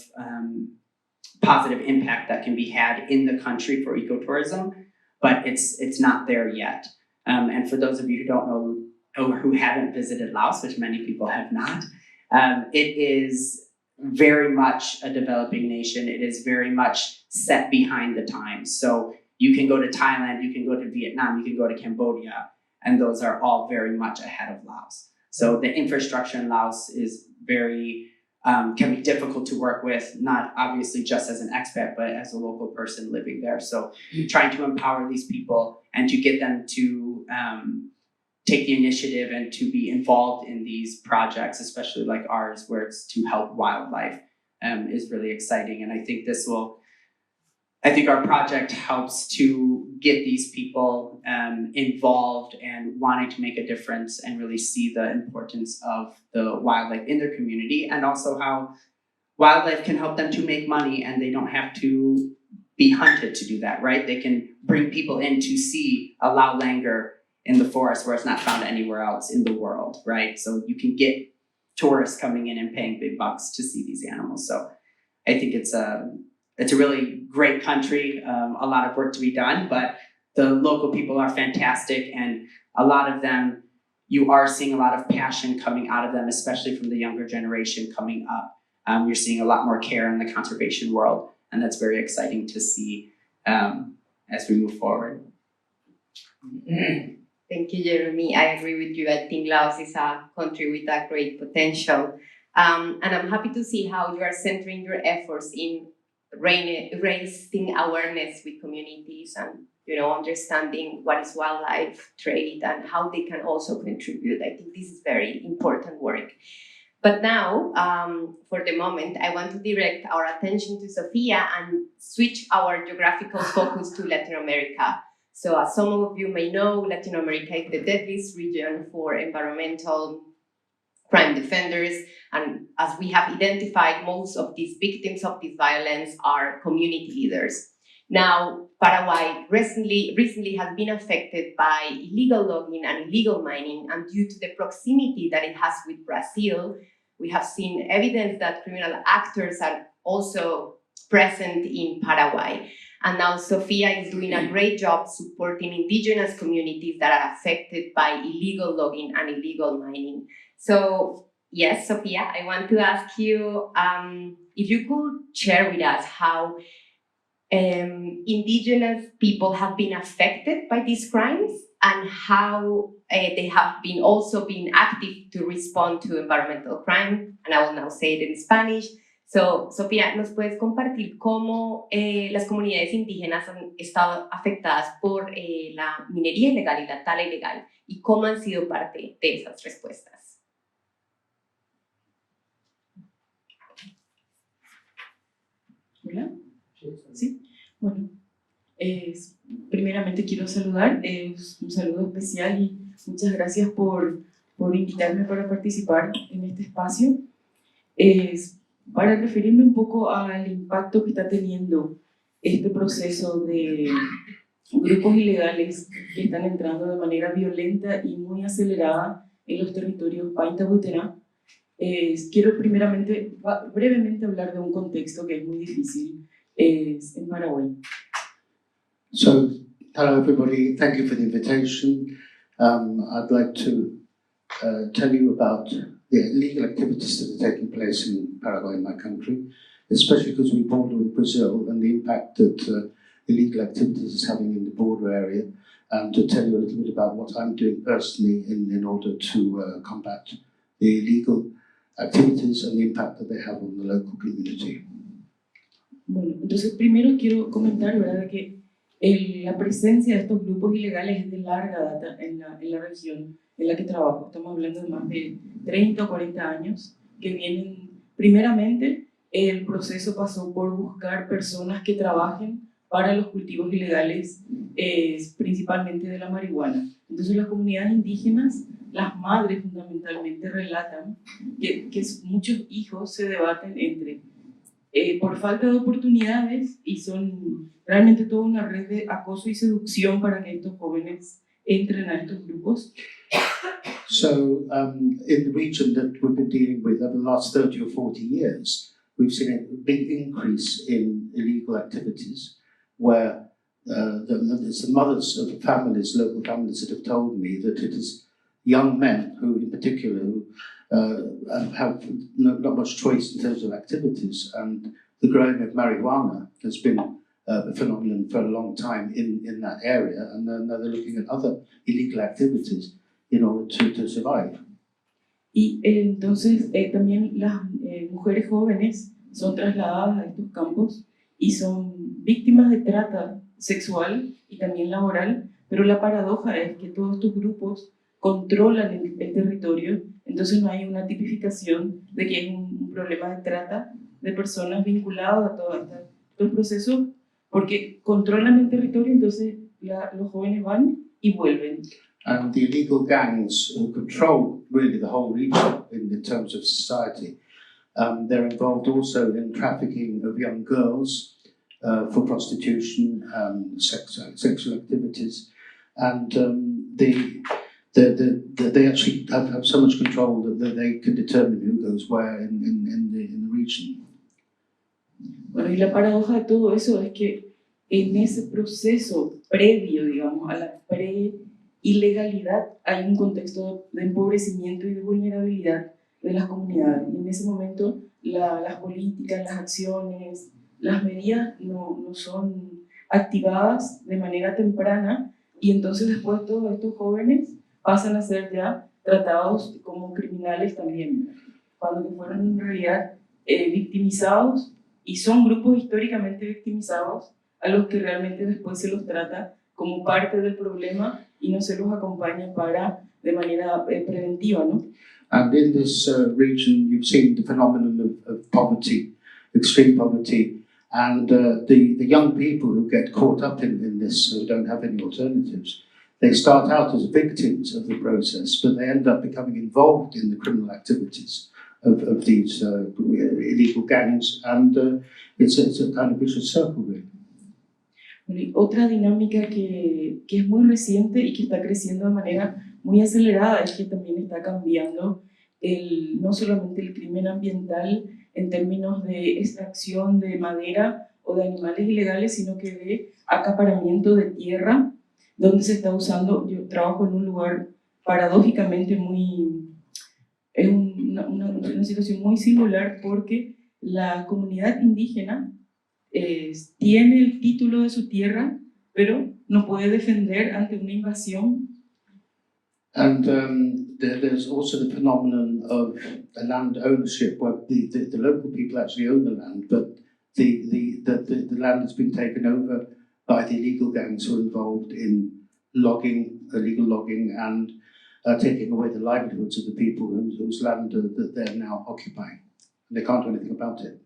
positive impact that can be had in the country for ecotourism, but it's not there yet. And for those of you who don't know or who haven't visited Laos, which many people have not, it is very much a developing nation. It is very much set behind the times. So you can go to Thailand, you can go to Vietnam, you can go to Cambodia, and those are all very much ahead of Laos. So the infrastructure in Laos is very, can be difficult to work with, not obviously just as an expat, but as a local person living there. So trying to empower these people and to get them to take the initiative and to be involved in these projects, especially like ours, where it's to help wildlife, is really exciting. And I think our project helps to get these people involved and wanting to make a difference and really see the importance of the wildlife in their community, and also how wildlife can help them to make money and they don't have to be hunted to do that, right? They can bring people in to see a lao langur in the forest where it's not found anywhere else in the world, right? So you can get tourists coming in and paying big bucks to see these animals. So I think it's a really great country, a lot of work to be done, but the local people are fantastic, and a lot of them, you are seeing a lot of passion coming out of them, especially from the younger generation coming up. You're seeing a lot more care in the conservation world, and that's very exciting to see as we move forward. Thank you, Jeremy. I agree with you. I think Laos is a country with a great potential. And I'm happy to see how you are centering your efforts in raising awareness with communities and, understanding what is wildlife trade and how they can also contribute. I think this is very important work. But now, for the moment, I want to direct our attention to Sofia and switch our geographical focus to Latin America. So as some of you may know, Latin America is the deadliest region for environmental crime defenders. And as we have identified, most of these victims of this violence are community leaders. Now, Paraguay recently has been affected by illegal logging and illegal mining, and due to the proximity that it has with Brazil, we have seen evidence that criminal actors are also present in Paraguay. And now Sofia is doing a great job supporting indigenous communities that are affected by illegal logging and illegal mining. So yes, Sofia, I want to ask you if you could share with us how indigenous people have been affected by these crimes and how they have been also been active to respond to environmental crime. And I will now say it in Spanish. So, Sofía, ¿nos puedes compartir cómo las comunidades indígenas han estado afectadas por la minería ilegal y la tala ilegal y cómo han sido parte de esas respuestas? Hola. Sí. Bueno, primeramente quiero saludar, un saludo especial y muchas gracias por invitarme para participar en este espacio. Para referirme un poco al impacto que está teniendo este proceso de grupos ilegales que están entrando de manera violenta y muy acelerada en los territorios Painta-Buterá, quiero primeramente, brevemente hablar de un contexto que es muy difícil en Paraguay. So, hello everybody, thank you for the invitation. I'd like to tell you about the illegal activities that are taking place in Paraguay, my country, especially because we border with Brazil and the impact that illegal activities is having in the border area, and to tell you a little bit about what I'm doing personally in order to combat the illegal activities and the impact that they have on the local community. Bueno, entonces primero quiero comentar, ¿verdad?, que la presencia de estos grupos ilegales es de larga data en la región en la que trabajo. Estamos hablando de más de 30 o 40 años que vienen. Primeramente, el proceso pasó por buscar personas que trabajen para los cultivos ilegales, principalmente de la marihuana. Entonces las comunidades indígenas, las madres fundamentalmente relatan que muchos hijos se debaten entre por falta de oportunidades y son realmente toda una red de acoso y seducción para que estos jóvenes entren a estos grupos. So, in the region that we've been dealing with over the last 30 or 40 years, we've seen a big increase in illegal activities where it's the mothers of families, local families, that have told me that it is young men who, in particular, who have not much choice in terms of activities, and the growing of marijuana has been a phenomenon for a long time in that area, and now they're looking at other illegal activities in order to survive. Y entonces también las mujeres jóvenes son trasladadas a estos campos y son víctimas de trata sexual y también laboral, pero la paradoja es que todos estos grupos controlan el territorio, entonces no hay una tipificación de que hay un problema de trata de personas vinculado a todo el proceso, porque controlan el territorio, entonces los jóvenes van y vuelven. And the illegal gangs who control really the whole region in terms of society, they're involved also in trafficking of young girls for prostitution, sexual activities, and they actually have so much control that they can determine who goes where in the region. Bueno, y la paradoja de todo eso es que en ese proceso previo, digamos, a la ilegalidad, hay un contexto de empobrecimiento y de vulnerabilidad de las comunidades. Y en ese momento las políticas, las acciones, las medidas no son activadas de manera temprana, y entonces después todos estos jóvenes pasan a ser ya tratados como criminales también, cuando fueron en realidad victimizados, y son grupos históricamente victimizados a los que realmente después se los trata como parte del problema y no se los acompaña de manera preventiva, ¿no? And in this region, you've seen the phenomenon of poverty, extreme poverty, and the young people who get caught up in this, who don't have any alternatives, they start out as victims of the process, but they end up becoming involved in the criminal activities of these illegal gangs, and it's a kind of vicious circle, really. Otra dinámica que es muy reciente y que está creciendo de manera muy acelerada es que también está cambiando no solamente el crimen ambiental en términos de extracción de madera o de animales ilegales, sino que de acaparamiento de tierra, donde se está usando. Yo trabajo en un lugar paradójicamente es una situación muy singular, porque la comunidad indígena tiene el título de su tierra, pero no puede defender ante una invasión. And there's also the phenomenon of a land ownership, where the local people actually own the land, but the land has been taken over by the illegal gangs who are involved in illegal logging, and taking away the livelihoods of the people whose land that they're now occupying. They can't do anything about it.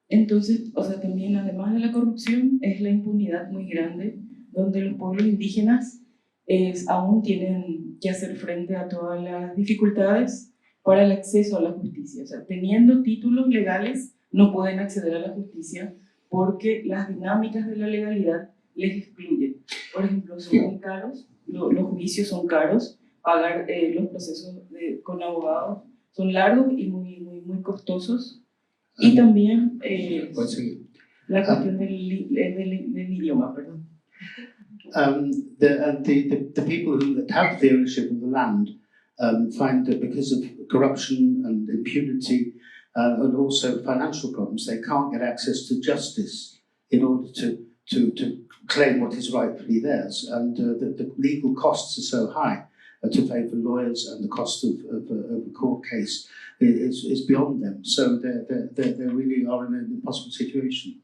Entonces, o sea, también además de la corrupción, es la impunidad muy grande, donde los pueblos indígenas aún tienen que hacer frente a todas las dificultades para el acceso a la justicia. O sea, teniendo títulos legales, no pueden acceder a la justicia porque las dinámicas de la legalidad les excluyen. Por ejemplo, son muy caros, los juicios son caros, pagar los procesos con abogados son largos y muy costosos. Y también la cuestión del idioma, perdón. The people who have the ownership of the land find that because of corruption and impunity and also financial problems, they can't get access to justice in order to claim what is rightfully theirs. And the legal costs are so high to pay for lawyers, and the cost of a court case is beyond them. So they really are in an impossible situation.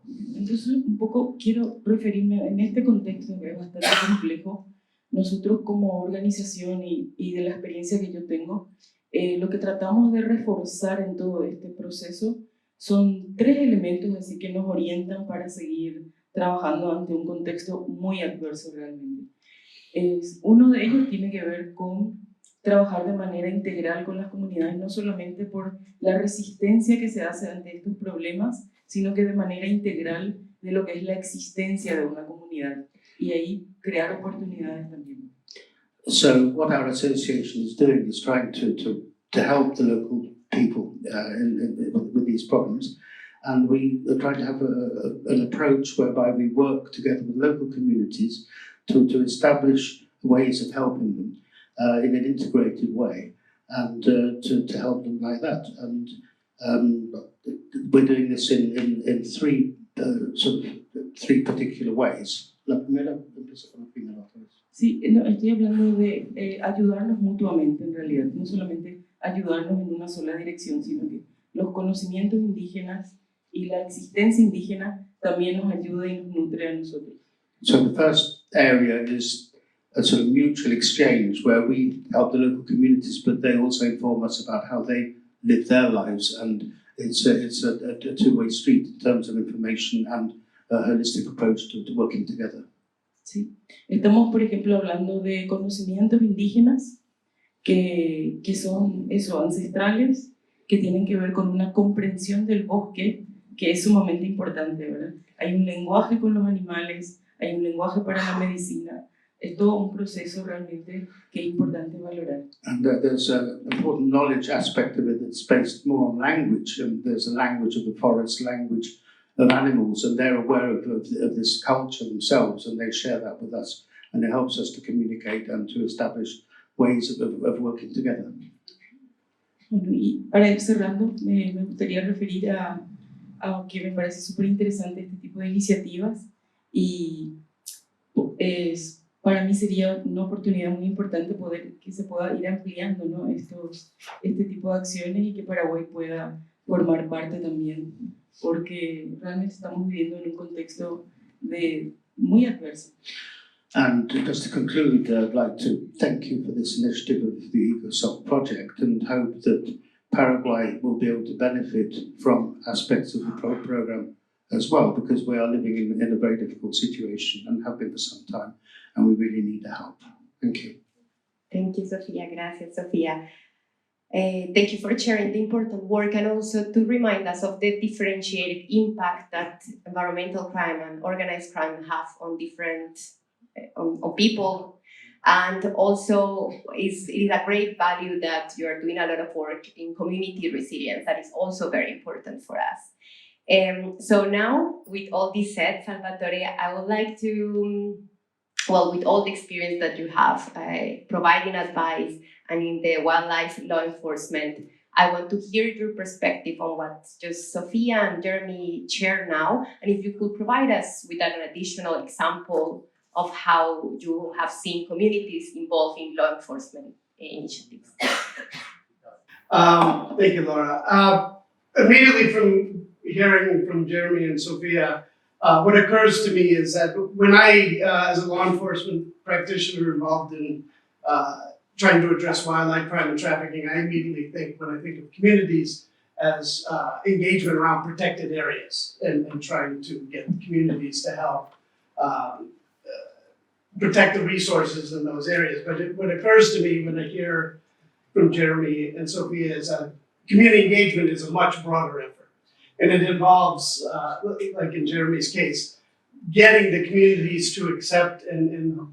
Entonces, un poco quiero referirme en este contexto que es bastante complejo. Nosotros como organización y de la experiencia que yo tengo, lo que tratamos de reforzar en todo este proceso son 3 elementos así que nos orientan para seguir trabajando ante un contexto muy adverso realmente. Uno de ellos tiene que ver con trabajar de manera integral con las comunidades, no solamente por la resistencia que se hace ante estos problemas, sino que de manera integral de lo que es la existencia de una comunidad y ahí crear oportunidades también. So what our association is doing is trying to help the local people with these problems, and we are trying to have an approach whereby we work together with local communities to establish ways of helping them in an integrated way, and to help them like that. And we're doing this in 3 3 particular ways. La primera, empiezo con la primera. Sí, no, estoy hablando de ayudarnos mutuamente en realidad, no solamente ayudarnos en una sola dirección, sino que los conocimientos indígenas y la existencia indígena también nos ayuda y nos nutre a nosotros. So the first area is a sort of mutual exchange where we help the local communities, but they also inform us about how they live their lives, and it's a two-way street in terms of information and a holistic approach to working together. Sí. Estamos, por ejemplo, hablando de conocimientos indígenas que son ancestrales, que tienen que ver con una comprensión del bosque que es sumamente importante, ¿verdad? Hay un lenguaje con los animales, hay un lenguaje para la medicina, es todo un proceso realmente que es importante valorar. And there's an important knowledge aspect of it that's based more on language, and there's a language of the forest, language of animals, and they're aware of this culture themselves, and they share that with us, and it helps us to communicate and to establish ways of working together. Bueno, y para ir cerrando, me gustaría referir a que me parece súper interesante este tipo de iniciativas y para mí sería una oportunidad muy importante que se pueda ir ampliando, ¿no? este tipo de acciones y que Paraguay pueda formar parte también, porque realmente estamos viviendo en un contexto muy adverso. And just to conclude, I'd like to thank you for this initiative of the EcoSoft project and hope that Paraguay will be able to benefit from aspects of the program as well, because we are living in a very difficult situation and have been for some time, and we really need the help. Thank you. Thank you, Sofia. Gracias, Sofia. Thank you for sharing the important work and also to remind us of the differentiated impact that environmental crime and organized crime have on different on people. And also it is a great value that you are doing a lot of work in community resilience. That is also very important for us. So now, with all this said, Salvatore, I would like to, with all the experience that you have providing advice and in the wildlife law enforcement, I want to hear your perspective on what just Sofia and Jeremy share now, and if you could provide us with an additional example of how you have seen communities involved in law enforcement initiatives. Thank you, Laura. Immediately from hearing from Jeremy and Sofia, what occurs to me is that when I, as a law enforcement practitioner involved in trying to address wildlife crime and trafficking, I immediately think, when I think of communities, as engagement around protected areas and trying to get communities to help protect the resources in those areas. But what occurs to me when I hear from Jeremy and Sophia is that community engagement is a much broader effort. And it involves, like in Jeremy's case, getting the communities to accept and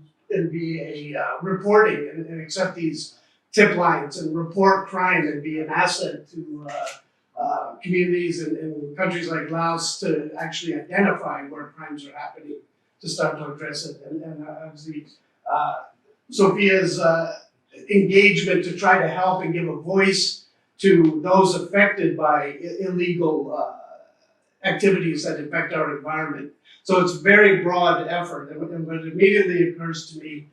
be a reporting and accept these tip lines and report crime and be an asset to communities in countries like Laos to actually identify where crimes are happening to start to address it. And obviously, Sophia's engagement to try to help and give a voice to those affected by illegal activities that affect our environment. So it's a very broad effort. And what immediately occurs to me,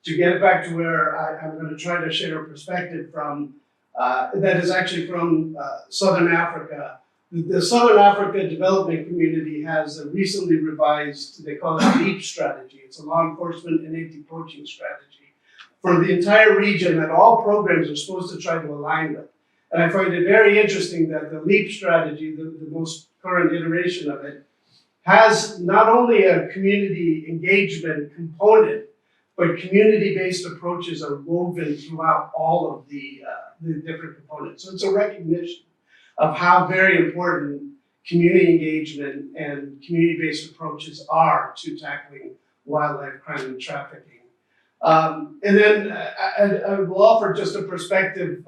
to get it back to where I'm going to try to share a perspective from, that is actually from Southern Africa. The Southern Africa Development Community has a recently revised, they call it LEAP strategy. It's a law enforcement and anti-poaching strategy for the entire region that all programs are supposed to try to align with. And I find it very interesting that the LEAP strategy, the most current iteration of it, has not only a community engagement component, but community-based approaches are woven throughout all of the different components. So it's a recognition of how very important community engagement and community-based approaches are to tackling wildlife crime and trafficking. And then I will offer just a perspective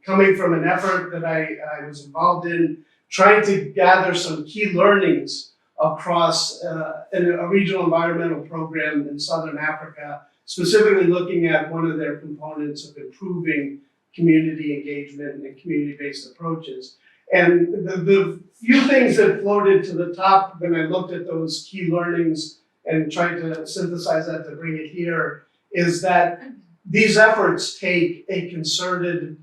coming from an effort that I was involved in, trying to gather some key learnings across a regional environmental program in Southern Africa, specifically looking at one of their components of improving community engagement and community-based approaches. And the few things that floated to the top when I looked at those key learnings and tried to synthesize that to bring it here is that these efforts take a concerted,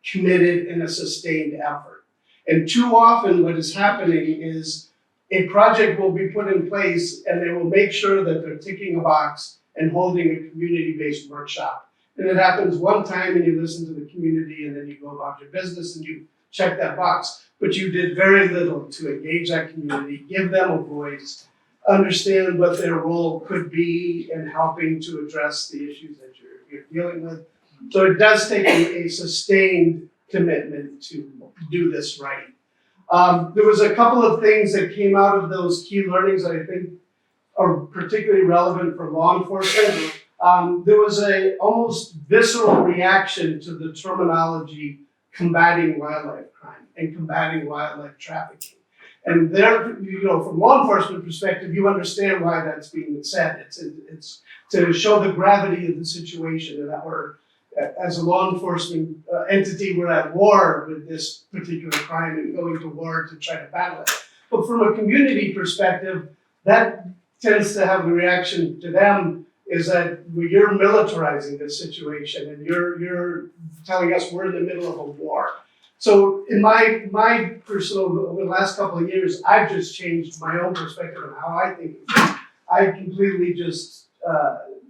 committed, and a sustained effort. And too often what is happening is a project will be put in place and they will make sure that they're ticking a box and holding a community-based workshop. And it happens one time and you listen to the community and then you go about your business and you check that box. But you did very little to engage that community, give them a voice, understand what their role could be in helping to address the issues that you're dealing with. So it does take a sustained commitment to do this right. There was a couple of things that came out of those key learnings that I think are particularly relevant for law enforcement. There was a almost visceral reaction to the terminology combating wildlife crime and combating wildlife trafficking. And there, from law enforcement perspective, you understand why that's being said. It's to show the gravity of the situation and that we're, as a law enforcement entity, we're at war with this particular crime and going to war to try to battle it. But from a community perspective, that tends to have the reaction to them is that you're militarizing this situation and you're telling us we're in the middle of a war. So in my personal, over the last couple of years, I've just changed my own perspective on how I think of things. I completely just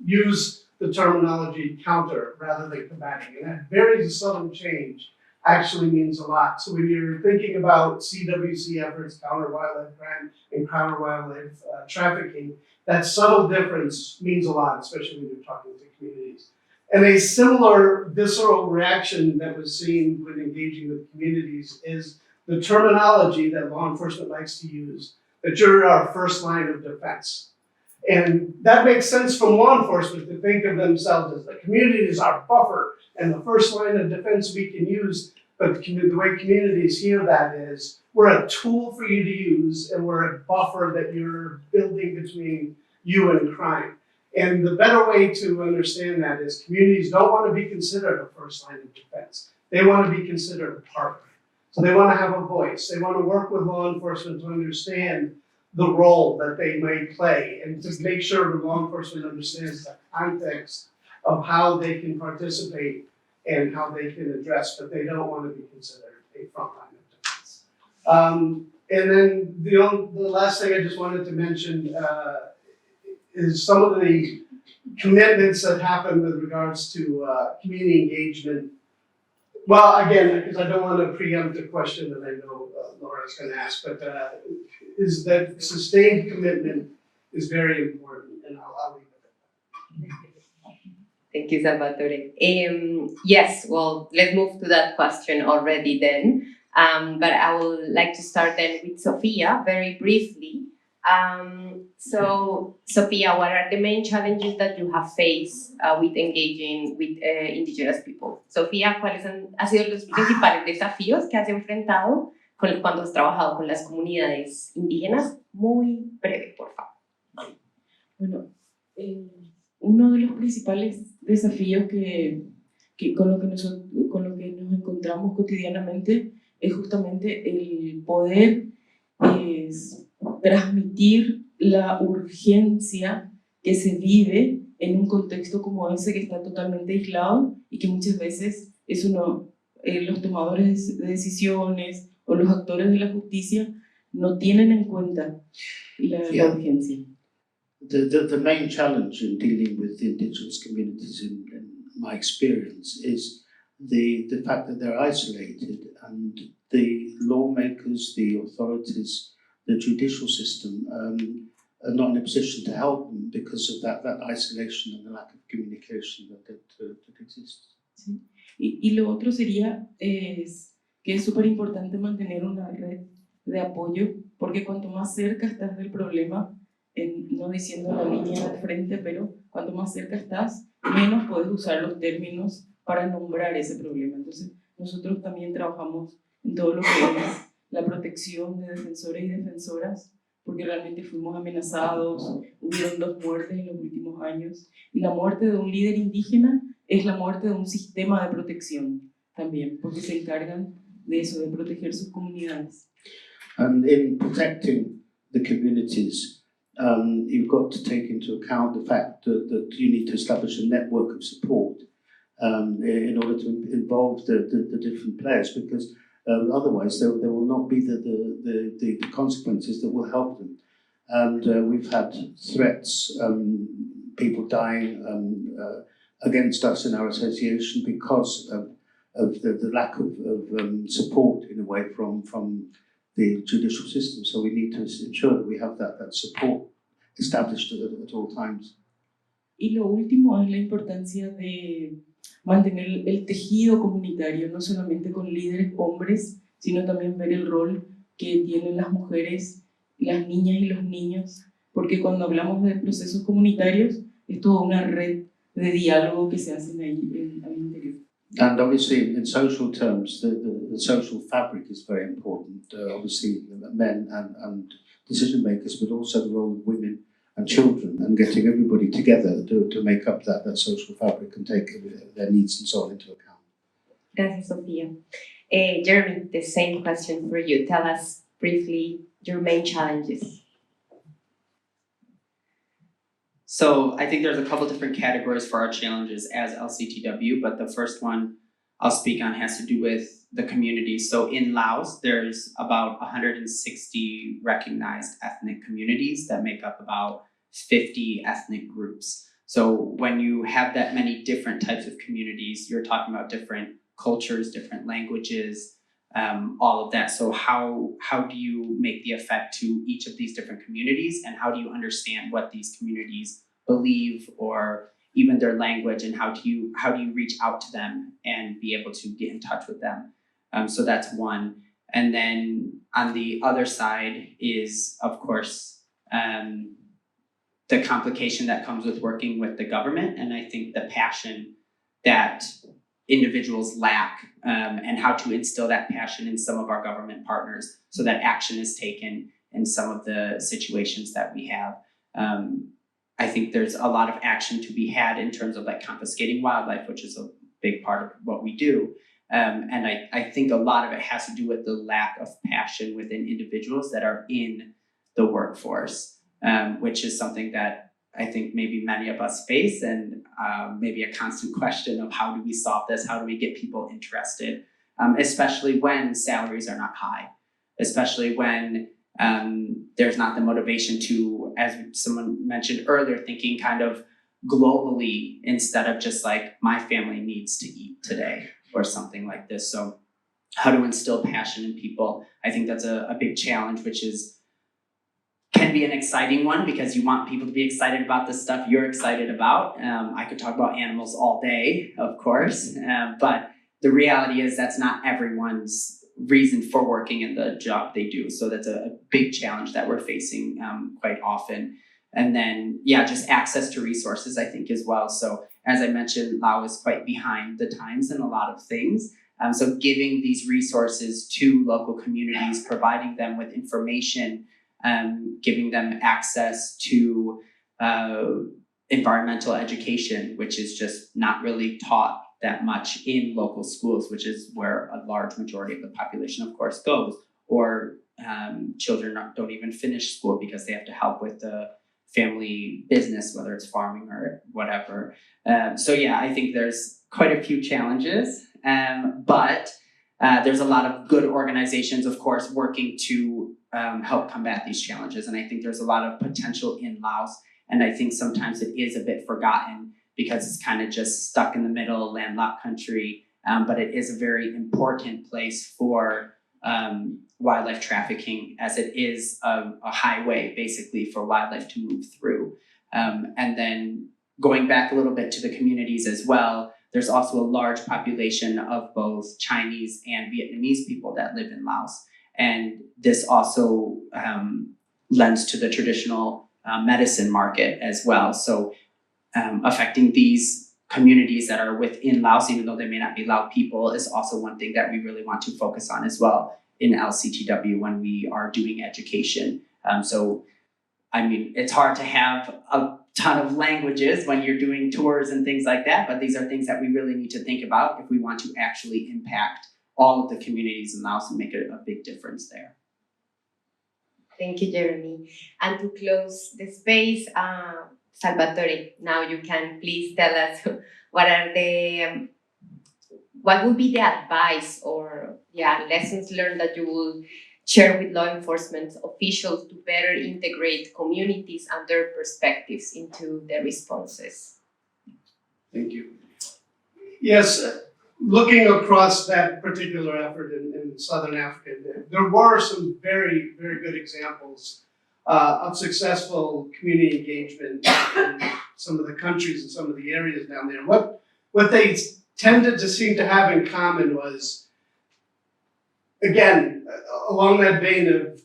use the terminology counter rather than combating. And that very subtle change actually means a lot. So when you're thinking about CWC efforts, counter wildlife crime and counter wildlife trafficking, that subtle difference means a lot, especially when you're talking to communities. And a similar visceral reaction that was seen when engaging with communities is the terminology that law enforcement likes to use, that you're our first line of defense. And that makes sense from law enforcement to think of themselves as the community is our buffer and the first line of defense we can use. But the way communities hear that is, we're a tool for you to use and we're a buffer that you're building between you and crime. And the better way to understand that is communities don't want to be considered a first line of defense. They want to be considered a partner. So they want to have a voice. They want to work with law enforcement to understand the role that they may play and to make sure the law enforcement understands the context of how they can participate and how they can address, but they don't want to be considered a front line of defense. And then the last thing I just wanted to mention is some of the commitments that happen with regards to community engagement Well, again, because I don't want to preempt the question that I know Laura's going to ask, but is that sustained commitment is very important, and I'll leave it at that. Thank you, Salvatore. Yes, well, let's move to that question already then. But I would like to start then with Sophia very briefly. So, Sophia, what are the main challenges that you have faced with engaging with indigenous people? Sophia, ¿cuáles han sido los principales desafíos que has enfrentado cuando has trabajado con las comunidades indígenas? Muy breve, por favor. Bueno, uno de los principales desafíos con lo que nos encontramos cotidianamente es justamente el poder transmitir la urgencia que se vive en un contexto como ese que está totalmente aislado y que muchas veces los tomadores de decisiones o los actores de la justicia no tienen en cuenta la urgencia. The main challenge in dealing with the indigenous communities in my experience is the fact that they're isolated and the lawmakers, the authorities, the judicial system are not in a position to help them because of that isolation and the lack of communication that exists. Sí. Y lo otro sería que es súper importante mantener una red de apoyo, porque cuanto más cerca estás del problema, no diciendo la línea de frente, pero cuanto más cerca estás, menos puedes usar los términos para nombrar ese problema. Entonces, nosotros también trabajamos en todo lo que es la protección de defensores y defensoras, porque realmente fuimos amenazados, hubieron 2 muertes en los últimos años, y la muerte de un líder indígena es la muerte de un sistema de protección también, porque se encargan de eso, de proteger sus comunidades. And in protecting the communities, you've got to take into account the fact that you need to establish a network of support in order to involve the different players, because otherwise there will not be the consequences that will help them. And we've had threats, people dying against us in our association because of the lack of support in a way from the judicial system. So we need to ensure that we have that support established at all times. Y lo último es la importancia de mantener el tejido comunitario, no solamente con líderes hombres, sino también ver el rol que tienen las mujeres, las niñas y los niños, porque cuando hablamos de procesos comunitarios es toda una red de diálogo que se hacen ahí al interior. And obviously, in social terms, the social fabric is very important. Obviously, men and decision makers, but also the role of women and children, and getting everybody together to make up that social fabric and take their needs and so on into account. Gracias, Sofía. Jeremy, the same question for you. Tell us briefly your main challenges. So I think there's a couple different categories for our challenges as LCTW, but the first one I'll speak on has to do with the community. So in Laos, there's about 160 recognized ethnic communities that make up about 50 ethnic groups. So when you have that many different types of communities, you're talking about different cultures, different languages, all of that. So how do you make the effect to each of these different communities, and how do you understand what these communities believe or even their language, and how do you reach out to them and be able to get in touch with them? So that's one. And then on the other side is, of course, the complication that comes with working with the government, and I think the passion that individuals lack, and how to instill that passion in some of our government partners so that action is taken in some of the situations that we have. I think there's a lot of action to be had in terms of like confiscating wildlife, which is a big part of what we do. And I think a lot of it has to do with the lack of passion within individuals that are in the workforce, which is something that I think maybe many of us face, and maybe a constant question of how do we solve this? How do we get people interested? Especially when salaries are not high, especially when there's not the motivation to, as someone mentioned earlier, thinking kind of globally instead of just like my family needs to eat today. something like this. So how to instill passion in people, I think that's a big challenge, which can be an exciting one because you want people to be excited about the stuff you're excited about. I could talk about animals all day, of course, but the reality is that's not everyone's reason for working in the job they do. So that's a big challenge that we're facing quite often. And then, just access to resources, I think, as well. So as I mentioned, Lao is quite behind the times in a lot of things. So giving these resources to local communities, providing them with information, giving them access to environmental education, which is just not really taught that much in local schools, which is where a large majority of the population, of course, goes. Or children don't even finish school because they have to help with the family business, whether it's farming or whatever. I think there's quite a few challenges, but there's a lot of good organizations, of course, working to help combat these challenges. And I think there's a lot of potential in Laos. And I think sometimes it is a bit forgotten because it's kind of just stuck in the middle, landlocked country. But it is a very important place for wildlife trafficking, as it is a highway basically for wildlife to move through. And then going back a little bit to the communities as well, there's also a large population of both Chinese and Vietnamese people that live in Laos. And this also lends to the traditional medicine market as well. So affecting these communities that are within Laos, even though they may not be Lao people, is also one thing that we really want to focus on as well in LCTW when we are doing education. It's hard to have a ton of languages when you're doing tours and things like that, but these are things that we really need to think about if we want to actually impact all of the communities in Laos and make a big difference there. Thank you, Jeremy. And to close the space, Salvatore, now you can please tell us what would be the advice or lessons learned that you will share with law enforcement officials to better integrate communities and their perspectives into their responses. Thank you. Yes, looking across that particular effort in Southern Africa, there were some very, very good examples of successful community engagement in some of the countries and some of the areas down there. What they tended to seem to have in common was, again, along that vein of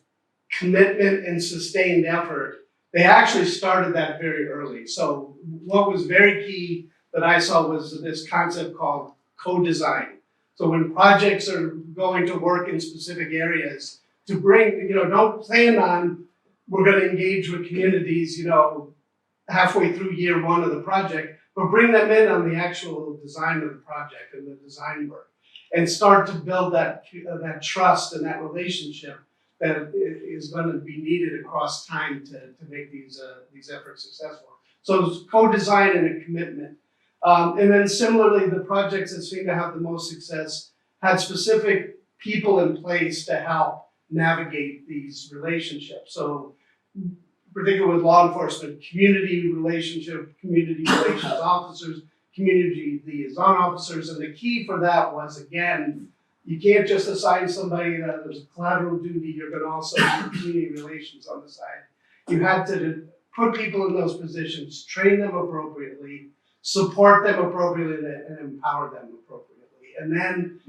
commitment and sustained effort, they actually started that very early. So what was very key that I saw was this concept called co-design. So when projects are going to work in specific areas, to bring, don't plan on, we're going to engage with communities, halfway through year one of the project, but bring them in on the actual design of the project and the design work, and start to build that trust and that relationship that is going to be needed across time to make these efforts successful. So it's co-design and a commitment. And then similarly, the projects that seem to have the most success had specific people in place to help navigate these relationships. So particularly with law enforcement, community relations officers, community liaison officers, and the key for that was, again, you can't just assign somebody that there's a collateral duty, you're going to also do community relations on the side. You had to put people in those positions, train them appropriately, support them appropriately, and empower them appropriately. And then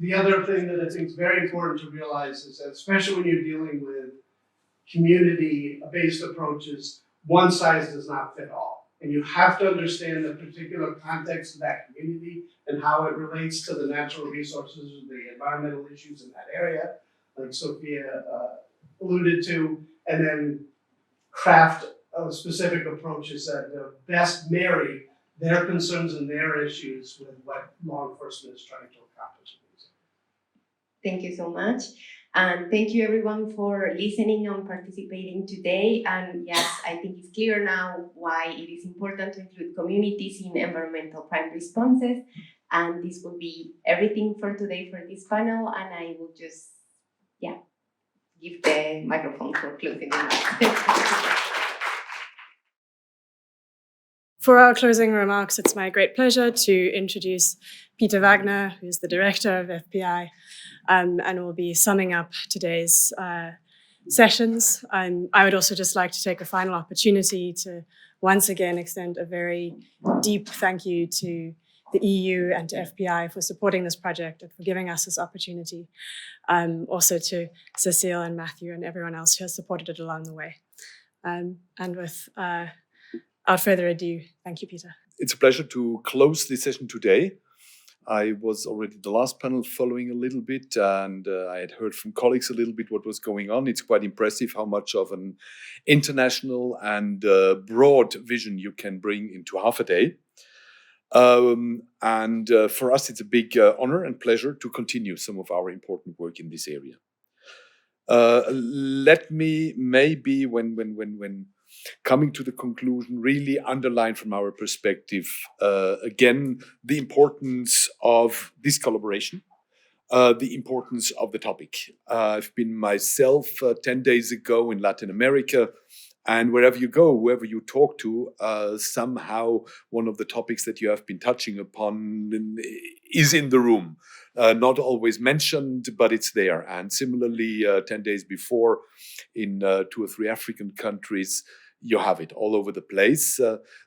the other thing that I think is very important to realize is that, especially when you're dealing with community-based approaches, one size does not fit all. And you have to understand the particular context of that community and how it relates to the natural resources, the environmental issues in that area, like Sophia alluded to, and then craft specific approaches that best marry their concerns and their issues with what law enforcement is trying to accomplish. Thank you so much. And thank you everyone for listening and participating today. And yes, I think it's clear now why it is important to include communities in environmental crime responses. And this will be everything for today for this panel. And I will just, give the microphone for closing remarks. For our closing remarks, it's my great pleasure to introduce Peter Wagner, who's the director of FPI, and will be summing up today's sessions. I would also just like to take a final opportunity to once again extend a very deep thank you to the EU and to FPI for supporting this project and for giving us this opportunity. Also to Cecile and Matthew and everyone else who has supported it along the way. And without further ado, thank you, Peter. It's a pleasure to close this session today. I was already the last panel following a little bit, and I had heard from colleagues a little bit what was going on. It's quite impressive how much of an international and broad vision you can bring into half a day. For us, it's a big honor and pleasure to continue some of our important work in this area. Let me maybe, when coming to the conclusion, really underline from our perspective, again, the importance of this collaboration, the importance of the topic. I've been myself 10 days ago in Latin America, and wherever you go, whoever you talk to, somehow one of the topics that you have been touching upon is in the room. Not always mentioned, but it's there. And similarly, 10 days before, in 2 or 3 African countries, you have it all over the place.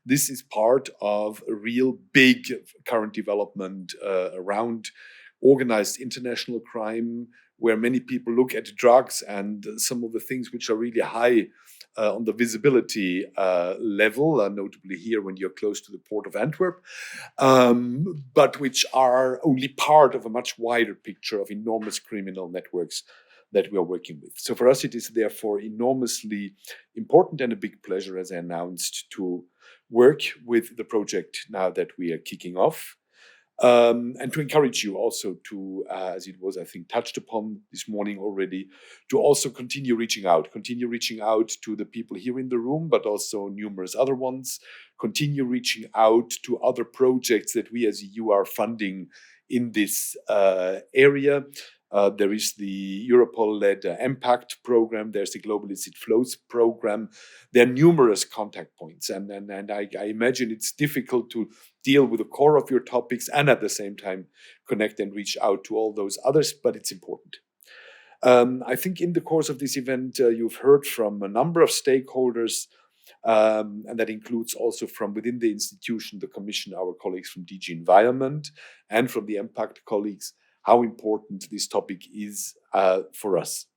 This is part of a real big current development around organized international crime, where many people look at drugs and some of the things which are really high on the visibility level, notably here when you're close to the port of Antwerp, but which are only part of a much wider picture of enormous criminal networks that we are working with. So for us, it is therefore enormously important and a big pleasure, as I announced, to work with the project now that we are kicking off. And to encourage you also to, as it was, I think, touched upon this morning already, to also continue reaching out to the people here in the room, but also numerous other ones, continue reaching out to other projects that we as EU are funding in this area. There is the Europol-led EMPACT program. There's the Global Illicit Flows Programme. There are numerous contact points, and I imagine it's difficult to deal with the core of your topics and at the same time connect and reach out to all those others, but it's important. I think in the course of this event, you've heard from a number of stakeholders, and that includes also from within the institution, the Commission, our colleagues from DG Environment, and from the EMPACT colleagues, how important this topic is for us.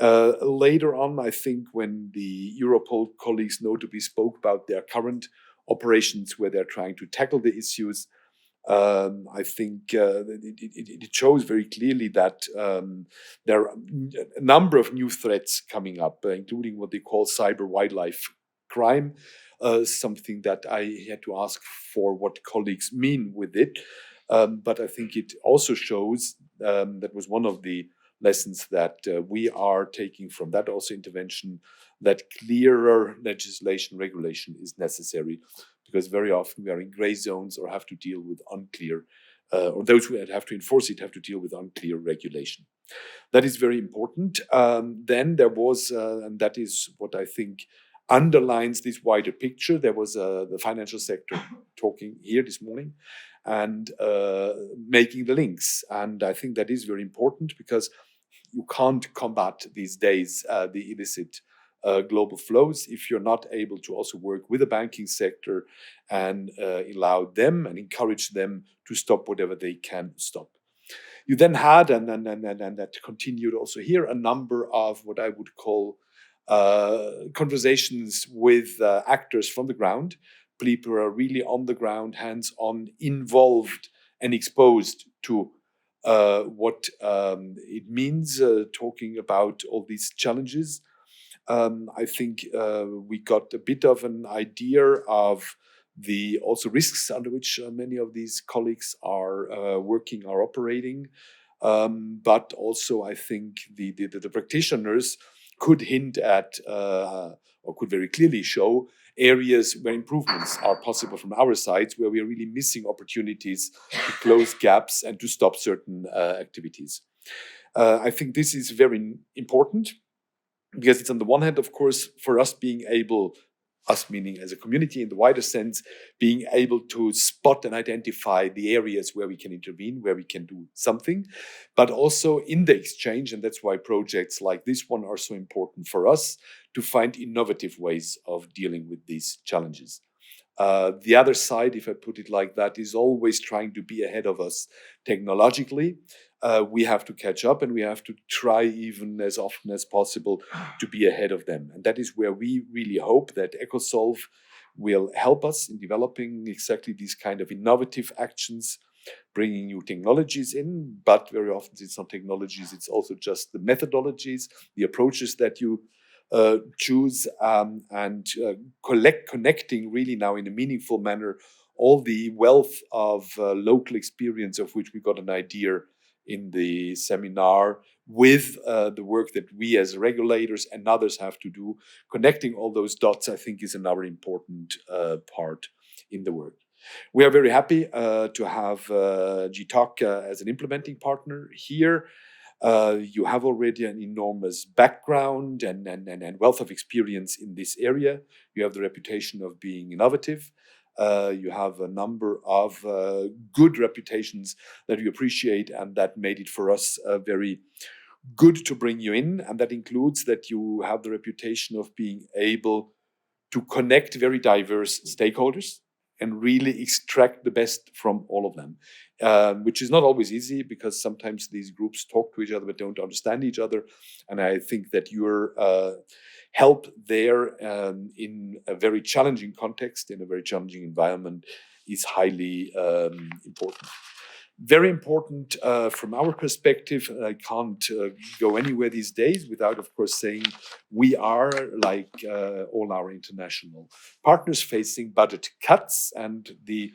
Later on, I think when the Europol colleagues notably spoke about their current operations where they're trying to tackle the issues, I think it shows very clearly that there are a number of new threats coming up, including what they call cyber wildlife crime, something that I had to ask for what colleagues mean with it. But I think it also shows, that was one of the lessons that we are taking from that also intervention, that clearer legislation, regulation is necessary, because very often we are in gray zones or have to deal with unclear, or those who have to enforce it have to deal with unclear regulation. That is very important. Then there was, and that is what I think underlines this wider picture, there was the financial sector talking here this morning and making the links. And I think that is very important, because you can't combat these days the illicit global flows if you're not able to also work with the banking sector and allow them and encourage them to stop whatever they can stop. You then had, and that continued also here, a number of what I would call conversations with actors from the ground, people who are really on the ground, hands-on, involved and exposed to what it means talking about all these challenges. I think we got a bit of an idea of the also risks under which many of these colleagues are working, are operating. But also I think the practitioners could hint at or could very clearly show areas where improvements are possible from our sides, where we are really missing opportunities to close gaps and to stop certain activities. I think this is very important, because it's on the one hand, of course, for us being able us meaning as a community in the wider sense, being able to spot and identify the areas where we can intervene, where we can do something, but also in the exchange, and that's why projects like this one are so important for us, to find innovative ways of dealing with these challenges. The other side, if I put it like that, is always trying to be ahead of us technologically. We have to catch up, and we have to try even as often as possible to be ahead of them. And that is where we really hope that EcoSolve will help us in developing exactly these kind of innovative actions, bringing new technologies in, but very often it's not technologies, it's also just the methodologies, the approaches that you choose, and connecting really now in a meaningful manner all the wealth of local experience of which we got an idea in the seminar with the work that we as regulators and others have to do. Connecting all those dots, I think, is another important part in the work. We are very happy to have GI-TOC as an implementing partner here. You have already an enormous background and wealth of experience in this area. You have the reputation of being innovative. You have a number of good reputations that we appreciate, and that made it for us very good to bring you in. And that includes that you have the reputation of being able to connect very diverse stakeholders and really extract the best from all of them, which is not always easy, because sometimes these groups talk to each other but don't understand each other. And I think that your help there in a very challenging context, in a very challenging environment, is highly important. Very important from our perspective. I can't go anywhere these days without, of course, saying we are, like all our international partners, facing budget cuts. And the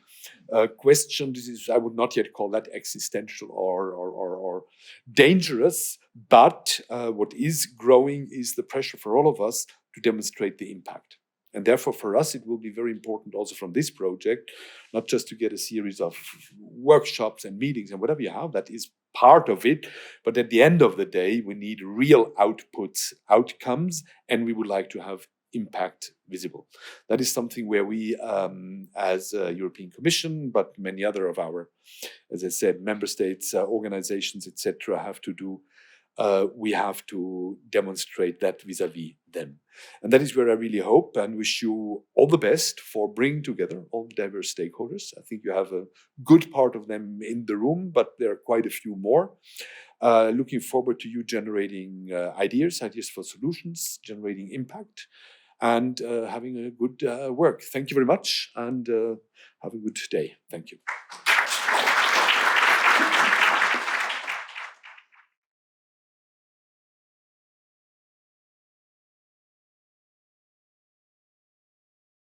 question, this is, I would not yet call that existential or dangerous, but what is growing is the pressure for all of us to demonstrate the impact. And therefore, for us, it will be very important also from this project, not just to get a series of workshops and meetings and whatever you have, that is part of it. But at the end of the day, we need real outputs, outcomes, and we would like to have impact visible. That is something where we, as a European Commission, but many other of our, as I said, member states, organizations, etc., have to do. We have to demonstrate that vis-a-vis them. And that is where I really hope and wish you all the best for bringing together all the diverse stakeholders. I think you have a good part of them in the room, but there are quite a few more. Looking forward to you generating ideas for solutions, generating impact, and having a good work. Thank you very much, and have a good day. Thank you.